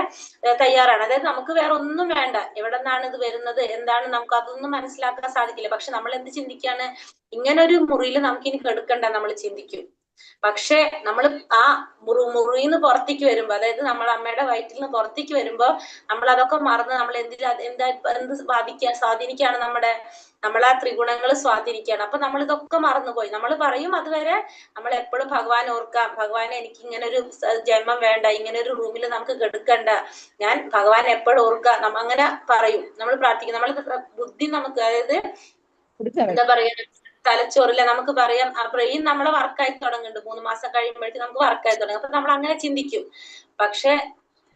തയ്യാറാണ്. അതായത് നമുക്ക് വേറെ ഒന്നും വേണ്ട, എവിടെ നിന്നാണ് ഇത് വരുന്നത്, എന്താണ്, നമുക്ക് അതൊന്നും മനസ്സിലാക്കാൻ സാധിക്കില്ല. പക്ഷെ നമ്മൾ എന്ത് ചിന്തിക്കാണ്, ഇങ്ങനൊരു മുറിയിൽ നമുക്ക് ഇനി കെടുക്കണ്ട നമ്മൾ ചിന്തിക്കും. പക്ഷെ നമ്മൾ ആ മുറിന്ന് പുറത്തേക്ക് വരുമ്പോ, അതായത് നമ്മൾ അമ്മയുടെ വയറ്റിൽ നിന്ന് പുറത്തേക്ക് വരുമ്പോ നമ്മൾ അതൊക്കെ മറന്ന് നമ്മൾ എന്ത് സ്വാധീനിക്കാണ് നമ്മളാ ത്രിഗുണങ്ങൾ സ്വാധീനിക്കുകയാണ്. അപ്പൊ നമ്മൾ ഇതൊക്കെ മറന്നുപോയി. നമ്മൾ പറയും അതുവരെ നമ്മൾ എപ്പോഴും ഭഗവാൻ ഓർക്കാം, ഭഗവാനെ എനിക്ക് ഇങ്ങനെ ഒരു ജന്മം വേണ്ട, ഇങ്ങനെ ഒരു റൂമിൽ നമുക്ക് കെടുക്കണ്ട, ഞാൻ ഭഗവാൻ എപ്പോഴും ഓർക്കാം, നമ്മ അങ്ങനെ പറയും, നമ്മൾ പ്രാർത്ഥിക്കും. നമ്മൾ ബുദ്ധി നമുക്ക്, അതായത് എന്താ പറയാ, തലച്ചോറില്ല നമുക്ക് പറയാം, ആ ബ്രെയിൻ നമ്മളെ വർക്കായി തുടങ്ങുന്നുണ്ട്. 3 മാസം കഴിയുമ്പോഴേക്കും നമുക്ക് വർക്കായി തുടങ്ങും. അപ്പൊ നമ്മൾ അങ്ങനെ ചിന്തിക്കും. പക്ഷെ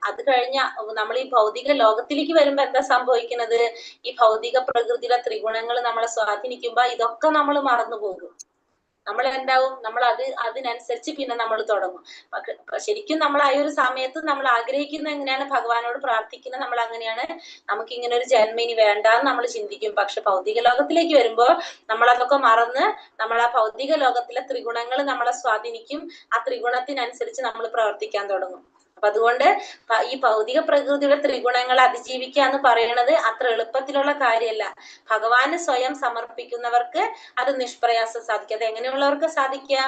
അത് കഴിഞ്ഞ നമ്മൾ ഈ ഭൗതിക ലോകത്തിലേക്ക് വരുമ്പോ എന്താ സംഭവിക്കുന്നത്? ഈ ഭൗതിക പ്രകൃതിയിലെ ത്രിഗുണങ്ങൾ നമ്മളെ സ്വാധീനിക്കുമ്പോ ഇതൊക്കെ നമ്മൾ മറന്നു പോകും. നമ്മൾ എന്താവും, നമ്മൾ അതിനനുസരിച്ച് പിന്നെ നമ്മൾ തുടങ്ങും. ശരിക്കും നമ്മൾ ആ ഒരു സമയത്ത് നമ്മൾ ആഗ്രഹിക്കുന്നത് എങ്ങനെയാണ്, ഭഗവാനോട് പ്രാർത്ഥിക്കുന്നത് നമ്മൾ അങ്ങനെയാണ്, നമുക്ക് ഇങ്ങനെ ഒരു ജന്മം ഇനി വേണ്ടാന്ന് നമ്മൾ ചിന്തിക്കും. പക്ഷെ ഭൗതിക ലോകത്തിലേക്ക് വരുമ്പോ നമ്മൾ അതൊക്കെ മറന്ന് നമ്മൾ ആ ഭൗതിക ലോകത്തിലെ ത്രിഗുണങ്ങൾ നമ്മളെ സ്വാധീനിക്കും. ആ ത്രിഗുണത്തിനനുസരിച്ച് നമ്മൾ പ്രവർത്തിക്കാൻ തുടങ്ങും. അപ്പൊ അതുകൊണ്ട് ഈ ഭൗതിക പ്രകൃതിയുടെ ത്രിഗുണങ്ങൾ അതിജീവിക്കുക എന്ന് പറയുന്നത് അത്ര എളുപ്പത്തിലുള്ള കാര്യമല്ല. ഭഗവാന് സ്വയം സമർപ്പിക്കുന്നവർക്ക് അത് നിഷ്പ്രയാസം സാധിക്കുക. അത് എങ്ങനെയുള്ളവർക്ക് സാധിക്കുക?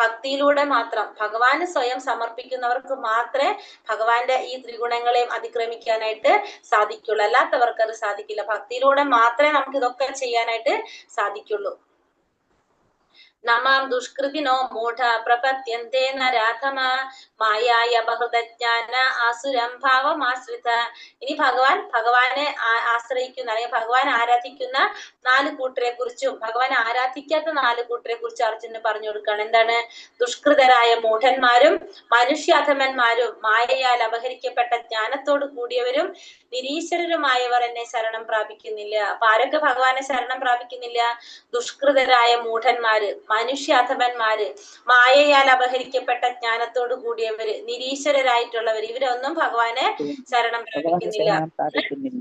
ഭക്തിയിലൂടെ മാത്രം. ഭഗവാന് സ്വയം സമർപ്പിക്കുന്നവർക്ക് മാത്രമേ ഭഗവാന്റെ ഈ ത്രിഗുണങ്ങളെയും അതിക്രമിക്കാനായിട്ട് സാധിക്കുള്ളൂ, അല്ലാത്തവർക്ക് അത് സാധിക്കില്ല. ഭക്തിയിലൂടെ മാത്രമേ നമുക്ക് ഇതൊക്കെ ചെയ്യാനായിട്ട് സാധിക്കുള്ളൂ. നമാം ദുഷ്കൃതിനോ മൂഢ പ്രപത്യന്തേ നരാധമ മായായ ബഹൃതജ്ഞാന ആസുരം ഭാവമാശ്രിത. ഇനി ഭഗവാനെ ആശ്രയിക്കുന്ന അല്ലെങ്കിൽ ഭഗവാൻ ആരാധിക്കുന്ന 4 കൂട്ടരെ കുറിച്ചും ഭഗവാൻ ആരാധിക്കാത്ത 4 കൂട്ടരെ കുറിച്ച് അർജുനന് പറഞ്ഞു കൊടുക്കുകയാണ്. എന്താണ്? ദുഷ്കൃതരായ മൂഢന്മാരും മനുഷ്യാധമന്മാരും മായയാൽ അപഹരിക്കപ്പെട്ട ജ്ഞാനത്തോട് കൂടിയവരും നിരീശ്വരരുമായവർ എന്നെ ശരണം പ്രാപിക്കുന്നില്ല. അപ്പൊ ആരൊക്കെ ഭഗവാനെ ശരണം പ്രാപിക്കുന്നില്ല? ദുഷ്കൃതരായ മൂഢന്മാര്, മനുഷ്യാധമന്മാര്, മായയാൽ അപഹരിക്കപ്പെട്ട ജ്ഞാനത്തോട് കൂടിയവര്, നിരീശ്വരരായിട്ടുള്ളവർ, ഇവരൊന്നും ഭഗവാനെ ശരണം പ്രാപിക്കുന്നില്ല.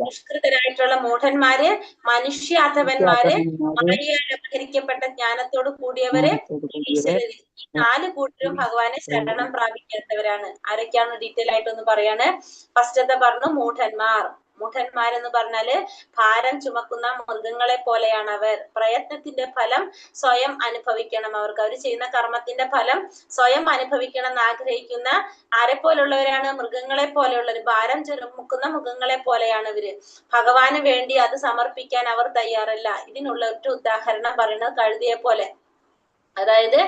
ദുഷ്കൃതരായിട്ടുള്ള മൂഢന്മാര്, മനുഷ്യാധമന്മാര്, മായയാൽ അപഹരിക്കപ്പെട്ട ജ്ഞാനത്തോട് കൂടിയവര്, നിരീശ്വരര്, ഈ 4 കൂട്ടരും ഭഗവാനെ ശരണം പ്രാപിക്കാത്തവരാണ്. ആരൊക്കെയാണ് ഡീറ്റെയിൽ ആയിട്ടൊന്ന് പറയാണ്. ഫസ്റ്റത്തെ പറഞ്ഞു മൂഢന്മാർ. മൂഢന്മാരെന്ന് പറഞ്ഞാല് ഭാരം ചുമക്കുന്ന മൃഗങ്ങളെ പോലെയാണ് അവർ. പ്രയത്നത്തിന്റെ ഫലം സ്വയം അനുഭവിക്കണം അവർക്ക്. അവർ ചെയ്യുന്ന കർമ്മത്തിന്റെ ഫലം സ്വയം അനുഭവിക്കണം എന്ന് ആഗ്രഹിക്കുന്ന ആരെ പോലുള്ളവരാണ്? മൃഗങ്ങളെ പോലെയുള്ളവർ. ഭാരം ചുമക്കുന്ന മൃഗങ്ങളെ പോലെയാണ് ഇവര്. ഭഗവാന് വേണ്ടി അത് സമർപ്പിക്കാൻ അവർ തയ്യാറല്ല. ഇതിനുള്ള ഒറ്റ ഉദാഹരണം പറയുന്നത് കഴുതിയെ പോലെ. അതായത്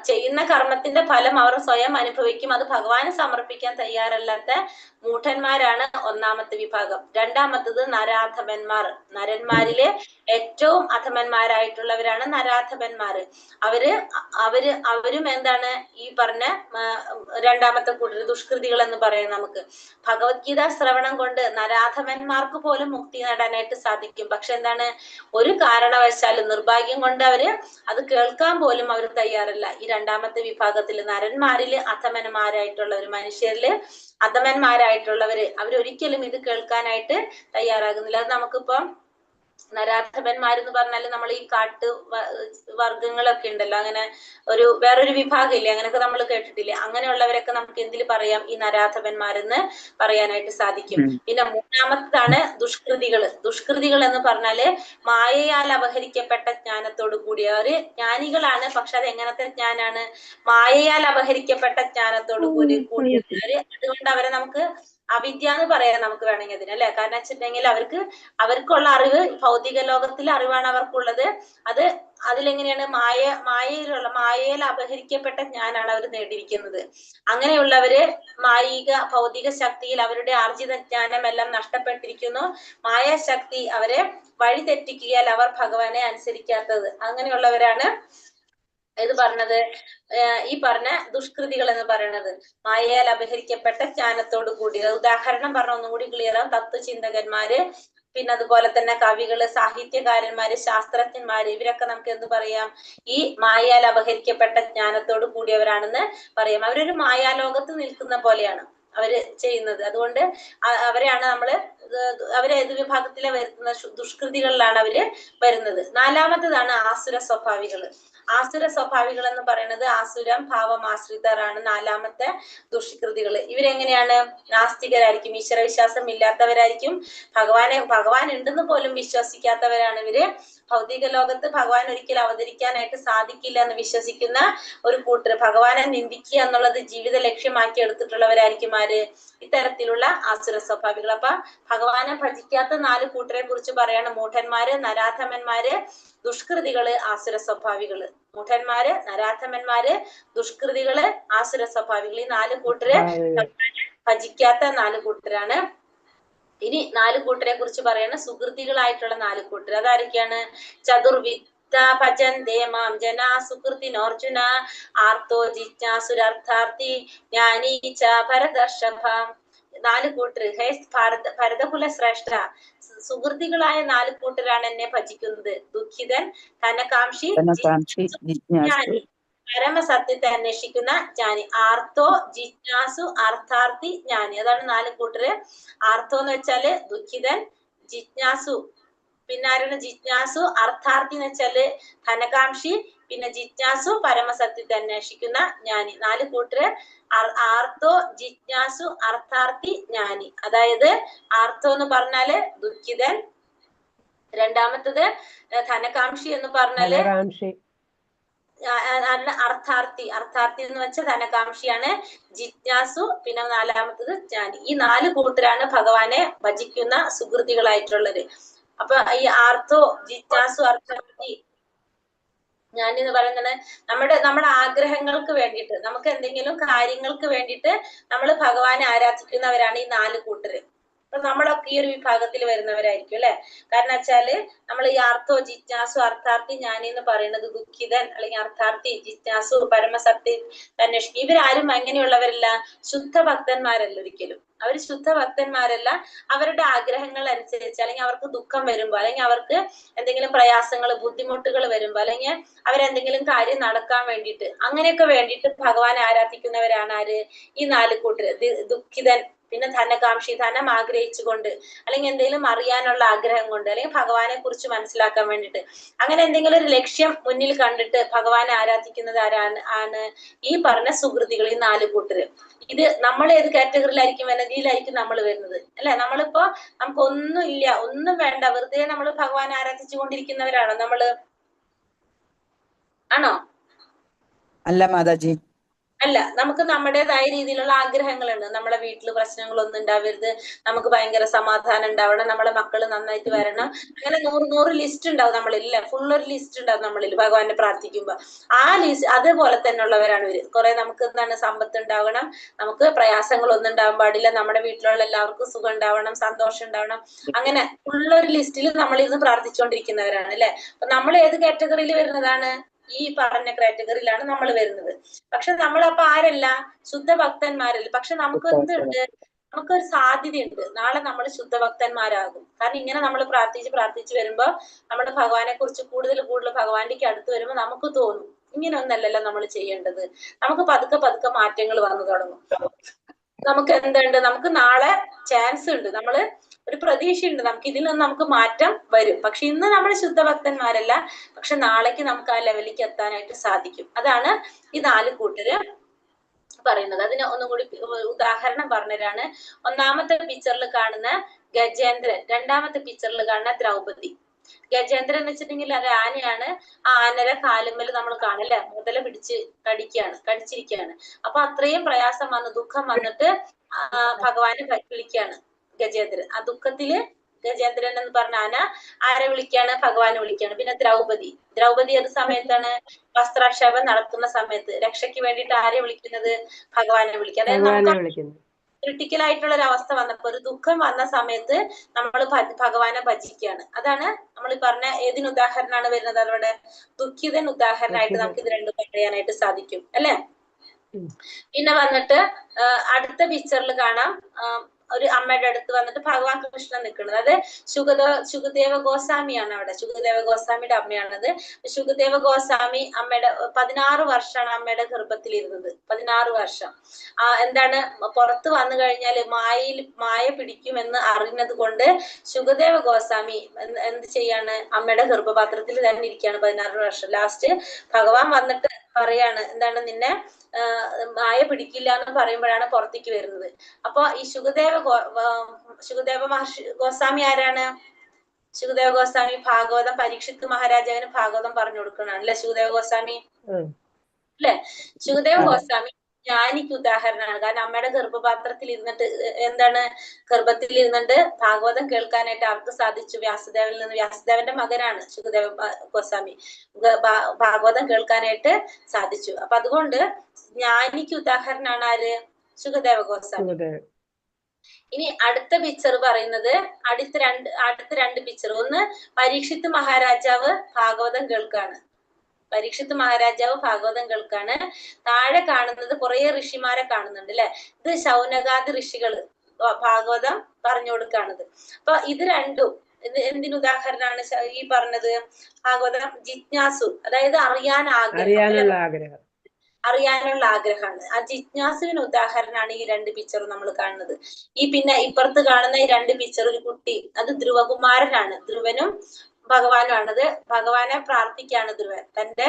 ചെയ്യുന്ന കർമ്മത്തിന്റെ ഫലം അവർ സ്വയം അനുഭവിക്കും, അത് ഭഗവാന് സമർപ്പിക്കാൻ തയ്യാറല്ലാത്ത മൂഢന്മാരാണ് ഒന്നാമത്തെ വിഭാഗം. രണ്ടാമത്തത് നരാധമന്മാർ. നരന്മാരിലെ ഏറ്റവും അധമന്മാരായിട്ടുള്ളവരാണ് നരാധമന്മാര്. അവരും എന്താണ് ഈ പറഞ്ഞ രണ്ടാമത്തെ കൂട്ടർ, ദുഷ്കൃതികൾ എന്ന് പറയാം. നമുക്ക് ഭഗവത്ഗീത ശ്രവണം കൊണ്ട് നരാധമന്മാർക്ക് പോലും മുക്തി നേടാനായിട്ട് സാധിക്കും. പക്ഷെ എന്താണ്, ഒരു കാരണവശാലും നിർഭാഗ്യം കൊണ്ട് അവര് അത് കേൾക്കാൻ പോലും അവർ തയ്യാറല്ല. ഈ രണ്ടാമത്തെ വിഭാഗത്തില് നരന്മാരില് അധമന്മാരായിട്ടുള്ളവര്, മനുഷ്യരില് അധമന്മാരായിട്ടുള്ളവര്, അവരൊരിക്കലും ഇത് കേൾക്കാനായിട്ട് തയ്യാറാകുന്നില്ല. അത് നമുക്കിപ്പം നരാധപന്മാരെന്ന് പറഞ്ഞാല് നമ്മൾ ഈ കാട്ട് വർഗങ്ങളൊക്കെ ഉണ്ടല്ലോ, അങ്ങനെ വേറൊരു വിഭാഗം ഇല്ലേ, അങ്ങനെയൊക്കെ നമ്മൾ കേട്ടിട്ടില്ലേ? അങ്ങനെയുള്ളവരൊക്കെ നമുക്ക് എന്തിൽ പറയാം? ഈ നരാധപന്മാരെന്ന് പറയാനായിട്ട് സാധിക്കും. പിന്നെ മൂന്നാമത്തേതാണ് ദുഷ്കൃതികള്. ദുഷ്കൃതികൾ എന്ന് പറഞ്ഞാല് മായയാൽ അപഹരിക്കപ്പെട്ട ജ്ഞാനത്തോടു കൂടിയവര് ജ്ഞാനികളാണ്. പക്ഷെ അത് എങ്ങനത്തെ ജ്ഞാനാണ്? മായയാൽ അപഹരിക്കപ്പെട്ട ജ്ഞാനത്തോടു കൂടിയവര്. അതുകൊണ്ട് അവരെ നമുക്ക് അവിദ്യ എന്ന് പറയാം നമുക്ക് വേണമെങ്കിൽ അതിന്, അല്ലെ? കാരണം വെച്ചിട്ടുണ്ടെങ്കിൽ അവർക്കുള്ള അറിവ് ഭൗതിക ലോകത്തിലെ അറിവാണ് അവർക്കുള്ളത്. അതിലെങ്ങനെയാണ്? മായയിൽ അപഹരിക്കപ്പെട്ട ജ്ഞാനാണ് അവർ നേടിയിരിക്കുന്നത്. അങ്ങനെയുള്ളവര് ഭൗതിക ശക്തിയിൽ അവരുടെ ആർജിത ജ്ഞാനം എല്ലാം നഷ്ടപ്പെട്ടിരിക്കുന്നു. മായാശക്തി അവരെ വഴി തെറ്റിക്കുകയാൽ അവർ ഭഗവാനെ അനുസരിക്കാത്തത്. അങ്ങനെയുള്ളവരാണ് ഇത് പറഞ്ഞത്, ഈ പറഞ്ഞ ദുഷ്കൃതികൾ എന്ന് പറയുന്നത്. മായയാൽ അപഹരിക്കപ്പെട്ട ജ്ഞാനത്തോടു കൂടി. ഉദാഹരണം പറഞ്ഞ ഒന്നും കൂടി ക്ലിയർ ആവും. തത്വചിന്തകന്മാര്, പിന്നെ അതുപോലെ തന്നെ കവികള്, സാഹിത്യകാരന്മാര്, ശാസ്ത്രജ്ഞന്മാര്, ഇവരൊക്കെ നമുക്ക് എന്ത് പറയാം? ഈ മായയാൽ അപഹരിക്കപ്പെട്ട ജ്ഞാനത്തോട് കൂടിയവരാണെന്ന് പറയാം. അവരൊരു മായാലോകത്ത് നിൽക്കുന്ന പോലെയാണ് അവര് ചെയ്യുന്നത്. അതുകൊണ്ട് അവരെയാണ് അവരെ ഏത് വിഭാഗത്തിലെ വരുത്തുന്ന? ദുഷ്കൃതികളിലാണ് അവര് വരുന്നത്. നാലാമത്തതാണ് ആസുര സ്വഭാവികള്. ആസുര സ്വഭാവികൾ എന്ന് പറയുന്നത് ആസുരം ഭാവമാശ്രിതരാണ് നാലാമത്തെ ദുഷ്കൃതികള്. ഇവരെങ്ങനെയാണ്? നാസ്തികരായിരിക്കും, ഈശ്വര വിശ്വാസം ഇല്ലാത്തവരായിരിക്കും, ഭഗവാൻ ഉണ്ടെന്ന് പോലും വിശ്വസിക്കാത്തവരാണ് ഇവര്. ഭൗതിക ലോകത്ത് ഭഗവാൻ ഒരിക്കലും അവതരിക്കാനായിട്ട് സാധിക്കില്ല എന്ന് വിശ്വസിക്കുന്ന ഒരു കൂട്ടർ, ഭഗവാനെ നിന്ദിക്കുക എന്നുള്ളത് ജീവിത ലക്ഷ്യമാക്കി എടുത്തിട്ടുള്ളവരായിരിക്കും ആര്? ഇത്തരത്തിലുള്ള ആസുര സ്വഭാവികൾ. അപ്പൊ ഭഗവാനെ ഭജിക്കാത്ത 4 കൂട്ടരെ കുറിച്ച് പറയാണ്: മൂഢന്മാര്, നരാധമന്മാര്, ദുഷ്കൃതികള്, ആസുര സ്വഭാവികള്. മൂഢന്മാര്, നരാധമന്മാര്, ദുഷ്കൃതികള്, ആസുര സ്വഭാവികൾ. ഈ 4 കൂട്ടര് ഭജിക്കാത്ത 4 കൂട്ടരാണ്. ഇനി 4 കൂട്ടരെ കുറിച്ച് പറയണ സുഹൃത്തികളായിട്ടുള്ള 4 കൂട്ടർ. അതാരൊക്കെയാണ്? ചതുർവിദ്യ ഭജന്തേ മാം ജനാ സുഹൃത്തിനോർജുന ആർത്തോ ജിജ്ഞാസുരർത്ഥാർത്ഥി ജ്ഞാനീ ച ഭരതർഷഭ. 4 കൂട്ടർ. ഹേ ഭരതകുല ശ്രേഷ്ഠ, സുഹൃത്തികളായ 4 കൂട്ടരാണ് എന്നെ ഭജിക്കുന്നത്. ദുഃഖിതൻ, ധനകാംക്ഷി, ജ്ഞാനി, പരമസത്യത്തെ അന്വേഷിക്കുന്ന ജ്ഞാനി. ആർത്തോ ജിജ്ഞാസു അർത്ഥാർത്ഥി ജ്ഞാനി. അതാണ് 4 കൂട്ടര്. ആർത്തോ എന്ന് വെച്ചാല് ദുഃഖിതൻ, ജിജ്ഞാസു, പിന്നെ ആരാണ്? ജിജ്ഞാസു. അർത്ഥാർത്ഥി എന്ന് വെച്ചാല് ധനകാംക്ഷി, പിന്നെ ജിജ്ഞാസു പരമസത്യത്തെ അന്വേഷിക്കുന്ന ജ്ഞാനി. 4 കൂട്ടര്. ആർത്തോ ജിജ്ഞാസു അർത്ഥാർത്ഥി ജ്ഞാനി. അതായത് ആർത്തോ എന്ന് പറഞ്ഞാല് ദുഃഖിതൻ, രണ്ടാമത്തത് ധനകാംക്ഷി എന്ന് പറഞ്ഞാല് അർത്ഥാർത്ഥി എന്ന് വെച്ചാൽ ധനകാംക്ഷിയാണ്. ജിജ്ഞാസു, പിന്നെ 4മത്തത് ജ്ഞാനി. ഈ 4 കൂട്ടരാണ് ഭഗവാനെ ഭജിക്കുന്ന സുഹൃത്തികളായിട്ടുള്ളത്. അപ്പൊ ഈ ആർത്തോ ജിജ്ഞാസു അർത്ഥാർത്ഥി ജ്ഞാനി എന്ന് പറയുന്നത് നമ്മുടെ ആഗ്രഹങ്ങൾക്ക് വേണ്ടിയിട്ട്, നമുക്ക് എന്തെങ്കിലും കാര്യങ്ങൾക്ക് വേണ്ടിയിട്ട് നമ്മൾ ഭഗവാനെ ആരാധിക്കുന്നവരാണ് ഈ 4 കൂട്ടര്. അപ്പൊ നമ്മളൊക്കെ ഈ ഒരു വിഭാഗത്തിൽ വരുന്നവരായിരിക്കും, അല്ലെ? കാരണം വെച്ചാല് നമ്മൾ ഈ ആർത്തോ ജിജ്ഞാസു അർത്ഥാർത്ഥി ജ്ഞാനി എന്ന് പറയുന്നത് ദുഃഖിതൻ അല്ലെങ്കിൽ അർത്ഥാർത്ഥി ജിജ്ഞാസു പരമസത്യ അന്വേഷിക്കും. ഇവരാരും എങ്ങനെയുള്ളവരല്ല? ശുദ്ധ ഭക്തന്മാരല്ല ഒരിക്കലും. അവർ ശുദ്ധ ഭക്തന്മാരല്ല. അവരുടെ ആഗ്രഹങ്ങൾ അനുസരിച്ച്, അല്ലെങ്കിൽ അവർക്ക് ദുഃഖം വരുമ്പോ, അല്ലെങ്കിൽ അവർക്ക് എന്തെങ്കിലും പ്രയാസങ്ങൾ ബുദ്ധിമുട്ടുകൾ വരുമ്പോ, അല്ലെങ്കിൽ അവരെന്തെങ്കിലും കാര്യം നടക്കാൻ വേണ്ടിയിട്ട്, അങ്ങനെയൊക്കെ വേണ്ടിയിട്ട് ഭഗവാനെ ആരാധിക്കുന്നവരാണ് ആര്? ഈ 4 കൂട്ടര്. ദുഃഖിതൻ, പിന്നെ ധനകാംക്ഷി, ധനം ആഗ്രഹിച്ചുകൊണ്ട്, അല്ലെങ്കിൽ എന്തെങ്കിലും അറിയാനുള്ള ആഗ്രഹം കൊണ്ട്, അല്ലെങ്കിൽ ഭഗവാനെ കുറിച്ച് മനസ്സിലാക്കാൻ വേണ്ടിയിട്ട്, അങ്ങനെ എന്തെങ്കിലും ഒരു ലക്ഷ്യം മുന്നിൽ കണ്ടിട്ട് ഭഗവാനെ ആരാധിക്കുന്നത് ആണ് ഈ പറഞ്ഞ സുഹൃത്തികൾ, ഈ 4 കൂട്ടര്. ഇത് നമ്മൾ ഏത് കാറ്റഗറിയിലായിരിക്കും വരുന്നത്? ഇതിലായിരിക്കും നമ്മൾ വരുന്നത്, അല്ലെ? നമ്മളിപ്പോ നമുക്കൊന്നും ഇല്ല, ഒന്നും വേണ്ട, വെറുതെ നമ്മൾ ഭഗവാനെ ആരാധിച്ചു കൊണ്ടിരിക്കുന്നവരാണോ നമ്മള്? ആണോ? അല്ല മാതാജി, അല്ല. നമുക്ക് നമ്മുടേതായ രീതിയിലുള്ള ആഗ്രഹങ്ങളുണ്ട്. നമ്മളെ വീട്ടില് പ്രശ്നങ്ങളൊന്നും ഉണ്ടാവരുത്, നമുക്ക് ഭയങ്കര സമാധാനം ഉണ്ടാവണം, നമ്മളെ മക്കള് നന്നായിട്ട് വരണം, അങ്ങനെ 100 ലിസ്റ്റ് ഉണ്ടാവും നമ്മളിൽ, അല്ലെ? ഫുള്ളൊരു ലിസ്റ്റ് ഉണ്ടാവും നമ്മളിൽ ഭഗവാനെ പ്രാർത്ഥിക്കുമ്പോ. ആ ലിസ്റ്റ് അതേപോലെ തന്നെ ഉള്ളവരാണ് ഇവര്. കുറെ നമുക്ക് എന്താണ് സമ്പത്ത് ഉണ്ടാവണം, നമുക്ക് പ്രയാസങ്ങളൊന്നും ഉണ്ടാവാൻ പാടില്ല, നമ്മുടെ വീട്ടിലുള്ള എല്ലാവർക്കും സുഖം ഉണ്ടാവണം, സന്തോഷം ഉണ്ടാവണം, അങ്ങനെ ഫുള്ളൊരു ലിസ്റ്റിൽ നമ്മളിന്ന് പ്രാർത്ഥിച്ചുകൊണ്ടിരിക്കുന്നവരാണ്, അല്ലെ? അപ്പൊ നമ്മൾ ഏത് കാറ്റഗറിയിൽ വരുന്നതാണ്? ഈ പറഞ്ഞ കാറ്റഗറിയിലാണ് നമ്മൾ വരുന്നത്. പക്ഷെ നമ്മളപ്പോ ആരല്ല? ശുദ്ധ ഭക്തന്മാരല്ല. പക്ഷെ നമുക്ക് എന്തുണ്ട്? നമുക്കൊരു സാധ്യതയുണ്ട്, നാളെ നമ്മൾ ശുദ്ധഭക്തന്മാരാകും. കാരണം ഇങ്ങനെ നമ്മൾ പ്രാർത്ഥിച്ച് വരുമ്പോ നമ്മുടെ ഭഗവാനെ കുറിച്ച് കൂടുതൽ ഭഗവാന്റെക്ക് അടുത്ത് വരുമ്പോ നമുക്ക് തോന്നും, ഇങ്ങനെ ഒന്നല്ലല്ലോ നമ്മൾ ചെയ്യേണ്ടത്. നമുക്ക് പതുക്കെ മാറ്റങ്ങൾ വന്നു തുടങ്ങും. നമുക്ക് എന്തുണ്ട്? നമുക്ക് നാളെ ചാൻസ് ഉണ്ട്. നമ്മള് ഒരു പ്രതീക്ഷയുണ്ട് നമുക്ക് ഇതിൽ നിന്ന് നമുക്ക് മാറ്റം വരും. പക്ഷെ ഇന്ന് നമ്മൾ ശുദ്ധഭക്തന്മാരല്ല, പക്ഷെ നാളേക്ക് നമുക്ക് ആ ലെവലിലേക്ക് എത്താനായിട്ട് സാധിക്കും. അതാണ് ഈ 4 കൂട്ടര് പറയുന്നത്. അതിന് ഒന്നും കൂടി ഉദാഹരണം പറഞ്ഞുതരാണ്. ഒന്നാമത്തെ പിക്ചറിൽ കാണുന്ന ഗജേന്ദ്രൻ, രണ്ടാമത്തെ പിക്ചറിൽ കാണുന്ന ദ്രൗപദി. ഗജേന്ദ്രൻ എന്ന് വെച്ചിട്ടുണ്ടെങ്കിൽ അത് ആനയാണ്. ആ ആനയുടെ കാലുമ്മൽ നമ്മൾ കാണല്ലേ മുതല പിടിച്ച് കടിച്ചിരിക്കുകയാണ്. അപ്പൊ അത്രയും പ്രയാസം വന്ന് ദുഃഖം വന്നിട്ട് ഭഗവാനെ വിളിക്കുകയാണ് ഗജേന്ദ്രൻ. ആ ദുഃഖത്തില് ഗജേന്ദ്രൻ എന്ന് പറഞ്ഞ ആന ആരെ വിളിക്കാണ്? ഭഗവാനെ വിളിക്കാണ്. പിന്നെ ദ്രൗപദി ഏത് സമയത്താണ്? വസ്ത്രക്ഷേപം നടത്തുന്ന സമയത്ത് രക്ഷയ്ക്ക് വേണ്ടിയിട്ട് ആരെ വിളിക്കുന്നത്? ഭഗവാനെ വിളിക്കുക. അതായത് നമുക്ക് ക്രിട്ടിക്കൽ ആയിട്ടുള്ള ഒരു അവസ്ഥ വന്നപ്പോ, ഒരു ദുഃഖം വന്ന സമയത്ത് നമ്മൾ ഭഗവാനെ ഭജിക്കുകയാണ്. അതാണ് നമ്മൾ ഈ പറഞ്ഞ ഏതിന് ഉദാഹരണമാണ് വരുന്നത്? അവരുടെ ദുഃഖിതൻ ഉദാഹരണമായിട്ട് നമുക്ക് ഇത് രണ്ടും പറയാനായിട്ട് സാധിക്കും അല്ലെ? പിന്നെ വന്നിട്ട് അടുത്ത പിക്ചറിൽ കാണാം ഒരു അമ്മയുടെ അടുത്ത് വന്നിട്ട് ഭഗവാൻ കൃഷ്ണൻ നിൽക്കുന്നത്. അത് ശുഗദേവ ഗോസ്വാമിയാണ് അവിടെ. ശുഗദേവ ഗോസ്വാമിയുടെ അമ്മയാണത്. ശുഗദേവ ഗോസ്വാമി അമ്മയുടെ 16 വർഷമാണ് അമ്മയുടെ ഗർഭത്തിലിരുന്നത്. 16 വർഷം. എന്താണ് പുറത്ത് വന്നു കഴിഞ്ഞാൽ മായ പിടിക്കുമെന്ന് അറിഞ്ഞത് കൊണ്ട് ശുഗദേവ ഗോസ്വാമി എന്ത് ചെയ്യാണ്? അമ്മയുടെ ഗർഭപാത്രത്തിൽ തന്നെ ഇരിക്കുകയാണ് 16 വർഷം. ലാസ്റ്റ് ഭഗവാൻ വന്നിട്ട് പറയാണ്, എന്താണ് നിന്നെ മായ പിടിക്കില്ല എന്ന് പറയുമ്പോഴാണ് പുറത്തേക്ക് വരുന്നത്. അപ്പൊ ഈ ശുഗദേവ മഹർഷി ഗോസ്വാമി ആരാണ്? ശുഗദേവ ഗോസ്വാമി ഭാഗവതം പരീക്ഷിത്ത് മഹാരാജാവിന് ഭാഗവതം പറഞ്ഞു കൊടുക്കണാണ് അല്ലെ ശുഗദേവ ഗോസ്വാമി അല്ലെ? ശുഗദേവ ഗോസ്വാമി ജ്ഞാനിക്ക് ഉദാഹരണമാണ്. കാരണം അമ്മയുടെ ഗർഭപാത്രത്തിൽ ഇരുന്നിട്ട് എന്താണ് ഗർഭത്തിൽ ഇരുന്നിട്ട് ഭാഗവതം കേൾക്കാനായിട്ട് ആർക്ക് സാധിച്ചു? വ്യാസദേവന്റെ മകനാണ് ശുഗദേവ ഗോസ്വാമി. ഭാഗവതം കേൾക്കാനായിട്ട് സാധിച്ചു. അപ്പൊ അതുകൊണ്ട് ജ്ഞാനിക്ക് ഉദാഹരണമാണ് ആര്? ശുഗദേവ ഗോസ്വാമി. ഇനി അടുത്ത പിക്ചർ പറയുന്നത് അടുത്ത രണ്ട് പിക്ചർ. ഒന്ന് പരീക്ഷിത്ത് മഹാരാജാവ് ഭാഗവതം കേൾക്കാണ്. താഴെ കാണുന്നത് കുറെ ഋഷിമാരെ കാണുന്നുണ്ട് അല്ലെ? ഇത് ശൗനകാദി ഋഷികള് ഭാഗവതം പറഞ്ഞു കൊടുക്കാണത്. അപ്പൊ ഇത് രണ്ടും എന്തിന് ഉദാഹരണമാണ് ഈ പറഞ്ഞത്? ഭാഗവതം ജിജ്ഞാസു, അതായത് അറിയാനുള്ള ആഗ്രഹമാണ്. ആ ജിജ്ഞാസുവിന് ഉദാഹരണമാണ് ഈ 2 പിക്ചറും നമ്മൾ കാണുന്നത്. പിന്നെ ഇപ്പുറത്ത് കാണുന്ന ഈ 2 പിക്ചർ, ഒരു കുട്ടി, അത് ധ്രുവകുമാരനാണ്. ധ്രുവനും ഭഗവാനുമാണത്. ഭഗവാനെ പ്രാർത്ഥിക്കാണ് ധ്രുവൻ. തന്റെ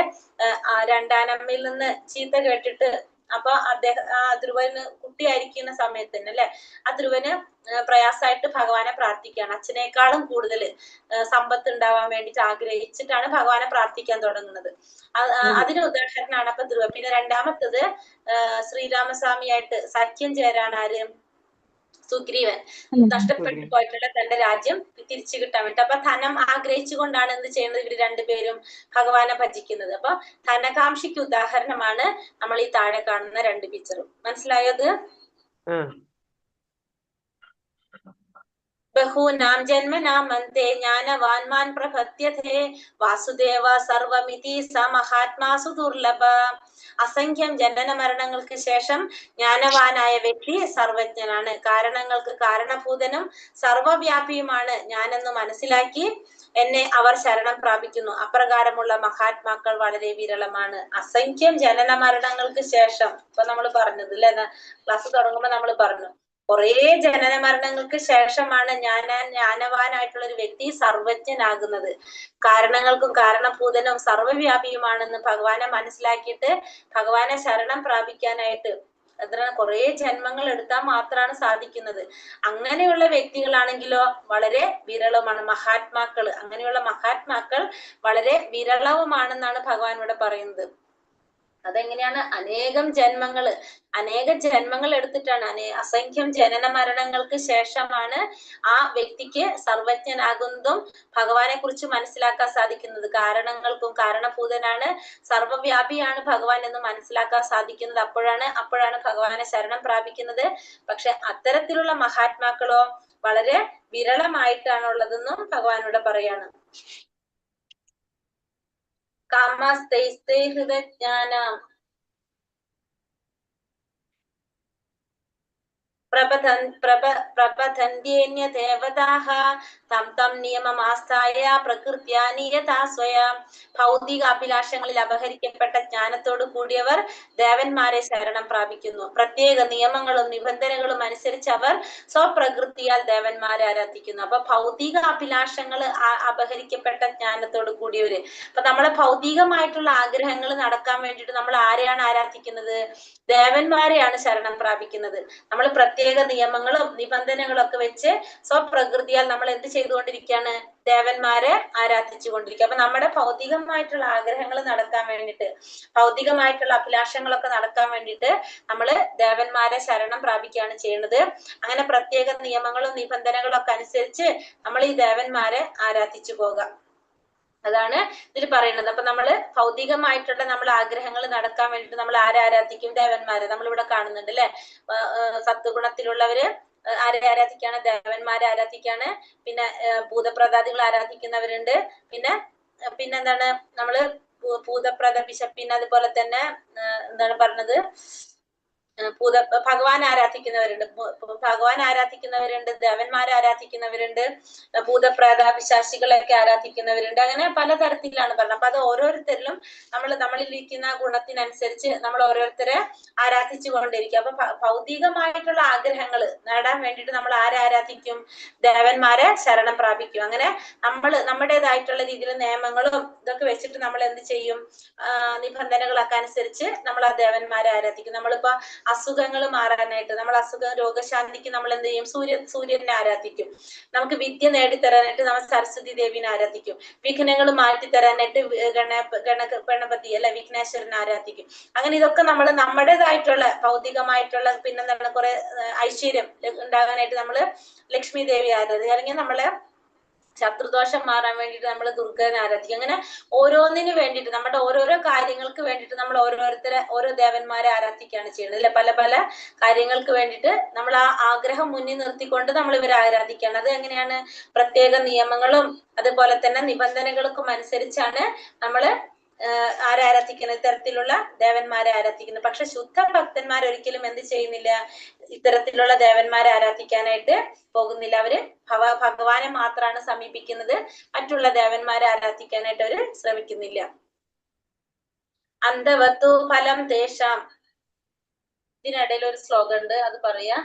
രണ്ടാനമ്മയിൽ നിന്ന് ചീത്ത കേട്ടിട്ട്, അപ്പൊ ധ്രുവന് കുട്ടിയായിരിക്കുന്ന സമയത്ത് തന്നെ അല്ലെ, ആ ധ്രുവന് പ്രയാസമായിട്ട് ഭഗവാനെ പ്രാർത്ഥിക്കുകയാണ്. അച്ഛനേക്കാളും കൂടുതൽ സമ്പത്ത് ഉണ്ടാവാൻ വേണ്ടിയിട്ട് ആഗ്രഹിച്ചിട്ടാണ് ഭഗവാനെ പ്രാർത്ഥിക്കാൻ തുടങ്ങുന്നത്. അതിന് ഉദാഹരണമാണ് അപ്പൊ ധ്രുവൻ. പിന്നെ രണ്ടാമത്തത് ശ്രീരാമസ്വാമിയായിട്ട് സഖ്യം ചേരാണ് ആര്? സുഗ്രീവൻ. നഷ്ടപ്പെട്ടു പോയിട്ടുള്ള തന്റെ രാജ്യം തിരിച്ചു കിട്ടാൻ വേണ്ടി. അപ്പൊ ധനം ആഗ്രഹിച്ചുകൊണ്ടാണ് എന്ത് ചെയ്യുന്നത്? ഇവര് രണ്ടുപേരും ഭഗവാനെ ഭജിക്കുന്നത്. അപ്പൊ ധനകാംക്ഷിക്ക് ഉദാഹരണമാണ് നമ്മൾ ഈ താഴെ കാണുന്ന 2 പിക്ചറും. മനസ്സിലായത്? ബഹൂനാം ജന്മനാം അന്തേ ജ്ഞാനവാൻമാൻ പ്രപദ്യതേ വാസുദേവ സർവമിതി സ മഹാത്മാസു ദുർലഭ. അസംഖ്യം ജനന മരണങ്ങൾക്ക് ശേഷം ജ്ഞാനവാനായ വ്യക്തി സർവജ്ഞനാണ്. കാരണങ്ങൾക്ക് കാരണഭൂതനും സർവവ്യാപിയുമാണ് ഞാനെന്ന് മനസ്സിലാക്കി എന്നെ അവർ ശരണം പ്രാപിക്കുന്നു. അപ്രകാരമുള്ള മഹാത്മാക്കൾ വളരെ വിരളമാണ്. അസംഖ്യം ജനന മരണങ്ങൾക്ക് ശേഷം, ഇപ്പൊ നമ്മൾ പറഞ്ഞത് അല്ലെ, ക്ലാസ് തുടങ്ങുമ്പോ നമ്മൾ പറഞ്ഞു, കുറെ ജനന മരണങ്ങൾക്ക് ശേഷമാണ് ജ്ഞാനവാനായിട്ടുള്ള ഒരു വ്യക്തി സർവജ്ഞനാകുന്നത്. കാരണങ്ങൾക്കും കാരണഭൂതനും സർവവ്യാപിയുമാണെന്ന് ഭഗവാനെ മനസ്സിലാക്കിയിട്ട് ഭഗവാനെ ശരണം പ്രാപിക്കാനായിട്ട് കുറെ ജന്മങ്ങൾ എടുത്താൽ മാത്രമാണ് സാധിക്കുന്നത്. അങ്ങനെയുള്ള വ്യക്തികളാണെങ്കിലോ വളരെ വിരളവുമാണ്. അങ്ങനെയുള്ള മഹാത്മാക്കൾ വളരെ വിരളവുമാണെന്നാണ് ഭഗവാൻ ഇവിടെ പറയുന്നത്. അതെങ്ങനെയാണ്? അനേക ജന്മങ്ങൾ എടുത്തിട്ടാണ്, അസംഖ്യം ജനന മരണങ്ങൾക്ക് ശേഷമാണ് ആ വ്യക്തിക്ക് സർവജ്ഞനാകുന്നതും ഭഗവാനെ കുറിച്ച് മനസ്സിലാക്കാൻ സാധിക്കുന്നത്. കാരണങ്ങൾക്കും കാരണഭൂതനാണ്, സർവവ്യാപിയാണ് ഭഗവാൻ എന്ന് മനസ്സിലാക്കാൻ സാധിക്കുന്നത്. അപ്പോഴാണ് ഭഗവാനെ ശരണം പ്രാപിക്കുന്നത്. പക്ഷെ അത്തരത്തിലുള്ള മഹാത്മാക്കളോ വളരെ വിരളമായിട്ടാണുള്ളതെന്നും ഭഗവാനോട് പറയാണ്. കാമസ്തൈസ്തൈ ഹൃദജ്ഞാനം പ്രപഥന്യേന്യ ദേവതാഹ തം തം നിയമമാസ്ഥായ പ്രകൃത്യാ നിയതാ സ്വയം. ഭൗതിക അഭിലാഷങ്ങളിൽ അപഹരിക്കപ്പെട്ട ജ്ഞാനത്തോട് കൂടിയവർ ദേവന്മാരെ ശരണം പ്രാപിക്കുന്നു. പ്രത്യേക നിയമങ്ങളും നിബന്ധനകളും അനുസരിച്ച് അവർ സ്വപ്രകൃതിയാൽ ദേവന്മാരെ ആരാധിക്കുന്നു. അപ്പൊ ഭൗതിക അഭിലാഷങ്ങൾ അപഹരിക്കപ്പെട്ട ജ്ഞാനത്തോട് കൂടിയവര്. അപ്പൊ നമ്മളെ ഭൗതികമായിട്ടുള്ള ആഗ്രഹങ്ങൾ നടക്കാൻ വേണ്ടിയിട്ട് നമ്മൾ ആരെയാണ് ആരാധിക്കുന്നത്? ദേവന്മാരെയാണ് ശരണം പ്രാപിക്കുന്നത്. നമ്മൾ പ്രത്യേക നിയമങ്ങളും നിബന്ധനകളും ഒക്കെ വെച്ച് സ്വപ്രകൃതിയാൽ നമ്മൾ എന്ത് ചെയ്തുകൊണ്ടിരിക്കുകയാണ്? ദേവന്മാരെ ആരാധിച്ചു കൊണ്ടിരിക്കുക. അപ്പൊ നമ്മുടെ ഭൗതികമായിട്ടുള്ള ആഗ്രഹങ്ങൾ നടക്കാൻ വേണ്ടിയിട്ട്, ഭൗതികമായിട്ടുള്ള അഭിലാഷങ്ങളൊക്കെ നടക്കാൻ വേണ്ടിയിട്ട് നമ്മള് ദേവന്മാരെ ശരണം പ്രാപിക്കുകയാണ് ചെയ്യുന്നത്. അങ്ങനെ പ്രത്യേക നിയമങ്ങളും നിബന്ധനകളും ഒക്കെ അനുസരിച്ച് നമ്മൾ ഈ ദേവന്മാരെ ആരാധിച്ചു പോകാം. അതാണ് ഇതിൽ പറയുന്നത്. അപ്പൊ നമ്മള് ഭൗതികമായിട്ടുള്ള നമ്മൾ ആഗ്രഹങ്ങൾ നടക്കാൻ വേണ്ടിയിട്ട് നമ്മൾ ആരാധിക്കും? ദേവന്മാരെ. നമ്മളിവിടെ കാണുന്നുണ്ട് അല്ലെ, സത്വഗുണത്തിലുള്ളവര് ആരെ ആരാധിക്കാണ്? ദേവന്മാരെ ആരാധിക്കാണ്. പിന്നെ ഭൂതപ്രതാദികൾ ആരാധിക്കുന്നവരുണ്ട്. പിന്നെന്താണ് നമ്മള് ഭൂതപ്രത ബിഷപ്പിന്, അതുപോലെ തന്നെ എന്താണ് പറഞ്ഞത്, ഭഗവാൻ ആരാധിക്കുന്നവരുണ്ട്, ദേവന്മാരെ ആരാധിക്കുന്നവരുണ്ട്, ഭൂതപ്രേത പിശാചികളെയൊക്കെ ആരാധിക്കുന്നവരുണ്ട്. അങ്ങനെ പലതരത്തിലാണ് പറഞ്ഞത്. അപ്പൊ അത് ഓരോരുത്തരിലും നമ്മളിരിക്കുന്ന ഗുണത്തിനനുസരിച്ച് നമ്മൾ ഓരോരുത്തരെ ആരാധിച്ചു കൊണ്ടിരിക്കും. അപ്പൊ ഭൗതികമായിട്ടുള്ള ആഗ്രഹങ്ങൾ നേടാൻ വേണ്ടിയിട്ട് നമ്മൾ ആരെ ആരാധിക്കും? ദേവന്മാരെ ശരണം പ്രാപിക്കും. അങ്ങനെ നമ്മുടേതായിട്ടുള്ള രീതിയിൽ നിയമങ്ങളും ഇതൊക്കെ വെച്ചിട്ട് നമ്മൾ എന്ത് ചെയ്യും? നിബന്ധനകളൊക്കെ അനുസരിച്ച് നമ്മൾ ആ ദേവന്മാരെ ആരാധിക്കും. നമ്മളിപ്പോ അസുഖങ്ങൾ മാറാനായിട്ട്, നമ്മൾ രോഗശാന്തിക്ക് നമ്മൾ എന്ത് ചെയ്യും? സൂര്യനെ ആരാധിക്കും. നമുക്ക് വിദ്യ നേടിത്തരാനായിട്ട് നമ്മൾ സരസ്വതി ദേവിനെ ആരാധിക്കും. വിഘ്നങ്ങൾ മാറ്റി തരാനായിട്ട് ഗണപതി അല്ലെ, വിഘ്നേശ്വരനെ ആരാധിക്കും. അങ്ങനെ ഇതൊക്കെ നമ്മൾ നമ്മുടേതായിട്ടുള്ള ഭൗതികമായിട്ടുള്ള പിന്നെന്താണ് കുറെ ഐശ്വര്യം ഉണ്ടാകാനായിട്ട് നമ്മള് ലക്ഷ്മി ദേവി ആരാധിക്കും. അല്ലെങ്കിൽ നമ്മളെ ശത്രുദോഷം മാറാൻ വേണ്ടിയിട്ട് നമ്മൾ ദുർഗനെ ആരാധിക്കും. അങ്ങനെ ഓരോന്നിനു വേണ്ടിയിട്ട്, നമ്മുടെ ഓരോരോ കാര്യങ്ങൾക്ക് വേണ്ടിയിട്ട് നമ്മൾ ഓരോ ദേവന്മാരെ ആരാധിക്കുകയാണ് ചെയ്യുന്നത് അല്ലെ. പല പല കാര്യങ്ങൾക്ക് വേണ്ടിയിട്ട് നമ്മൾ ആ ആഗ്രഹം മുന്നിൽ നിർത്തിക്കൊണ്ട് നമ്മൾ ഇവരെ ആരാധിക്കുകയാണ്. അത് എങ്ങനെയാണ്? പ്രത്യേക നിയമങ്ങളും അതുപോലെ തന്നെ നിബന്ധനകൾക്കും അനുസരിച്ചാണ് നമ്മള് ആരാധിക്കുന്നത്, ഇത്തരത്തിലുള്ള ദേവന്മാരെ ആരാധിക്കുന്നത്. പക്ഷെ ശുദ്ധ ഭക്തന്മാർ ഒരിക്കലും എന്ത് ചെയ്യുന്നില്ല? ഇത്തരത്തിലുള്ള ദേവന്മാരെ ആരാധിക്കാനായിട്ട് പോകുന്നില്ല. അവര് ഭഗവാനെ മാത്രമാണ് സമീപിക്കുന്നത്. മറ്റുള്ള ദേവന്മാരെ ആരാധിക്കാനായിട്ട് അവര് ശ്രമിക്കുന്നില്ല. അന്തവത്തു ഫലം തേഷാം. ഇതിനിടയിൽ ഒരു ശ്ലോകം ഉണ്ട്, അത് പറയാ.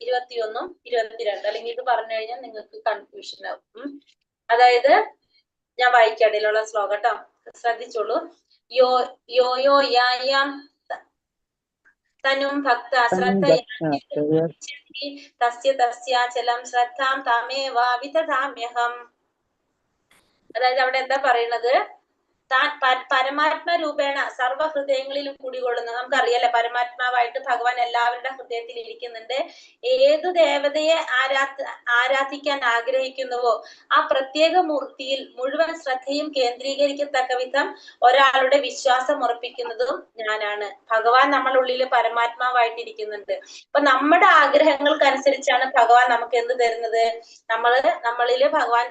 21 22. അല്ലെങ്കിൽ ഇത് പറഞ്ഞു കഴിഞ്ഞാൽ നിങ്ങൾക്ക് കൺഫ്യൂഷൻ ആവും. അതായത് ഞാൻ വായിക്കാടിലുള്ള ശ്ലോകം കേട്ടോ, ശ്രദ്ധിച്ചോളൂ. യോ യായാം തനും ഭക്ത തസ്യാചലം ശ്രദ്ധാം താമേവാ വിദധാമ്യഹം. അതായത് അവിടെ എന്താ പറയുന്നത്? താൻ പരമാത്മ രൂപേണ സർവ്വഹൃദയങ്ങളിലും കുടികൊള്ളുന്നു. നമുക്കറിയാലേ, പരമാത്മാവായിട്ട് ഭഗവാൻ എല്ലാവരുടെ ഹൃദയത്തിൽ ഇരിക്കുന്നുണ്ട്. ഏതു ദേവതയെ ആരാധിക്കാൻ ആഗ്രഹിക്കുന്നുവോ ആ പ്രത്യേക മൂർത്തിയിൽ മുഴുവൻ ശ്രദ്ധയും കേന്ദ്രീകരിക്കത്തക്ക വിധം ഒരാളുടെ വിശ്വാസം ഉറപ്പിക്കുന്നതും ഞാനാണ്. ഭഗവാൻ നമ്മളുള്ളിൽ പരമാത്മാവായിട്ടിരിക്കുന്നുണ്ട്. അപ്പൊ നമ്മുടെ ആഗ്രഹങ്ങൾക്കനുസരിച്ചാണ് ഭഗവാൻ നമുക്ക് എന്ത് തരുന്നത്? നമ്മളില് ഭഗവാൻ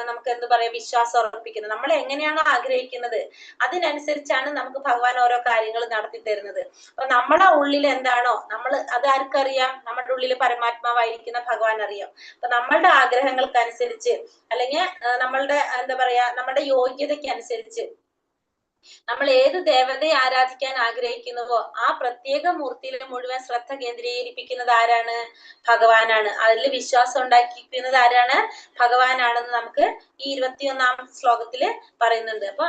നമുക്ക് എന്ത് പറയാ? വിശ്വാസം ഉറപ്പിക്കുന്നത്. നമ്മൾ എങ്ങനെയാണോ ആഗ്രഹിക്കുന്നത് അതിനനുസരിച്ചാണ് നമുക്ക് ഭഗവാൻ ഓരോ കാര്യങ്ങൾ നടത്തി തരുന്നത്. അപ്പൊ നമ്മുടെ ഉള്ളിൽ എന്താണോ അത് ആർക്കറിയാം? നമ്മുടെ ഉള്ളിൽ പരമാത്മാവായിരിക്കുന്ന ഭഗവാൻ അറിയാം. അപ്പൊ നമ്മളുടെ ആഗ്രഹങ്ങൾക്കനുസരിച്ച്, അല്ലെങ്കിൽ നമ്മളുടെ എന്താ പറയാ, നമ്മുടെ യോഗ്യതയ്ക്ക് അനുസരിച്ച് നമ്മൾ ഏത് ദേവതയെ ആരാധിക്കാൻ ആഗ്രഹിക്കുന്നുവോ ആ പ്രത്യേക മൂർത്തിയിൽ മുഴുവൻ ശ്രദ്ധ കേന്ദ്രീകരിപ്പിക്കുന്നത് ആരാണ്? ഭഗവാനാണ്. അതിൽ വിശ്വാസം ഉണ്ടാക്കിയിരിക്കുന്നത് ആരാണ്? ഭഗവാനാണെന്ന് നമുക്ക് ഈ 21-ാം ശ്ലോകത്തില് പറയുന്നുണ്ട്. അപ്പൊ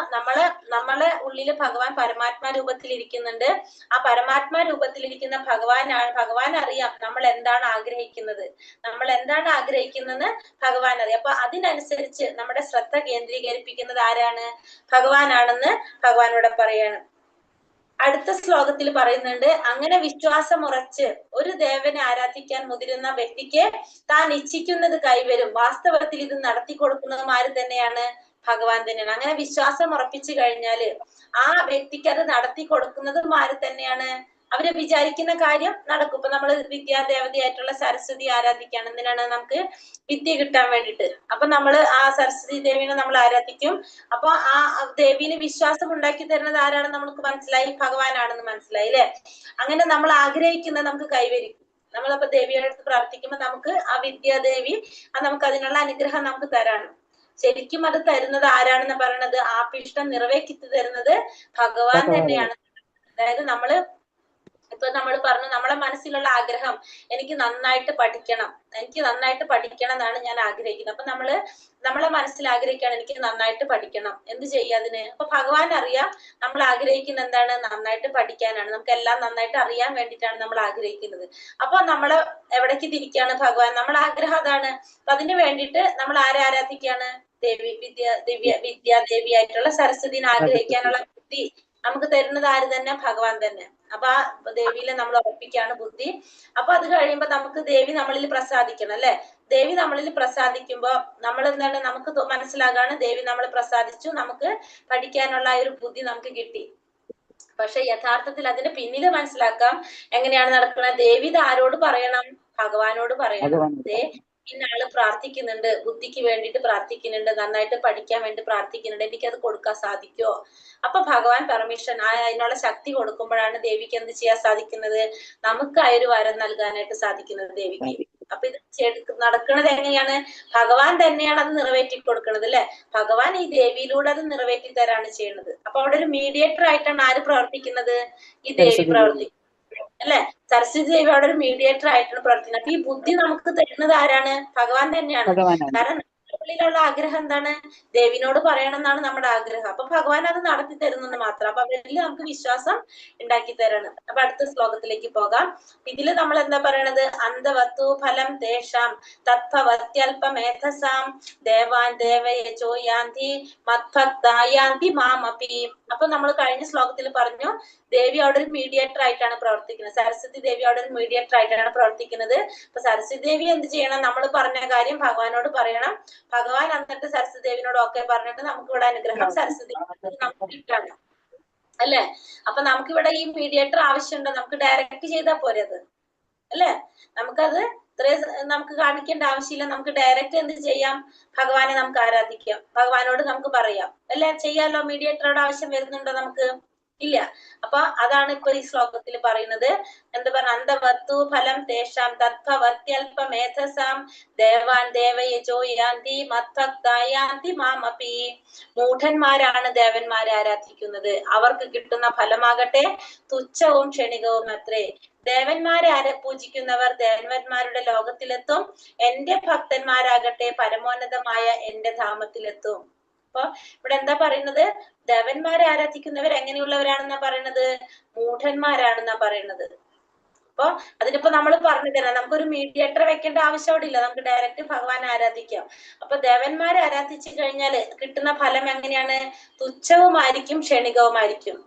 നമ്മളെ ഉള്ളില് ഭഗവാൻ പരമാത്മാ രൂപത്തിൽ ഇരിക്കുന്നുണ്ട്. ആ പരമാത്മാ രൂപത്തിലിരിക്കുന്ന ഭഗവാൻ അറിയാം നമ്മൾ എന്താണ് ആഗ്രഹിക്കുന്നത്, ഭഗവാൻ അറിയാം. അപ്പൊ അതിനനുസരിച്ച് നമ്മുടെ ശ്രദ്ധ കേന്ദ്രീകരിപ്പിക്കുന്നത് ആരാണ്? ഭഗവാനാണെന്ന് ഭഗവാനോട് പറയാണ്. അടുത്ത ശ്ലോകത്തിൽ പറയുന്നുണ്ട്, അങ്ങനെ വിശ്വാസം ഉറച്ച് ഒരു ദേവനെ ആരാധിക്കാൻ മുതിരുന്ന വ്യക്തിക്ക് താൻ ഇച്ഛിക്കുന്നത് കൈവരും. വാസ്തവത്തിൽ ഇത് നടത്തി കൊടുക്കുന്നതും ആര് തന്നെയാണ്? ഭഗവാൻ തന്നെയാണ്. അങ്ങനെ വിശ്വാസം ഉറപ്പിച്ചു കഴിഞ്ഞാല് ആ വ്യക്തിക്ക് അത് നടത്തി കൊടുക്കുന്നതും ആര് തന്നെയാണ്? അവര് വിചാരിക്കുന്ന കാര്യം നടക്കും. ഇപ്പൊ നമ്മള് വിദ്യാദേവതയായിട്ടുള്ള സരസ്വതി ആരാധിക്കുകയാണ്. എന്തിനാണ്? നമുക്ക് വിദ്യ കിട്ടാൻ വേണ്ടിയിട്ട്. അപ്പൊ നമ്മള് ആ സരസ്വതി ദേവിനെ നമ്മൾ ആരാധിക്കും. അപ്പൊ ആ ദേവിയിൽ വിശ്വാസം ഉണ്ടാക്കി തരുന്നത് ആരാണെന്ന് നമുക്ക് മനസ്സിലായി, ഭഗവാനാണെന്ന് മനസ്സിലായി അല്ലെ. അങ്ങനെ നമ്മൾ ആഗ്രഹിക്കുന്നത് നമുക്ക് കൈവരിക്കും. നമ്മളപ്പോ ദേവിയുടെ അടുത്ത് പ്രാർത്ഥിക്കുമ്പോൾ നമുക്ക് ആ വിദ്യാദേവി നമുക്ക് അതിനുള്ള അനുഗ്രഹം നമുക്ക് തരാണ്. ശരിക്കും അത് തരുന്നത് ആരാണെന്ന് പറയണത്, ആപ്പിഷ്ടം നിറവേറ്റി തരുന്നത് ഭഗവാൻ തന്നെയാണ്. അതായത് ഇപ്പൊ നമ്മൾ പറഞ്ഞു നമ്മളെ മനസ്സിലുള്ള ആഗ്രഹം എനിക്ക് നന്നായിട്ട് പഠിക്കണം, എന്നാണ് ഞാൻ ആഗ്രഹിക്കുന്നത്. അപ്പൊ നമ്മളെ മനസ്സിൽ ആഗ്രഹിക്കുകയാണ് എനിക്ക് നന്നായിട്ട് പഠിക്കണം. എന്ത് ചെയ്യുക അതിന്? അപ്പൊ ഭഗവാൻ അറിയാം നമ്മൾ ആഗ്രഹിക്കുന്ന എന്താണ്, നന്നായിട്ട് പഠിക്കാനാണ്. നമുക്ക് എല്ലാം നന്നായിട്ട് അറിയാൻ വേണ്ടിയിട്ടാണ് നമ്മൾ ആഗ്രഹിക്കുന്നത്. അപ്പൊ നമ്മളെ എവിടേക്ക് തിരിക്കുകയാണ് ഭഗവാൻ? നമ്മുടെ ആഗ്രഹം അതാണ്. അപ്പൊ അതിന് വേണ്ടിയിട്ട് നമ്മൾ ആരെ ആരാധിക്കുകയാണ്? വിദ്യാദേവിയായിട്ടുള്ള സരസ്വതിനെ ആഗ്രഹിക്കാനുള്ള ബുദ്ധി നമുക്ക് തരുന്നത് ആര് തന്നെ? ഭഗവാൻ തന്നെ. അപ്പൊ ആ ദേവിയിലെ നമ്മൾ ഉറപ്പിക്കുകയാണ് ബുദ്ധി. അപ്പൊ അത് കഴിയുമ്പോ നമുക്ക് ദേവി നമ്മളിൽ പ്രസാദിക്കണം അല്ലെ. ദേവി നമ്മളിൽ പ്രസാദിക്കുമ്പോ നമ്മൾ എന്താണ്, നമുക്ക് മനസ്സിലാകാണ് ദേവി നമ്മൾ പ്രസാദിച്ചു, നമുക്ക് പഠിക്കാനുള്ള ഒരു ബുദ്ധി നമുക്ക് കിട്ടി. പക്ഷെ യഥാർത്ഥത്തിൽ അതിന്റെ പിന്നില് മനസ്സിലാക്കാം എങ്ങനെയാണ് നടക്കുന്നത്. ദേവി ഇത് ആരോട് പറയണം? ഭഗവാനോട് പറയണം. ഇന്നാള് പ്രാർത്ഥിക്കുന്നുണ്ട്, ബുദ്ധിക്ക് വേണ്ടിയിട്ട് പ്രാർത്ഥിക്കുന്നുണ്ട്, നന്നായിട്ട് പഠിക്കാൻ വേണ്ടി പ്രാർത്ഥിക്കുന്നുണ്ട്, എനിക്കത് കൊടുക്കാൻ സാധിക്കുമോ? അപ്പൊ ഭഗവാൻ പെർമിഷൻ അതിനുള്ള ശക്തി കൊടുക്കുമ്പോഴാണ് ദേവിക്ക് എന്ത് ചെയ്യാൻ സാധിക്കുന്നത്? നമുക്ക് ആ ഒരു വരം നൽകാനായിട്ട് സാധിക്കുന്നത് ദേവിക്ക്. അപ്പൊ ഇത് നടക്കുന്നത് എങ്ങനെയാണ്? ഭഗവാൻ തന്നെയാണ് അത് നിറവേറ്റി കൊടുക്കുന്നത് അല്ലെ. ഭഗവാൻ ഈ ദേവിയിലൂടെ അത് നിറവേറ്റി തരാണ് ചെയ്യുന്നത്. അപ്പൊ അവിടെ ഒരു മീഡിയേറ്റർ ആയിട്ടാണ് ആര് പ്രവർത്തിക്കുന്നത്? ഈ ദേവി പ്രവർത്തിക്കുന്നത് അല്ലെ. സരസ്വതി ദേവി അവിടെ ഒരു മീഡിയേറ്റർ ആയിട്ടാണ് പ്രവർത്തിക്കുന്നത്. അപ്പൊ ഈ ബുദ്ധി നമുക്ക് തരുന്നത് ആരാണ്? ഭഗവാൻ തന്നെയാണ്. കാരണം ഉള്ളിലുള്ള ആഗ്രഹം എന്താണ്? ദേവിനോട് പറയണം എന്നാണ് നമ്മുടെ ആഗ്രഹം. അപ്പൊ ഭഗവാൻ അത് നടത്തി തരുന്നെന്ന് മാത്രം. അപ്പൊ അവരിൽ നമുക്ക് വിശ്വാസം ഉണ്ടാക്കി തരണം. അപ്പൊ അടുത്ത ശ്ലോകത്തിലേക്ക് പോകാം. ഇതില് നമ്മൾ എന്താ പറയണത്? അന്ധവത്തു ഫലം തേഷാം തത്വത്യൽപമേധസാം ദേവാൻ ദേവയജോ യാന്തി മദ്ഭക്തായാന്തി മാമപി. അപ്പൊ നമ്മൾ കഴിഞ്ഞ ശ്ലോകത്തിൽ പറഞ്ഞു ദേവി അവിടെ ഒരു മീഡിയേറ്റർ ആയിട്ടാണ് പ്രവർത്തിക്കുന്നത്. സരസ്വതി ദേവി അവിടെ ഒരു മീഡിയേറ്റർ ആയിട്ടാണ് പ്രവർത്തിക്കുന്നത്. അപ്പൊ സരസ്വതി ദേവി എന്ത് ചെയ്യണം? നമ്മൾ പറഞ്ഞ കാര്യം ഭഗവാനോട് പറയണം. ഭഗവാൻ എന്നിട്ട് സരസ്വതി ദേവിനോട് ഒക്കെ പറഞ്ഞിട്ട് നമുക്ക് ഇവിടെ അനുഗ്രഹം സരസ്വതി നമുക്ക് കിട്ടാണ് അല്ലെ. അപ്പൊ നമുക്കിവിടെ ഈ മീഡിയേറ്റർ ആവശ്യമുണ്ടോ? നമുക്ക് ഡയറക്റ്റ് ചെയ്താൽ പോരെ അത് അല്ലെ. നമുക്കത് നമുക്ക് കാണിക്കേണ്ട ആവശ്യമില്ല. നമുക്ക് ഡയറക്റ്റ് എന്ത് ചെയ്യാം? ഭഗവാനെ നമുക്ക് ആരാധിക്കാം, ഭഗവാനോട് നമുക്ക് പറയാം അല്ലെ. ചെയ്യാലോ. മീഡിയേറ്ററുടെ ആവശ്യം വരുന്നുണ്ടോ? നമുക്ക് ഇല്ല. അപ്പൊ അതാണ് ഇപ്പൊ ഈ ശ്ലോകത്തിൽ പറയുന്നത്. എന്താ പറഞ്ഞ? അന്ധവത്തു ഫലം തേഷാം തത്വത്യൽപമേധസാം ദേവാൻ ദേവയജോ യാന്തി മദ്ഭക്തായാന്തി മാമപി. മൂഢന്മാരാണ് ദേവന്മാരെ ആരാധിക്കുന്നത്. അവർക്ക് കിട്ടുന്ന ഫലമാകട്ടെ തുച്ഛവും ക്ഷണികവും അത്രേ. ദേവന്മാരെ പൂജിക്കുന്നവർ ദേവന്മാരുടെ ലോകത്തിലെത്തും. എന്റെ ഭക്തന്മാരാകട്ടെ പരമോന്നതമായ എന്റെ ധാമത്തിലെത്തും. അപ്പൊ ഇവിടെ എന്താ പറയുന്നത്? ദേവന്മാരെ ആരാധിക്കുന്നവർ എങ്ങനെയുള്ളവരാണെന്നാ പറയുന്നത്? മൂഢന്മാരാണെന്നാ പറയുന്നത്. അപ്പൊ അതിനിപ്പോ നമ്മൾ പറഞ്ഞു തരാം. നമുക്കൊരു മീഡിയേറ്റർ വെക്കേണ്ട ആവശ്യം അവിടെ ഇല്ല. നമുക്ക് ഡയറക്റ്റ് ഭഗവാനെ ആരാധിക്കാം. അപ്പൊ ദേവന്മാരെ ആരാധിച്ചു കഴിഞ്ഞാല് കിട്ടുന്ന ഫലം എങ്ങനെയാണ്? തുച്ഛവുമായിരിക്കും ക്ഷണികവുമായിരിക്കും.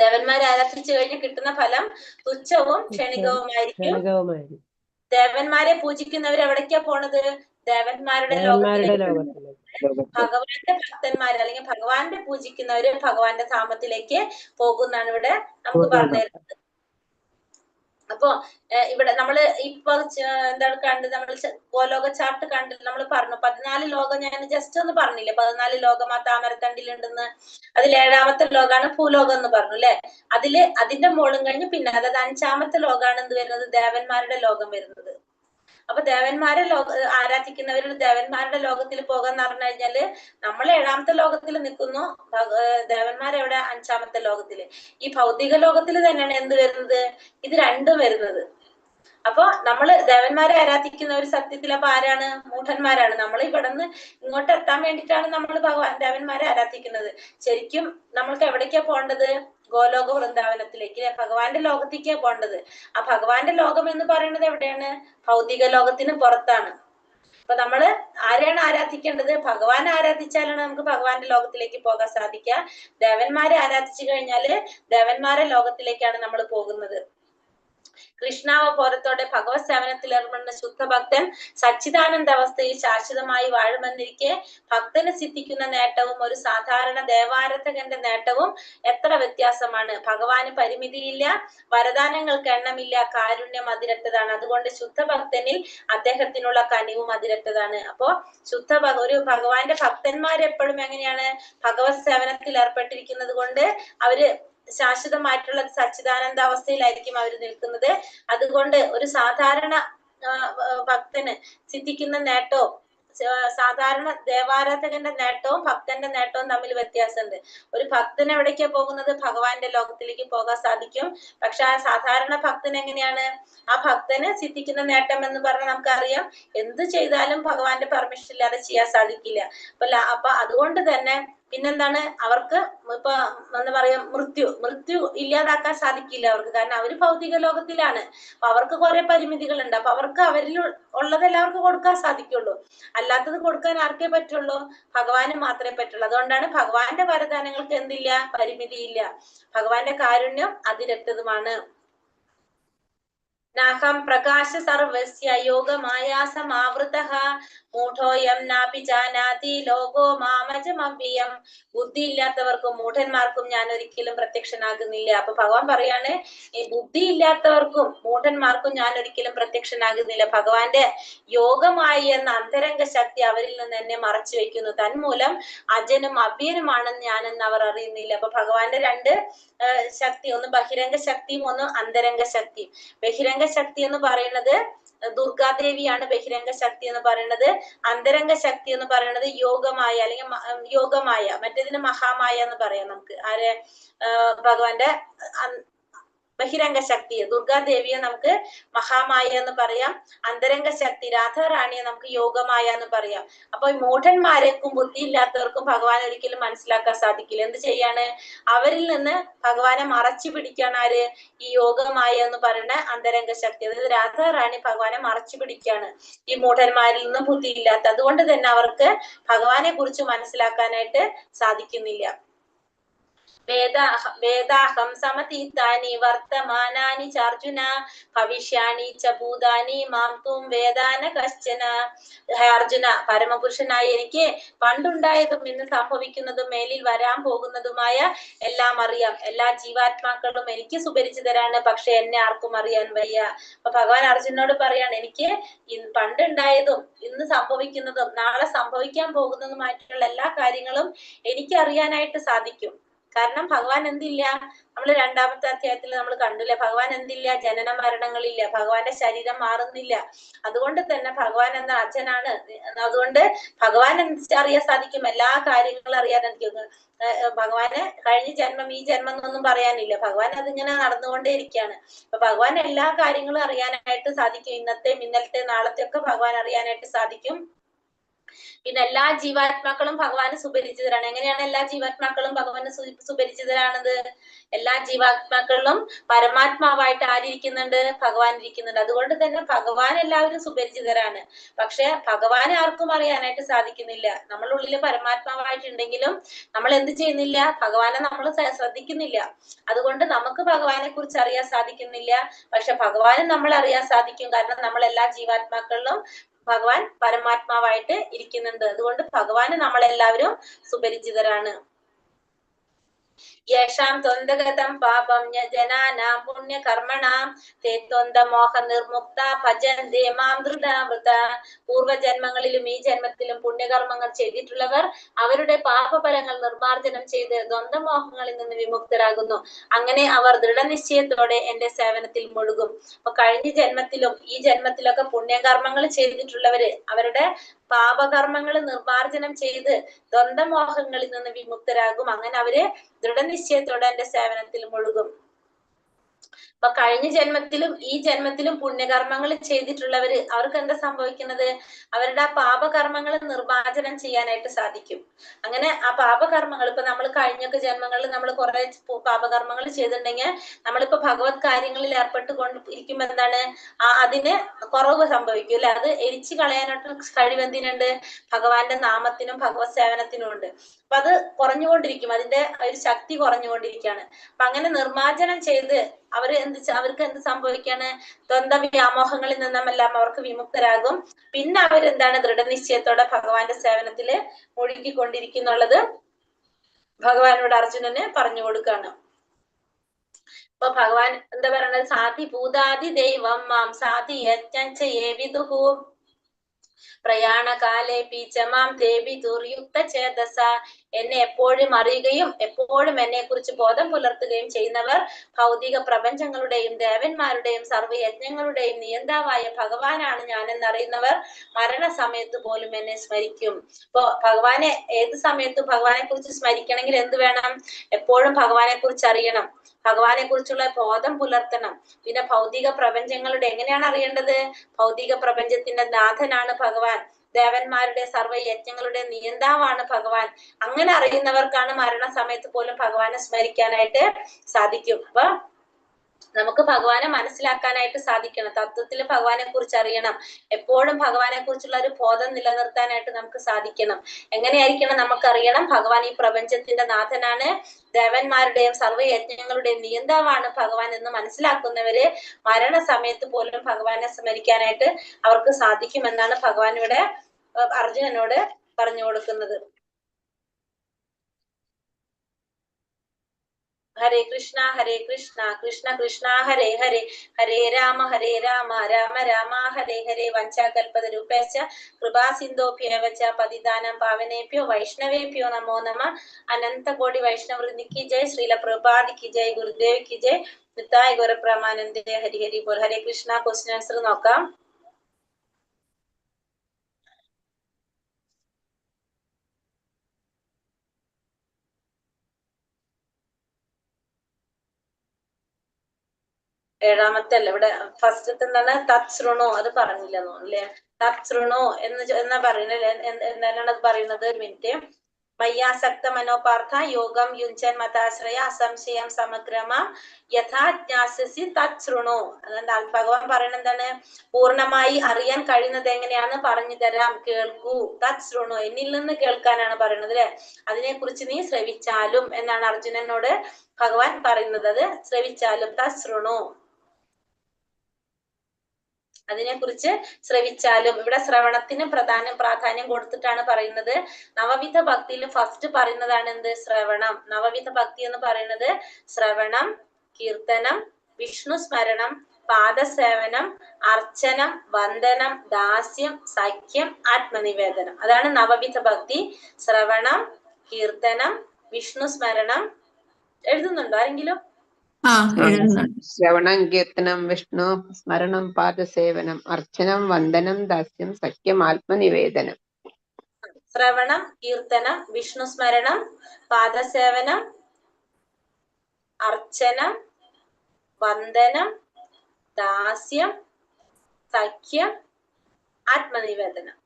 ദേവന്മാരെ ആരാധിച്ചു കഴിഞ്ഞാൽ കിട്ടുന്ന ഫലം തുച്ഛവും ക്ഷണികവുമായിരിക്കും. ദേവന്മാരെ പൂജിക്കുന്നവർ എവിടേക്കാ പോണത്? ദേവന്മാരുടെ ലോകത്തിലേക്ക്. ഭഗവാന്റെ ഭക്തന്മാര് അല്ലെങ്കിൽ ഭഗവാന്റെ പൂജിക്കുന്നവര് ഭഗവാന്റെ ധാമത്തിലേക്ക് പോകുന്നാണ് ഇവിടെ നമുക്ക് പറഞ്ഞു തരുന്നത്. അപ്പൊ ഇവിടെ നമ്മള് ഇപ്പൊ എന്താണ് കണ്ടത്? നമ്മൾ ഗോലോക ചാർട്ട് കണ്ടിട്ട് നമ്മൾ പറഞ്ഞു 14 ലോകം. ഞാൻ ജസ്റ്റ് ഒന്ന് പറഞ്ഞില്ലേ 14 ലോകം ആ താമരത്തണ്ടിലുണ്ടെന്ന്. അതിൽ 7ാമത്തെ ലോകമാണ് ഭൂലോകം എന്ന് പറഞ്ഞു അല്ലെ. അതിന്റെ മോളും കഴിഞ്ഞ് പിന്നെ അതായത് 5ാമത്തെ ലോകമാണ് എന്ത് വരുന്നത്? ദേവന്മാരുടെ ലോകം വരുന്നത്. അപ്പൊ ദേവന്മാരെ ആരാധിക്കുന്നവര് ദേവന്മാരുടെ ലോകത്തിൽ പോകാന്ന് പറഞ്ഞു കഴിഞ്ഞാല് നമ്മൾ 7ാമത്തെ ലോകത്തിൽ നിൽക്കുന്നു. ദേവന്മാരെവിടെ? 5ാമത്തെ ലോകത്തില്. ഈ ഭൗതിക ലോകത്തിൽ തന്നെയാണ് എന്ത് വരുന്നത്? ഇത് രണ്ടും വരുന്നത്. അപ്പൊ നമ്മള് ദേവന്മാരെ ആരാധിക്കുന്നവർ സത്യത്തിൽ അപ്പൊ ആരാണ്? മൂഢന്മാരാണ്. നമ്മൾ ഇവിടെ നിന്ന് ഇങ്ങോട്ട് എത്താൻ വേണ്ടിയിട്ടാണ് നമ്മൾ ദേവന്മാരെ ആരാധിക്കുന്നത്. ശരിക്കും നമ്മൾക്ക് എവിടേക്കാ പോകേണ്ടത്? ഗോലോക വൃന്ദാവനത്തിലേക്ക്, ഭഗവാന്റെ ലോകത്തേക്കാ പോകേണ്ടത്. ആ ഭഗവാന്റെ ലോകം എന്ന് പറയുന്നത് എവിടെയാണ്? ഭൗതിക ലോകത്തിന് പുറത്താണ്. അപ്പൊ നമ്മള് ആരെയാണ് ആരാധിക്കേണ്ടത്? ഭഗവാനെ ആരാധിച്ചാലാണ് നമുക്ക് ഭഗവാന്റെ ലോകത്തിലേക്ക് പോകാൻ സാധിക്കുക. ദേവന്മാരെ ആരാധിച്ചു കഴിഞ്ഞാല് ദേവന്മാരെ ലോകത്തിലേക്കാണ് നമ്മൾ പോകുന്നത്. കൃഷ്ണാവബോധത്തോടെ ഭഗവത് സേവനത്തിൽ ഏർപ്പെടുന്ന ശുദ്ധഭക്തൻ സച്ചിദാനന്ദ അവസ്ഥയിൽ ശാശ്വതമായി വാഴുമെന്നിരിക്കെ ഭക്തന് സിദ്ധിക്കുന്ന നേട്ടവും ഒരു സാധാരണ ദേവാരാധകന്റെ നേട്ടവും എത്ര വ്യത്യാസമാണ്. ഭഗവാന് പരിമിതിയില്ല, വരദാനങ്ങൾക്ക് എണ്ണമില്ല, കാരുണ്യം അതിരറ്റതാണ്. അതുകൊണ്ട് ശുദ്ധഭക്തനിൽ അദ്ദേഹത്തിനുള്ള കനിവും അതിരറ്റതാണ്. അപ്പോ ഒരു ഭഗവാന്റെ ഭക്തന്മാരെപ്പോഴും എങ്ങനെയാണ് ഭഗവത് സേവനത്തിൽ ഏർപ്പെട്ടിരിക്കുന്നത് കൊണ്ട് അവര് ശാശ്വതമായിട്ടുള്ള സച്ചിദാനന്ദ അവസ്ഥയിലായിരിക്കും അവർ നിൽക്കുന്നത്. അതുകൊണ്ട് ഒരു സാധാരണ ഭക്തന് സിദ്ധിക്കുന്ന നേട്ടവും സാധാരണ ദേവാരാധകന്റെ നേട്ടവും ഭക്തന്റെ നേട്ടവും തമ്മിൽ വ്യത്യാസമുണ്ട്. ഒരു ഭക്തൻ എവിടേക്കാ പോകുന്നത്? ഭഗവാന്റെ ലോകത്തിലേക്ക് പോകാൻ സാധിക്കും. പക്ഷെ ആ സാധാരണ ഭക്തൻ എങ്ങനെയാണ്? ആ ഭക്തന് സിദ്ധിക്കുന്ന നേട്ടം എന്ന് പറഞ്ഞാൽ നമുക്കറിയാം, എന്ത് ചെയ്താലും ഭഗവാന്റെ പെർമിഷൻ ഇല്ലാതെ ചെയ്യാൻ സാധിക്കില്ല. അപ്പൊ അതുകൊണ്ട് തന്നെ പിന്നെന്താണ്, അവർക്ക് ഇപ്പൊ എന്താ പറയാ, മൃത്യു ഇല്ലാതാക്കാൻ സാധിക്കില്ല അവർക്ക്. കാരണം അവര് ഭൗതിക ലോകത്തിലാണ്. അപ്പൊ അവർക്ക് കുറെ പരിമിതികളുണ്ട്. അപ്പൊ അവർക്ക് അവരിൽ ഉള്ളത് എല്ലാവർക്കും കൊടുക്കാൻ സാധിക്കുള്ളൂ. അല്ലാത്തത് കൊടുക്കാൻ ആർക്കേ പറ്റുള്ളൂ? ഭഗവാന് മാത്രമേ പറ്റുള്ളൂ. അതുകൊണ്ടാണ് ഭഗവാന്റെ വരദാനങ്ങൾക്ക് എന്തില്ല? പരിമിതിയില്ല. ഭഗവാന്റെ കാരുണ്യം അതിരറ്റതുമാണ്. നാഹം പ്രകാശ സർവസ്യ യോഗമായ സമാവൃതഃ മൂഢോയം നാപി ജാനാതി ലോകോ മാമജമവ്യയം. ബുദ്ധി ഇല്ലാത്തവർക്കും മൂഢന്മാർക്കും ഞാൻ ഒരിക്കലും പ്രത്യക്ഷനാകുന്നില്ല. അപ്പൊ ഭഗവാൻ പറയാണ്, ഈ ബുദ്ധി ഇല്ലാത്തവർക്കും മൂഢന്മാർക്കും ഞാൻ ഒരിക്കലും പ്രത്യക്ഷനാകുന്നില്ല. ഭഗവാന്റെ യോഗമായി എന്ന അന്തരംഗ ശക്തി അവരിൽ നിന്ന് എന്നെ മറച്ചു വെക്കുന്നു. തന്മൂലം അജനും അവ്യനുമാണെന്ന് ഞാനെന്ന് അവർ അറിയുന്നില്ല. അപ്പൊ ഭഗവാന്റെ രണ്ട് ശക്തി, ഒന്ന് ബഹിരംഗ ശക്തിയും ഒന്ന് അന്തരംഗ ശക്തിയും. ബഹിരംഗ ശക്തി എന്ന് പറയുന്നത് ദുർഗാദേവിയാണ്. ബഹിരംഗ ശക്തി എന്ന് പറയുന്നത്. അന്തരംഗ ശക്തി എന്ന് പറയുന്നത് യോഗമായ അല്ലെങ്കിൽ യോഗമായ, മറ്റേതിന് മഹാമായ എന്ന് പറയാം നമുക്ക്. ആരെ? ഭഗവാന്റെ ബഹിരംഗ ശക്തിയെ ദുർഗാദേവിയെ നമുക്ക് മഹാമായ എന്ന് പറയാം. അന്തരംഗ ശക്തി രാധാറാണിയെ നമുക്ക് യോഗമായ എന്ന് പറയാം. അപ്പൊ മൂഢന്മാരെക്കും ബുദ്ധിയില്ലാത്തവർക്കും ഭഗവാൻ ഒരിക്കലും മനസ്സിലാക്കാൻ സാധിക്കില്ല. എന്ത് ചെയ്യാണ്? അവരിൽ നിന്ന് ഭഗവാനെ മറച്ചു പിടിക്കാണ് ആര്? ഈ യോഗമായ എന്ന് പറയുന്ന അന്തരംഗ ശക്തി. അതായത് രാധാറാണി ഭഗവാനെ മറച്ചു പിടിക്കാണ് ഈ മൂഢന്മാരിൽ നിന്ന് ബുദ്ധിയില്ലാത്ത. അതുകൊണ്ട് തന്നെ അവർക്ക് ഭഗവാനെ കുറിച്ച് മനസ്സിലാക്കാനായിട്ട് സാധിക്കുന്നില്ല. വേദാഹം സമതീതാനി വർത്തമാനാനി ചാർജുന ഭവിഷ്യാണി ച ഭൂതാനി മാം തും വേദാന കശ്ചന. ഹേ അർജുന, പരമപുരുഷനായ എനിക്ക് പണ്ടുണ്ടായതും ഇന്ന് സംഭവിക്കുന്നതും മേലിൽ വരാൻ പോകുന്നതുമായ എല്ലാം അറിയാം. എല്ലാ ജീവാത്മാക്കളും എനിക്ക് സുപരിചിതരാണ്, പക്ഷെ എന്നെ ആർക്കും അറിയാൻ വയ്യ. അപ്പൊ ഭഗവാൻ അർജുനോട് പറയാണ്, എനിക്ക് പണ്ടുണ്ടായതും ഇന്ന് സംഭവിക്കുന്നതും നാളെ സംഭവിക്കാൻ പോകുന്നതുമായിട്ടുള്ള എല്ലാ കാര്യങ്ങളും എനിക്ക് അറിയാനായിട്ട് സാധിക്കും. കാരണം ഭഗവാൻ എന്തില്ല? നമ്മൾ രണ്ടാമത്തെ അധ്യായത്തിൽ നമ്മൾ കണ്ടില്ലേ, ഭഗവാൻ എന്തില്ല? ജനന മരണങ്ങളില്ല. ഭഗവാന്റെ ശരീരം മാറുന്നില്ല. അതുകൊണ്ട് തന്നെ ഭഗവാൻ എന്ന അച്ഛനാണ്. അതുകൊണ്ട് ഭഗവാൻ അറിയാൻ സാധിക്കും, എല്ലാ കാര്യങ്ങളും അറിയാൻ സാധിക്കും. ഭഗവാന് കഴിഞ്ഞ ജന്മം ഈ ജന്മം എന്നൊന്നും പറയാനില്ല. ഭഗവാൻ അതിങ്ങനെ നടന്നുകൊണ്ടേ ഇരിക്കുകയാണ്. അപ്പൊ ഭഗവാൻ എല്ലാ കാര്യങ്ങളും അറിയാനായിട്ട് സാധിക്കും. ഇന്നത്തെയും ഇന്നലത്തെ നാളത്തെ ഒക്കെ ഭഗവാൻ അറിയാനായിട്ട് സാധിക്കും. പിന്നെ എല്ലാ ജീവാത്മാക്കളും ഭഗവാന് സുപരിചിതരാണ്. എങ്ങനെയാണ് എല്ലാ ജീവാത്മാക്കളും ഭഗവാന് സുപരിചിതരാണത്? എല്ലാ ജീവാത്മാക്കളിലും പരമാത്മാവായിട്ട് ആരിയ്ക്കുന്നുണ്ട്? ഭഗവാൻ ഇരിക്കുന്നുണ്ട്. അതുകൊണ്ട് തന്നെ ഭഗവാൻ എല്ലാവരും സുപരിചിതരാണ്. പക്ഷെ ഭഗവാനെ ആർക്കും അറിയാനായിട്ട് സാധിക്കുന്നില്ല. നമ്മളുള്ളിൽ പരമാത്മാവായിട്ടുണ്ടെങ്കിലും നമ്മൾ എന്ത് ചെയ്യുന്നില്ല? ഭഗവാനെ നമ്മൾ ശ്രദ്ധിക്കുന്നില്ല. അതുകൊണ്ട് നമുക്ക് ഭഗവാനെ കുറിച്ച് അറിയാൻ സാധിക്കുന്നില്ല. പക്ഷെ ഭഗവാനെ നമ്മൾ അറിയാൻ സാധിക്കും. കാരണം നമ്മൾ എല്ലാ ജീവാത്മാക്കളിലും ഭഗവാൻ പരമാത്മാവായിട്ട് ഇരിക്കുന്നുണ്ട്. അതുകൊണ്ട് ഭഗവാന് നമ്മളെല്ലാവരും സുപരിചിതരാണ്. യേഷാം ത്വന്തഗതം പാപം ജനാനാം പുണ്യകർമ്മണാം തേ ത്വന്തമോഹ നിർമുക്ത ഭജന്തേ മാം ദൃഢാമൃത. പൂർവ്വജന്മങ്ങളിലും ഈ ജന്മത്തിലും പുണ്യകർമ്മങ്ങൾ ചെയ്തിട്ടുള്ളവർ അവരുടെ പാപഫലങ്ങൾ നിർമാർജനം ചെയ്ത് ദ്വന്ദ്മോഹങ്ങളിൽ നിന്ന് വിമുക്തരാകുന്നു. അങ്ങനെ അവർ ദൃഢനിശ്ചയത്തോടെ എന്റെ സേവനത്തിൽ മുഴുകും. അപ്പൊ കഴിഞ്ഞ ജന്മത്തിലും ഈ ജന്മത്തിലൊക്കെ പുണ്യകർമ്മങ്ങൾ ചെയ്തിട്ടുള്ളവര് അവരുടെ പാപകർമ്മങ്ങൾ നിർമാർജനം ചെയ്ത് ദ്വന്ദ്മോഹങ്ങളിൽ നിന്ന് വിമുക്തരാകും. അങ്ങനെ അവര് ദൃഢനിശ്ചയത്തോടെ എന്റെ സേവനത്തിൽ മുഴുകും. അപ്പൊ കഴിഞ്ഞ ജന്മത്തിലും ഈ ജന്മത്തിലും പുണ്യകർമ്മങ്ങൾ ചെയ്തിട്ടുള്ളവര് അവർക്ക് എന്താ സംഭവിക്കുന്നത്? അവരുടെ ആ പാപകർമ്മങ്ങൾ നിർമ്മാർജ്ജനം ചെയ്യാനായിട്ട് സാധിക്കും. അങ്ങനെ ആ പാപകർമ്മങ്ങൾ ഇപ്പൊ നമ്മൾ കഴിഞ്ഞൊക്കെ ജന്മങ്ങളിൽ നമ്മൾ കുറെ പാപകർമ്മങ്ങൾ ചെയ്തിട്ടുണ്ടെങ്കിൽ നമ്മളിപ്പോ ഭഗവത് കാര്യങ്ങളിൽ ഏർപ്പെട്ടുകൊണ്ട് ഇരിക്കുമ്പോ എന്താണ് അതിന് കുറവ് സംഭവിക്കും അല്ലെ? അത് എരിച്ചു കളയാനായിട്ട് കഴിവെന്തിനുണ്ട്? ഭഗവാന്റെ നാമത്തിനും ഭഗവത് സേവനത്തിനും ഉണ്ട്. അപ്പൊ അത് കുറഞ്ഞുകൊണ്ടിരിക്കും, അതിന്റെ ഒരു ശക്തി കുറഞ്ഞുകൊണ്ടിരിക്കുകയാണ്. അപ്പൊ അങ്ങനെ നിർമ്മാർജ്ജനം ചെയ്ത് അവർക്ക് എന്ത് സംഭവിക്കാണ്? ദ്വന്ദ്വ വ്യാമോഹങ്ങളിൽ നിന്നെല്ലാം അവർക്ക് വിമുക്തരാകും. പിന്നെ അവരെന്താണ് ദൃഢനിശ്ചയത്തോടെ ഭഗവാന്റെ സേവനത്തില് മുഴുകിക്കൊണ്ടിരിക്കുന്നുള്ളത് ഭഗവാനോട് അർജുനന് പറഞ്ഞു കൊടുക്കാണ്. അപ്പൊ ഭഗവാൻ എന്താ പറയണത്? സാധി ഭൂതാദി ദൈവം മാം സാധി യജ്ഞം ചെയ്യേവിദുഹു പ്രയാണകാലേ പീച്ചമാം ദേവി ദുർയുക്ത ചേതസ. എന്നെ എപ്പോഴും അറിയുകയും എപ്പോഴും എന്നെ കുറിച്ച് ബോധം പുലർത്തുകയും ചെയ്യുന്നവർ ഭൗതിക പ്രപഞ്ചങ്ങളുടെയും ദേവന്മാരുടെയും സർവ്വയജ്ഞങ്ങളുടെയും നിയന്താവായ ഭഗവാനാണ് ഞാനെന്നറിയുന്നവർ മരണസമയത്ത് പോലും എന്നെ സ്മരിക്കും. അപ്പൊ ഭഗവാനെ ഏത് സമയത്തും ഭഗവാനെ കുറിച്ച് സ്മരിക്കണമെങ്കിൽ എന്ത് വേണം? എപ്പോഴും ഭഗവാനെ കുറിച്ച് അറിയണം, ഭഗവാനെ കുറിച്ചുള്ള ബോധം പുലർത്തണം. പിന്നെ ഭൗതിക പ്രപഞ്ചങ്ങളുടെ എങ്ങനെയാണ് അറിയേണ്ടത്? ഭൗതിക പ്രപഞ്ചത്തിന്റെ നാഥനാണ് ഭഗവാൻ, ദേവന്മാരുടെ സർവ്വയജ്ഞങ്ങളുടെ നിയന്താവാണ് ഭഗവാൻ. അങ്ങനെ അറിയുന്നവർക്കാണ് മരണസമയത്ത് പോലും ഭഗവാനെ സ്മരിക്കാനായിട്ട് സാധിക്കും. അപ്പൊ നമുക്ക് ഭഗവാനെ മനസ്സിലാക്കാനായിട്ട് സാധിക്കണം, തത്വത്തിൽ ഭഗവാനെ കുറിച്ച് അറിയണം, എപ്പോഴും ഭഗവാനെ കുറിച്ചുള്ള ഒരു ബോധം നിലനിർത്താനായിട്ട് നമുക്ക് സാധിക്കണം. എങ്ങനെയായിരിക്കണം നമുക്കറിയണം? ഭഗവാൻ ഈ പ്രപഞ്ചത്തിന്റെ നാഥനാണ്, ദേവന്മാരുടെയും സർവ്വയജ്ഞങ്ങളുടെയും നിയന്താവാണ് ഭഗവാൻ എന്ന് മനസ്സിലാക്കുന്നവര് മരണസമയത്ത് പോലും ഭഗവാനെ സ്മരിക്കാനായിട്ട് അവർക്ക് സാധിക്കുമെന്നാണ് ഭഗവാൻ ഇവിടെ അർജുനനോട് പറഞ്ഞു കൊടുക്കുന്നത്. ഹരേ കൃഷ്ണ കൃഷ്ണ കൃഷ്ണ ഹരേ ഹരേ, ഹരേ രാമ രാമ രാമ ഹരേ ഹരേ. വഞ്ചാകൽപതരൂപേശ്ച കൃപാസിന്ധോഭ്യേവ ച പതിതാനാം പാവനേഭ്യോ വൈഷ്ണവേഭ്യോ നമോ നമഃ. അനന്തകോടി വൈഷ്ണവവൃന്ദി കി ജയ്, ശ്രീല പ്രഭുപാദ് കി ജയ്, ഗുരുദേവ് കി ജയ്, നിത്തായ ഗൗരപ്രമാനന്ദേ. ഹരി ഹരി ബോൽ. ഹരേ കൃഷ്ണ. ക്വസ്റ്റ്യൻ ആൻസർ നോക്കാം. ഏഴാമത്തെ അല്ല, ഇവിടെ ഫസ്റ്റത്തെ എന്താണ്? തത്സൃണു, അത് പറഞ്ഞില്ല അല്ലേ? തത്സൃണു എന്നാ പറയുന്നത്, എന്താണ് അത് പറയുന്നത്? ഒരു മിനിറ്റ്. മയ്യാസക്ത മനോപാർത്ഥ യോഗം യുഞ്ചൻ മതാശ്രയ അസംശയം സമഗ്രമ യഥാജ്ഞാസ്യസി തത്സൃണു. അതെന്താ ഭഗവാൻ പറയുന്നത്? എന്താണ്? പൂർണ്ണമായി അറിയാൻ കഴിയുന്നത് എങ്ങനെയാന്ന് പറഞ്ഞു തരാം, കേൾക്കൂ. തത്സൃണു, എന്നിൽ നിന്ന് കേൾക്കാനാണ് പറയുന്നത് അല്ലെ. അതിനെ കുറിച്ച് നീ ശ്രവിച്ചാലും എന്നാണ് അർജുനനോട് ഭഗവാൻ പറയുന്നത്. അത് ശ്രവിച്ചാലും, തത്സൃണു, അതിനെ കുറിച്ച് ശ്രവിച്ചാലും. ഇവിടെ ശ്രവണത്തിന് പ്രാധാന്യം കൊടുത്തിട്ടാണ് പറയുന്നത്. നവവിധ ഭക്തിയിൽ ഫസ്റ്റ് പറയുന്നതാണ് എന്ത്? ശ്രവണം. നവവിധ ഭക്തി എന്ന് പറയുന്നത് ശ്രവണം, കീർത്തനം, വിഷ്ണു സ്മരണം, പാദസേവനം, അർച്ചനം, വന്ദനം, ദാസ്യം, സഖ്യം, ആത്മനിവേദനം. അതാണ് നവവിധ ഭക്തി. ശ്രവണം, കീർത്തനം, വിഷ്ണു സ്മരണം. എഴുതുന്നുണ്ടോ ആരെങ്കിലും? ശ്രവണം, കീർത്തനം, വിഷ്ണു സ്മരണം, പാദസേവനം, അർച്ചനം, വന്ദനം, ദാസ്യം, സഖ്യം, ആത്മനിവേദനം. ശ്രവണം, കീർത്തനം, വിഷ്ണു സ്മരണം, പാദസേവനം, അർച്ചനം, വന്ദനം, ദാസ്യം, സഖ്യം, ആത്മനിവേദനം.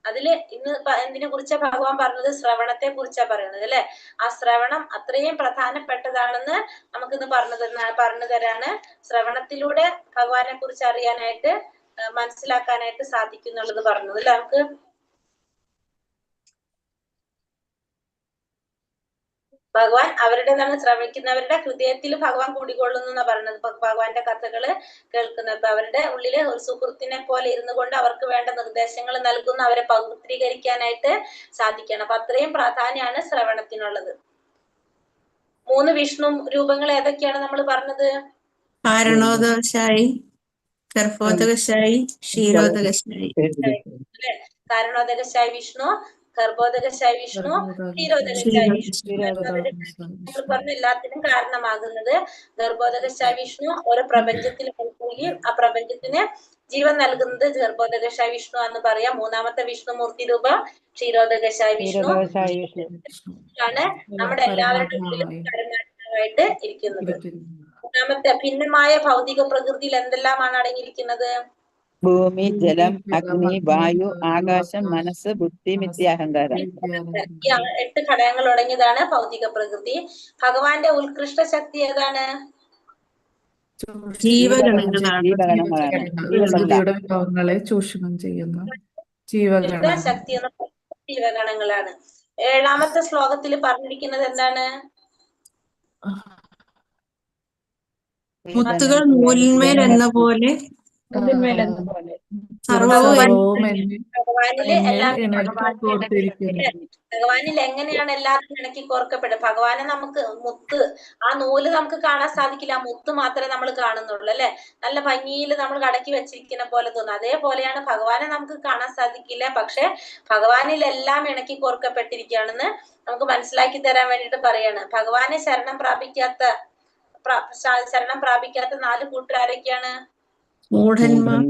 അതില് ഇന്ന് എന്തിനെ കുറിച്ചാ ഭഗവാൻ പറഞ്ഞത്? ശ്രവണത്തെ കുറിച്ചാ പറയുന്നത് അല്ലെ. ആ ശ്രവണം അത്രയും പ്രധാനപ്പെട്ടതാണെന്ന് നമുക്കിന്ന് പറഞ്ഞു തരാണ്. ശ്രവണത്തിലൂടെ ഭഗവാനെ കുറിച്ച് അറിയാനായിട്ട് മനസ്സിലാക്കാനായിട്ട് സാധിക്കുന്നുള്ളത് പറഞ്ഞത് അല്ലെ. നമുക്ക് ഭഗവാൻ അവരുടെ ശ്രമിക്കുന്നവരുടെ ഹൃദയത്തിൽ ഭഗവാൻ കൂടിക്കൊള്ളുന്നു എന്നാ പറയുന്നത്. ഭഗവാന്റെ കഥകള് കേൾക്കുന്നത്. അപ്പൊ അവരുടെ ഉള്ളില് ഒരു സുഹൃത്തിനെ പോലെ ഇരുന്നു കൊണ്ട് അവർക്ക് വേണ്ട നിർദ്ദേശങ്ങൾ നൽകുന്ന, അവരെ പവിത്രീകരിക്കാനായിട്ട് സാധിക്കണം. അപ്പൊ അത്രയും പ്രാധാന്യമാണ് ശ്രവണത്തിനുള്ളത്. 3 വിഷ്ണു രൂപങ്ങൾ ഏതൊക്കെയാണ് നമ്മൾ പറഞ്ഞത്? കാരണോദകശായി, ഗർഭോദകശായി, ക്ഷീരോദകശായി. കാരണോദകശായി വിഷ്ണു, ഗർഭോദകശായി വിഷ്ണു, ക്ഷീരോദകശായി വിഷ്ണു. നമ്മൾ പറഞ്ഞ എല്ലാത്തിനും കാരണമാകുന്നത് ഗർഭോദകശായി വിഷ്ണു. ഓരോ പ്രപഞ്ചത്തിൽ പോയി ആ പ്രപഞ്ചത്തിന് ജീവൻ നൽകുന്നത് ഗർഭോദകശായി വിഷ്ണു എന്ന് പറയാം. 3ാമത്തെ വിഷ്ണുമൂർത്തി രൂപം ക്ഷീരോദകശായി വിഷ്ണു ആണ് നമ്മുടെ എല്ലാവരുടെ ഉള്ളിലും പരമാത്മാവായിട്ട് ഇരിക്കുന്നത്. 3ാമത്തെ ഭിന്നമായ ഭൗതിക പ്രകൃതിയിൽ എന്തെല്ലാമാണ് അടങ്ങിയിരിക്കുന്നത്? ഭൂമി, ജലം, അഗ്നി, വായു, ആകാശം, മനസ്സ്, ബുദ്ധി, മിഥ്യാഹങ്കാരം. ഈ 8 ഘടകങ്ങൾ അടങ്ങിയതാണ് ഭൗതിക പ്രകൃതി. ഭഗവാന്റെ ഉത്കൃഷ്ട ശക്തി ഏതാണ്? പ്രകൃതിയുടെ വിഭവങ്ങളെ ചൂഷണം ചെയ്യുന്ന ജീവഗണങ്ങളാണ്. ശക്തി എന്ന് ജീവഗണങ്ങളാണ്. 7ാമത്തെ ശ്ലോകത്തിൽ പറഞ്ഞിരിക്കുന്നത് എന്താണ്? മുത്തുകൾ നൂലിന്മേൽ എന്ന പോലെ സർവവും ഭഗവാനില് ഭഗവാനിൽ എങ്ങനെയാണ് എല്ലാവർക്കും ഇണക്കി കോർക്കപ്പെടുക? ഭഗവാനെ നമുക്ക് മുത്ത്, ആ നൂല് നമുക്ക് കാണാൻ സാധിക്കില്ല, മുത്ത് മാത്രമേ നമ്മൾ കാണുന്നുള്ളൂ അല്ലെ. നല്ല ഭംഗിയിൽ നമ്മൾ കടക്കി വെച്ചിരിക്കുന്ന പോലെ തോന്നും. അതേപോലെയാണ് ഭഗവാനെ നമുക്ക് കാണാൻ സാധിക്കില്ല, പക്ഷെ ഭഗവാനിലെല്ലാം ഇണക്കി കോർക്കപ്പെട്ടിരിക്കുകയാണെന്ന് നമുക്ക് മനസ്സിലാക്കി തരാൻ വേണ്ടിയിട്ട് പറയാണ്. ഭഗവാനെ ശരണം പ്രാപിക്കാത്ത 4 കൂട്ടർ ആരൊക്കെയാണ്? മൂഢന്മാർ,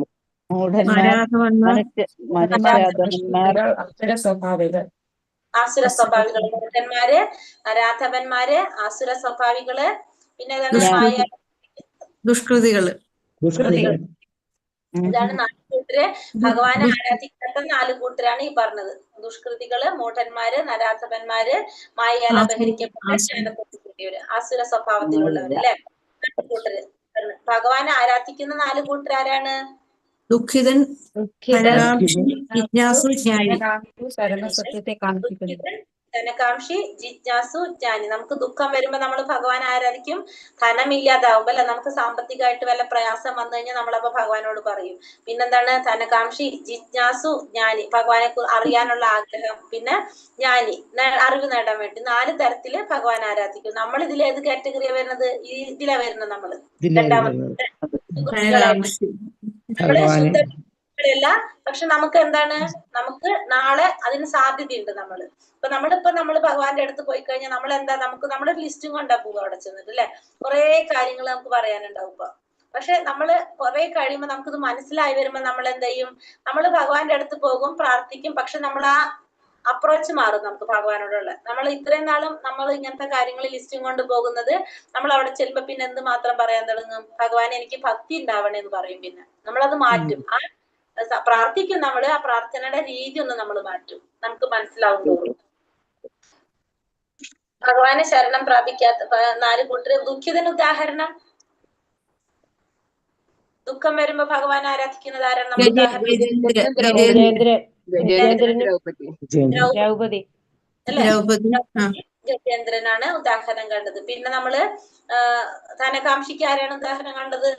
ആസുര സ്വഭാവികൾ, മൂഢന്മാര്, നരാധവന്മാര്, ആസുര സ്വഭാവികള്, പിന്നെ ഏതാണ്? ദുഷ്കൃതികള്. ഇതാണ് 4 കൂട്ടര്. ഭഗവാനെ ആരാധിക്കാത്ത 4 കൂട്ടരാണ് ഈ പറഞ്ഞത്. ദുഷ്കൃതികള്, മൂഢന്മാര്, നരാധവന്മാര്, മായയാൽ അപഹരിക്കപ്പെട്ട ആസുര സ്വഭാവത്തിലുള്ളവര് അല്ലെ. 4 കൂട്ടര്. ഭഗവാനെ ആരാധിക്കുന്ന 4 കൂട്ടരാരാണ്? ദുഃഖിതൻ, ജിജ്ഞാസു, ജ്ഞാനി. ധനകാംക്ഷി, ജിജ്ഞാസു, ജ്ഞാനി. നമുക്ക് ദുഃഖം വരുമ്പോ നമ്മൾ ഭഗവാനെ ആരാധിക്കും. ധനമില്ലാതാവുമ്പോ അല്ലെ, നമുക്ക് സാമ്പത്തികമായിട്ട് വല്ല പ്രയാസം വന്നു കഴിഞ്ഞാൽ നമ്മളപ്പോ ഭഗവാനോട് പറയും. പിന്നെന്താണ്? ധനകാംക്ഷി, ജിജ്ഞാസു, ജ്ഞാനി. ഭഗവാനെ അറിയാനുള്ള ആഗ്രഹം, പിന്നെ ജ്ഞാനി, അറിവ് നേടാൻ വേണ്ടി. 4 തരത്തില് ഭഗവാൻ ആരാധിക്കും. നമ്മൾ ഇതിൽ ഏത് കാറ്റഗറിയാ വരുന്നത്? ഇതിലാ വരുന്നത് നമ്മള്. രണ്ടാമത്തെ ല്ല. പക്ഷെ നമുക്ക് എന്താണ്? നമുക്ക് നാളെ അതിന് സാധ്യതയുണ്ട്. നമ്മൾ ഭഗവാന്റെ അടുത്ത് പോയി കഴിഞ്ഞാൽ നമ്മൾ എന്താ, നമുക്ക് നമ്മുടെ ലിസ്റ്റും കൊണ്ടാ പോവുക അവിടെ ചെന്നിട്ട് അല്ലെ. കുറെ കാര്യങ്ങൾ നമുക്ക് പറയാനുണ്ടാവും ഇപ്പൊ. പക്ഷെ നമ്മള് കുറെ കഴിയുമ്പോൾ നമുക്കിത് മനസ്സിലായി വരുമ്പോ നമ്മൾ എന്ത് ചെയ്യും? നമ്മൾ ഭഗവാന്റെ അടുത്ത് പോകും, പ്രാർത്ഥിക്കും. പക്ഷെ നമ്മൾ ആ അപ്രോച്ച് മാറും നമുക്ക് ഭഗവാനോടുള്ള. നമ്മൾ ഇത്രയും നാളും നമ്മൾ ഇങ്ങനത്തെ കാര്യങ്ങൾ ലിസ്റ്റും കൊണ്ട് പോകുന്നത്, നമ്മൾ അവിടെ ചെല്ലുമ്പോ പിന്നെ എന്ത് മാത്രം പറയാൻ തുടങ്ങും? ഭഗവാനെ എനിക്ക് ഭക്തി ഉണ്ടാവണേ എന്ന് പറയും. പിന്നെ നമ്മളത് മാറ്റും. പ്രാർത്ഥിക്കും നമ്മള്, ആ പ്രാർത്ഥനയുടെ രീതി ഒന്ന് നമ്മൾ മാറ്റും, നമുക്ക് മനസ്സിലാവും തോറും. ഭഗവാനെ ശരണം പ്രാപിക്കാത്ത 4 കൂട്ടര്. ദുഃഖിതന് ഉദാഹരണം? ദുഃഖം വരുമ്പോ ഭഗവാൻ ആരാധിക്കുന്നത് ആരാണ്? ദ്രൗപദി അല്ലെ, ഗജേന്ദ്രനാണ് ഉദാഹരണം കണ്ടത്. പിന്നെ നമ്മള് ധനകാംക്ഷിക്ക് ആരാണ് ഉദാഹരണം കണ്ടത്?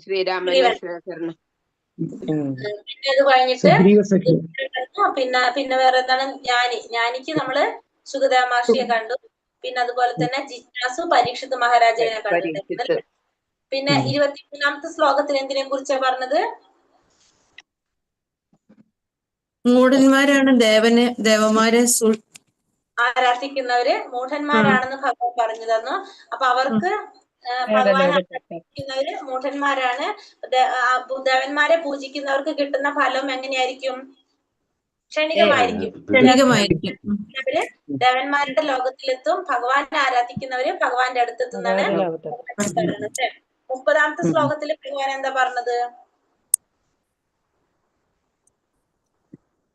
ശ്രീരാമനും. പിന്നെ അത് കഴിഞ്ഞിട്ട് പിന്നെ വേറെ എന്താണ്? ജ്ഞാനിക്ക് നമ്മള് സുഖദേവ മഹർഷിയെ കണ്ടു. പിന്നെ അതുപോലെ തന്നെ ജിജ്ഞാസു പരീക്ഷിത് മഹാരാജാവിനെ കണ്ടിട്ടുണ്ട്. പിന്നെ 23ാമത്തെ ശ്ലോകത്തിൽ എന്തിനെ കുറിച്ചാ പറഞ്ഞത്? മൂഢന്മാരാണ് ദേവന്മാരെ ആരാധിക്കുന്നവര് മൂഢന്മാരാണെന്ന് ഭഗവാൻ പറഞ്ഞു തന്നു. അപ്പൊ അവർക്ക് ഭഗവാൻ ആരാധിക്കുന്നവര് മൂഢന്മാരാണ്. ദേവന്മാരെ പൂജിക്കുന്നവർക്ക് കിട്ടുന്ന ഫലം എങ്ങനെയായിരിക്കും? ക്ഷണികമായിരിക്കും. അവര് ദേവന്മാരുടെ ലോകത്തിലെത്തും. ഭഗവാനെ ആരാധിക്കുന്നവര് ഭഗവാന്റെ അടുത്തെത്തുന്നതാണ്. 30ാമത്തെ ശ്ലോകത്തിൽ ഭഗവാൻ എന്താ പറഞ്ഞത്?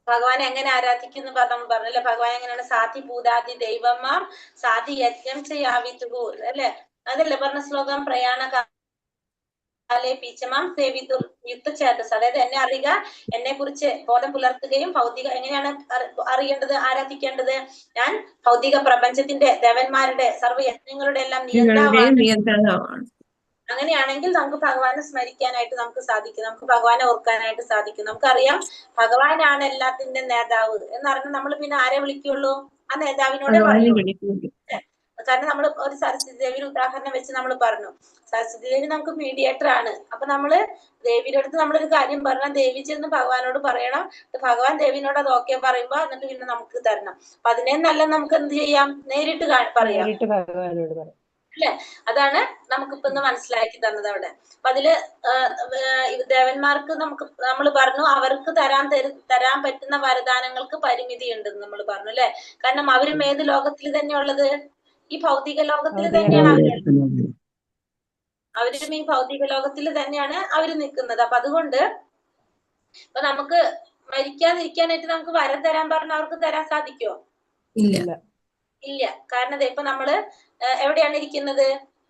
ഭഗവാനെ എങ്ങനെ ആരാധിക്കുന്നു നമ്മൾ പറഞ്ഞല്ലേ. ഭഗവാൻ എങ്ങനെയാണ്? സാധി ഭൂതാദി ദൈവമാം സാധി യജ്ഞം ചെയ്യാവിത്തുകൂ അല്ലെ. അതല്ലേ പറഞ്ഞ ശ്ലോകം? പ്രയാണ പീച്ചമാം സേവിതുർ യുക്ത ചേതസ്. അതായത് എന്നെ അറിയുക, എന്നെ കുറിച്ച് ബോധം പുലർത്തുകയും ഭൗതിക എങ്ങനെയാണ് അറിയേണ്ടത്, ആരാധിക്കേണ്ടത്? ഞാൻ ഭൗതിക പ്രപഞ്ചത്തിന്റെ ദേവന്മാരുടെ സർവ്വയജ്ഞങ്ങളുടെ എല്ലാം നിയന്ത്രണമാണ്. അങ്ങനെയാണെങ്കിൽ നമുക്ക് ഭഗവാനെ സ്മരിക്കാനായിട്ട് നമുക്ക് സാധിക്കും, നമുക്ക് ഭഗവാനെ ഓർക്കാനായിട്ട് സാധിക്കും. നമുക്കറിയാം ഭഗവാനാണ് എല്ലാത്തിന്റെ നേതാവ് എന്നറിഞ്ഞ് നമ്മൾ പിന്നെ ആരെ വിളിക്കുള്ളൂ? ആ നേതാവിനോടെ പറയുള്ളൂ. കാരണം നമ്മൾ ഒരു സരസ്വതി ദേവിയുടെ ഉദാഹരണം വെച്ച് നമ്മൾ പറഞ്ഞു. സരസ്വതി ദേവി നമുക്ക് മീഡിയേറ്റർ ആണ്. അപ്പൊ നമ്മള് ദേവിയുടെ അടുത്ത് നമ്മളൊരു കാര്യം പറഞ്ഞാൽ ദേവി ചെന്ന് ഭഗവാനോട് പറയണം. ഭഗവാൻ ദേവിനോട് അത് ഓക്കെ പറയുമ്പോ എന്നിട്ട് പിന്നെ നമുക്ക് തരണം. അപ്പൊ അതിനെ നല്ല നമുക്ക് എന്ത് ചെയ്യാം? നേരിട്ട് പറയാം അല്ലെ. അതാണ് നമുക്കിപ്പോ ഇന്ന് മനസ്സിലാക്കി തന്നത് അവിടെ. അപ്പൊ അതില് ദേവന്മാർക്ക് നമ്മൾ പറഞ്ഞു അവർക്ക് തരാൻ പറ്റുന്ന വരദാനങ്ങൾക്ക് പരിമിതി ഉണ്ടെന്ന് നമ്മൾ പറഞ്ഞു അല്ലെ. കാരണം അവരും ഏത് ലോകത്തിൽ തന്നെയുള്ളത്? ഈ ഭൗതിക ലോകത്തിൽ തന്നെയാണ് അവരും ഈ ഭൗതിക ലോകത്തിൽ തന്നെയാണ് അവര് നിൽക്കുന്നത്. അപ്പൊ അതുകൊണ്ട് ഇപ്പൊ നമുക്ക് മരിക്കാതിരിക്കാനായിട്ട് നമുക്ക് വരം തരാൻ പറഞ്ഞ അവർക്ക് തരാൻ സാധിക്കുമോ? ഇല്ല. കാരണം ഇപ്പൊ നമ്മള് എവിടെയാണ് ഇരിക്കുന്നത്?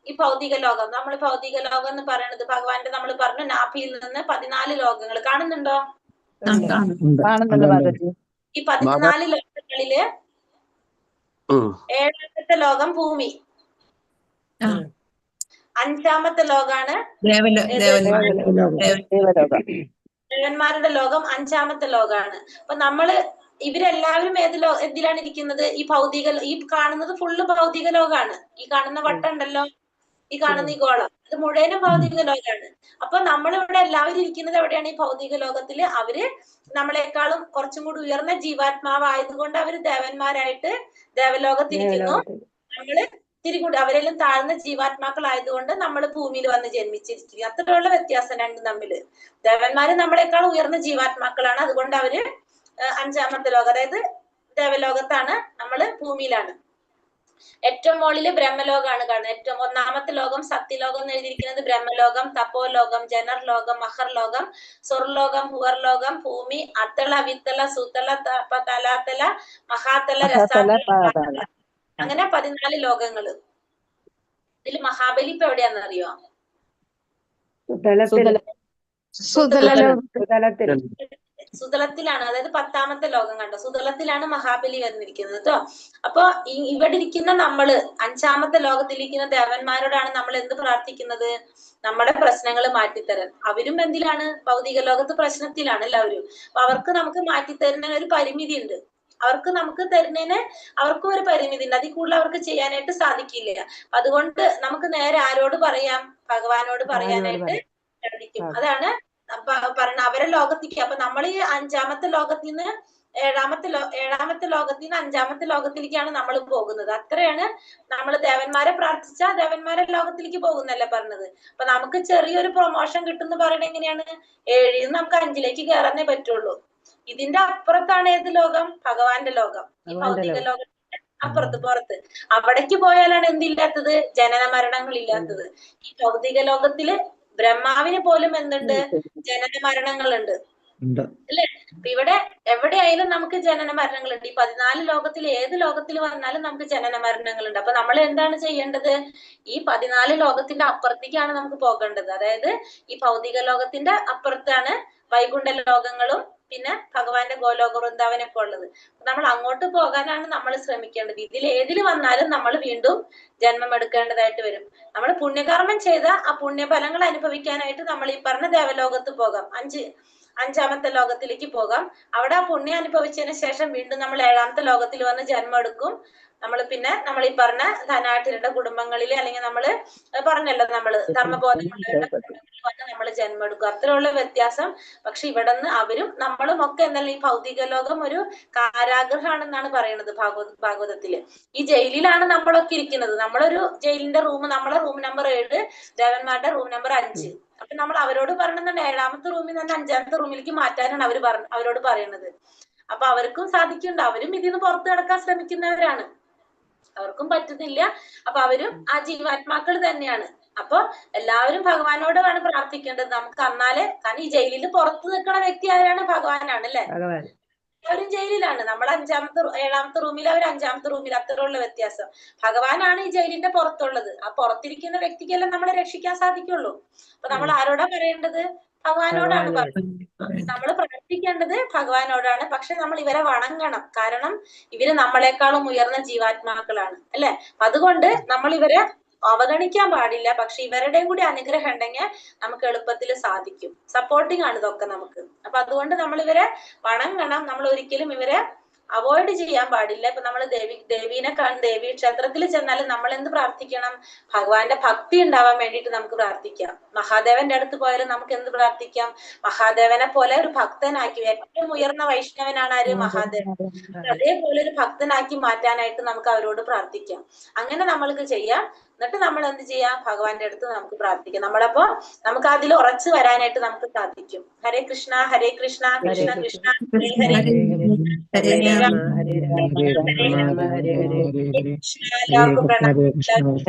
ഈ ഭൗതിക ലോകം. നമ്മൾ ഭൗതിക ലോകം എന്ന് പറയുന്നത് ഭഗവാന്റെ നമ്മൾ പറഞ്ഞു നാഭിയിൽ നിന്ന് 14 ലോകങ്ങൾ കാണുന്നുണ്ടോ? കാണുന്നുണ്ട് മാതാജി. ഈ 14 ലോകങ്ങളില് 7ാമത്തെ ലോകം ഭൂമി, 5ാമത്തെ ലോകാണ് ദേവന്മാരുടെ ലോകം, 5ാമത്തെ ലോകാണ്. അപ്പൊ നമ്മള് ഇവരെല്ലാവരും എന്തിലാണ് ഇരിക്കുന്നത്? ഈ ഭൗതിക, ഈ കാണുന്നത് ഫുള്ള് ഭൗതിക ലോകാണ്. ഈ കാണുന്ന വട്ടം ഉണ്ടല്ലോ, ഈ കാണുന്ന ഈ ഗോളം, ഇത് മുഴുവനും ഭൗതിക ലോകാണ്. അപ്പൊ നമ്മളിവിടെ എല്ലാവരും ഇരിക്കുന്നത് എവിടെയാണ്? ഈ ഭൗതിക ലോകത്തില്. അവര് നമ്മളെക്കാളും കുറച്ചും കൂടി ഉയർന്ന ജീവാത്മാവായതുകൊണ്ട് അവര് ദേവന്മാരായിട്ട് ദേവലോകത്തിരിക്കുന്നു. നമ്മള് ഇത്തിരി കൂടി അവരെല്ലാം താഴ്ന്ന ജീവാത്മാക്കളായതുകൊണ്ട് നമ്മൾ ഭൂമിയിൽ വന്ന് ജന്മിച്ചിരിക്കുക. അത്രയുള്ള വ്യത്യാസം രണ്ടും തമ്മില്. ദേവന്മാര് നമ്മളെക്കാൾ ഉയർന്ന ജീവാത്മാക്കളാണ്, അതുകൊണ്ട് അവര് 5ാമത്തെ ലോകം, അതായത് ദേവലോകത്താണ്, നമ്മള് ഭൂമിയിലാണ്. ഏറ്റവും മുകളില് ബ്രഹ്മലോകമാണ് കാണുന്നത്. ഏറ്റവും 1ാമത്തെ ലോകം സത്യലോകം എന്ന് എഴുതിയിരിക്കുന്നത് ബ്രഹ്മലോകം, തപോലോകം, ജനർലോകം, മഹർലോകം, സ്വർലോകം, ഭുവർലോകം, ഭൂമി, അത്തള, വിത്തള, സുത്തള, തലാത്തല, മഹാത്തല, രസാത്തല, അങ്ങനെ 14 ലോകങ്ങള്. ഇതില് മഹാബലി ഇപ്പൊ എവിടെയാണെന്നറിയോ? സുതലത്തിലാണ്, അതായത് 10ാമത്തെ ലോകം കണ്ടോ, സുതലത്തിലാണ് മഹാബലി വന്നിരിക്കുന്നത് കേട്ടോ. അപ്പൊ ഇവിടെ ഇരിക്കുന്ന നമ്മള് 5ാമത്തെ ലോകത്തിലിരിക്കുന്ന ദേവന്മാരോടാണ് നമ്മൾ എന്ത് പ്രാർത്ഥിക്കുന്നത്? നമ്മുടെ പ്രശ്നങ്ങൾ മാറ്റിത്തരാൻ. അവരും എന്തിലാണ്? ഭൗതിക ലോകത്ത് പ്രശ്നത്തിലാണ് എല്ലാവരും. അപ്പൊ അവർക്ക് നമുക്ക് മാറ്റിത്തരുന്നതിന് ഒരു പരിമിതി ഉണ്ട്. അവർക്ക് നമുക്ക് തരുന്നതിന് അവർക്കും ഒരു പരിമിതി ഉണ്ട്. അതിൽ കൂടുതൽ അവർക്ക് ചെയ്യാനായിട്ട് സാധിക്കില്ല. അതുകൊണ്ട് നമുക്ക് നേരെ ആരോട് പറയാം? ഭഗവാനോട് പറയാനായിട്ട് സാധിക്കും. അതാണ് പറഞ്ഞ അവരെ ലോകത്തേക്ക്. അപ്പൊ നമ്മൾ ഈ 5ാമത്തെ ലോകത്തിൽ നിന്ന് 7ാമത്തെ ലോകത്തിൽ നിന്ന് 5ാമത്തെ ലോകത്തിലേക്കാണ് നമ്മൾ പോകുന്നത്. അത്രയാണ് നമ്മൾ ദേവന്മാരെ പ്രാർത്ഥിച്ച ദേവന്മാരെ ലോകത്തിലേക്ക് പോകുന്നല്ലേ പറഞ്ഞത്. അപ്പൊ നമുക്ക് ചെറിയൊരു പ്രൊമോഷൻ കിട്ടുന്ന പറയുന്നത് എങ്ങനെയാണ്? 7ൽ നിന്ന് നമുക്ക് 5ലേക്ക് കയറാനേ പറ്റുള്ളൂ. ഇതിന്റെ അപ്പുറത്താണ് ഏത് ലോകം? ഭഗവാന്റെ ലോകം. ഈ ഭൗതിക ലോകത്തിന്റെ അപ്പുറത്ത് പുറത്ത് അവിടേക്ക് പോയാലാണ് എന്തില്ലാത്തത്? ജനന മരണങ്ങൾ ഇല്ലാത്തത്. ഈ ഭൗതിക ലോകത്തില് ബ്രഹ്മാവിന് പോലും എന്തുണ്ട്? ജനന മരണങ്ങളുണ്ട് അല്ലെ? അപ്പൊ ഇവിടെ എവിടെയായാലും നമുക്ക് ജനന മരണങ്ങളുണ്ട്. ഈ 14 ലോകത്തിൽ ഏത് ലോകത്തിൽ വന്നാലും നമുക്ക് ജനന മരണങ്ങളുണ്ട്. അപ്പൊ നമ്മൾ എന്താണ് ചെയ്യേണ്ടത്? ഈ 14 ലോകത്തിന്റെ അപ്പുറത്തേക്കാണ് നമുക്ക് പോകേണ്ടത്. അതായത് ഈ ഭൗതിക ലോകത്തിന്റെ അപ്പുറത്താണ് വൈകുണ്ഠ ലോകങ്ങളും പിന്നെ ഭഗവാന്റെ ഗോലോക വൃന്ദാവനൊക്കെ ഉള്ളത്. നമ്മൾ അങ്ങോട്ട് പോകാനാണ് നമ്മൾ ശ്രമിക്കേണ്ടത്. ഏതിൽ വന്നാലും നമ്മൾ വീണ്ടും ജന്മം എടുക്കേണ്ടതായിട്ട് വരും. നമ്മൾ പുണ്യകർമ്മം ചെയ്ത ആ പുണ്യഫലങ്ങൾ അനുഭവിക്കാനായിട്ട് നമ്മൾ ഈ പറഞ്ഞ ദേവലോകത്ത് പോകാം, 5ാമത്തെ ലോകത്തിലേക്ക് പോകാം. അവിടെ ആ പുണ്യം അനുഭവിച്ചതിന് ശേഷം വീണ്ടും നമ്മൾ 7ാമത്തെ ലോകത്തിൽ വന്ന് ജന്മം എടുക്കും. നമ്മൾ ഈ പറഞ്ഞ ധനാഠ്യരുടെ കുടുംബങ്ങളിൽ, അല്ലെങ്കിൽ നമ്മള് പറഞ്ഞല്ലോ, നമ്മള് ധർമ്മബോധമുള്ളവരുടെ കുടുംബങ്ങളിൽ വന്ന് നമ്മൾ ജന്മം എടുക്കും. അത്രയുള്ള വ്യത്യാസം. പക്ഷെ ഇവിടെ നിന്ന് അവരും നമ്മളും ഒക്കെ എന്നല്ല, ഈ ഭൗതിക ലോകം ഒരു കാരാഗ്രഹമാണെന്നാണ് പറയുന്നത് ഭാഗവതത്തില്. ഈ ജയിലിലാണ് നമ്മളൊക്കെ ഇരിക്കുന്നത്. നമ്മളൊരു ജയിലിന്റെ റൂം, നമ്മളെ റൂം നമ്പർ 7, ദേവന്മാരുടെ റൂം നമ്പർ 5. അപ്പൊ നമ്മൾ അവരോട് പറയണമെന്നുണ്ട് 7ാമത്തെ റൂമിൽ നിന്ന് 5ാമത്തെ റൂമിലേക്ക് മാറ്റാനാണ് അവരോട് പറയുന്നത്. അപ്പൊ അവർക്കും സാധിക്കുന്നുണ്ട്. അവരും ഇതിന്ന് പുറത്തു കിടക്കാൻ ശ്രമിക്കുന്നവരാണ്, അവർക്കും പറ്റുന്നില്ല. അപ്പൊ അവരും ആ ജീവാത്മാക്കൾ തന്നെയാണ്. അപ്പൊ എല്ലാവരും ഭഗവാനോടാണ് പ്രാർത്ഥിക്കേണ്ടത്. നമുക്ക് കാരണം ഈ ജയിലിൽ പുറത്ത് നിൽക്കുന്ന വ്യക്തി ആരാണ്? ഭഗവാനാണ് അല്ലെ? അവരും ജയിലിലാണ്. നമ്മൾ 7ാമത്തെ റൂമിൽ, അവർ 5ാമത്തെ റൂമിൽ. അത്രയുള്ള വ്യത്യാസം. ഭഗവാനാണ് ഈ ജയിലിന്റെ പുറത്തുള്ളത്. ആ പുറത്തിരിക്കുന്ന വ്യക്തിക്കെല്ലാം നമ്മളെ രക്ഷിക്കാൻ സാധിക്കുള്ളൂ. അപ്പൊ നമ്മൾ ആരോടാ പറയേണ്ടത്? ഭഗവാനോടാണ് പറയുന്നത്. നമ്മൾ പ്രാർത്ഥിക്കേണ്ടത് ഭഗവാനോടാണ്. പക്ഷെ നമ്മൾ ഇവരെ വണങ്ങണം. കാരണം ഇവര് നമ്മളെക്കാളും ഉയർന്ന ജീവാത്മാക്കളാണ് അല്ലെ? അതുകൊണ്ട് നമ്മൾ ഇവരെ അവഗണിക്കാൻ പാടില്ല. പക്ഷെ ഇവരുടെയും കൂടി അനുഗ്രഹം ഉണ്ടെങ്കിൽ നമുക്ക് എളുപ്പത്തിൽ സാധിക്കും. സപ്പോർട്ടിങ് ആണ് ഇതൊക്കെ നമുക്ക്. അപ്പൊ അതുകൊണ്ട് നമ്മൾ ഇവരെ വണങ്ങണം. നമ്മൾ ഒരിക്കലും ഇവരെ അവോയ്ഡ് ചെയ്യാൻ പാടില്ല. ഇപ്പൊ നമ്മൾ ദേവീ ക്ഷേത്രത്തിൽ ചെന്നാലും നമ്മൾ എന്ത് പ്രാർത്ഥിക്കണം? ഭഗവാന്റെ ഭക്തി ഉണ്ടാവാൻ വേണ്ടിയിട്ട് നമുക്ക് പ്രാർത്ഥിക്കാം. മഹാദേവന്റെ അടുത്ത് പോയാലും നമുക്ക് എന്ത് പ്രാർത്ഥിക്കാം? മഹാദേവനെ പോലെ ഒരു ഭക്തനാക്കി, ഏറ്റവും ഉയർന്ന വൈഷ്ണവനാണ് ആര്? മഹാദേവൻ. അതേപോലെ ഒരു ഭക്തനാക്കി മാറ്റാനായിട്ട് നമുക്ക് അവരോട് പ്രാർത്ഥിക്കാം. അങ്ങനെ നമ്മൾക്ക് ചെയ്യാം. എന്നിട്ട് നമ്മൾ എന്ത് ചെയ്യാം? ഭഗവാന്റെ അടുത്ത് നമുക്ക് പ്രാർത്ഥിക്കാം. നമ്മളപ്പോ നമുക്ക് അതിൽ ഉറച്ചു വരാനായിട്ട് നമുക്ക് സാധിക്കും. ഹരേ കൃഷ്ണ, ഹരേ കൃഷ്ണ, കൃഷ്ണ കൃഷ്ണ ഹരേ ഹരേ, ഹരേ രാമ, ഹരേ രാമ, രാമ രാമ, ഹരേ ഹരേ. എല്ലാവർക്കും പ്രണാമം.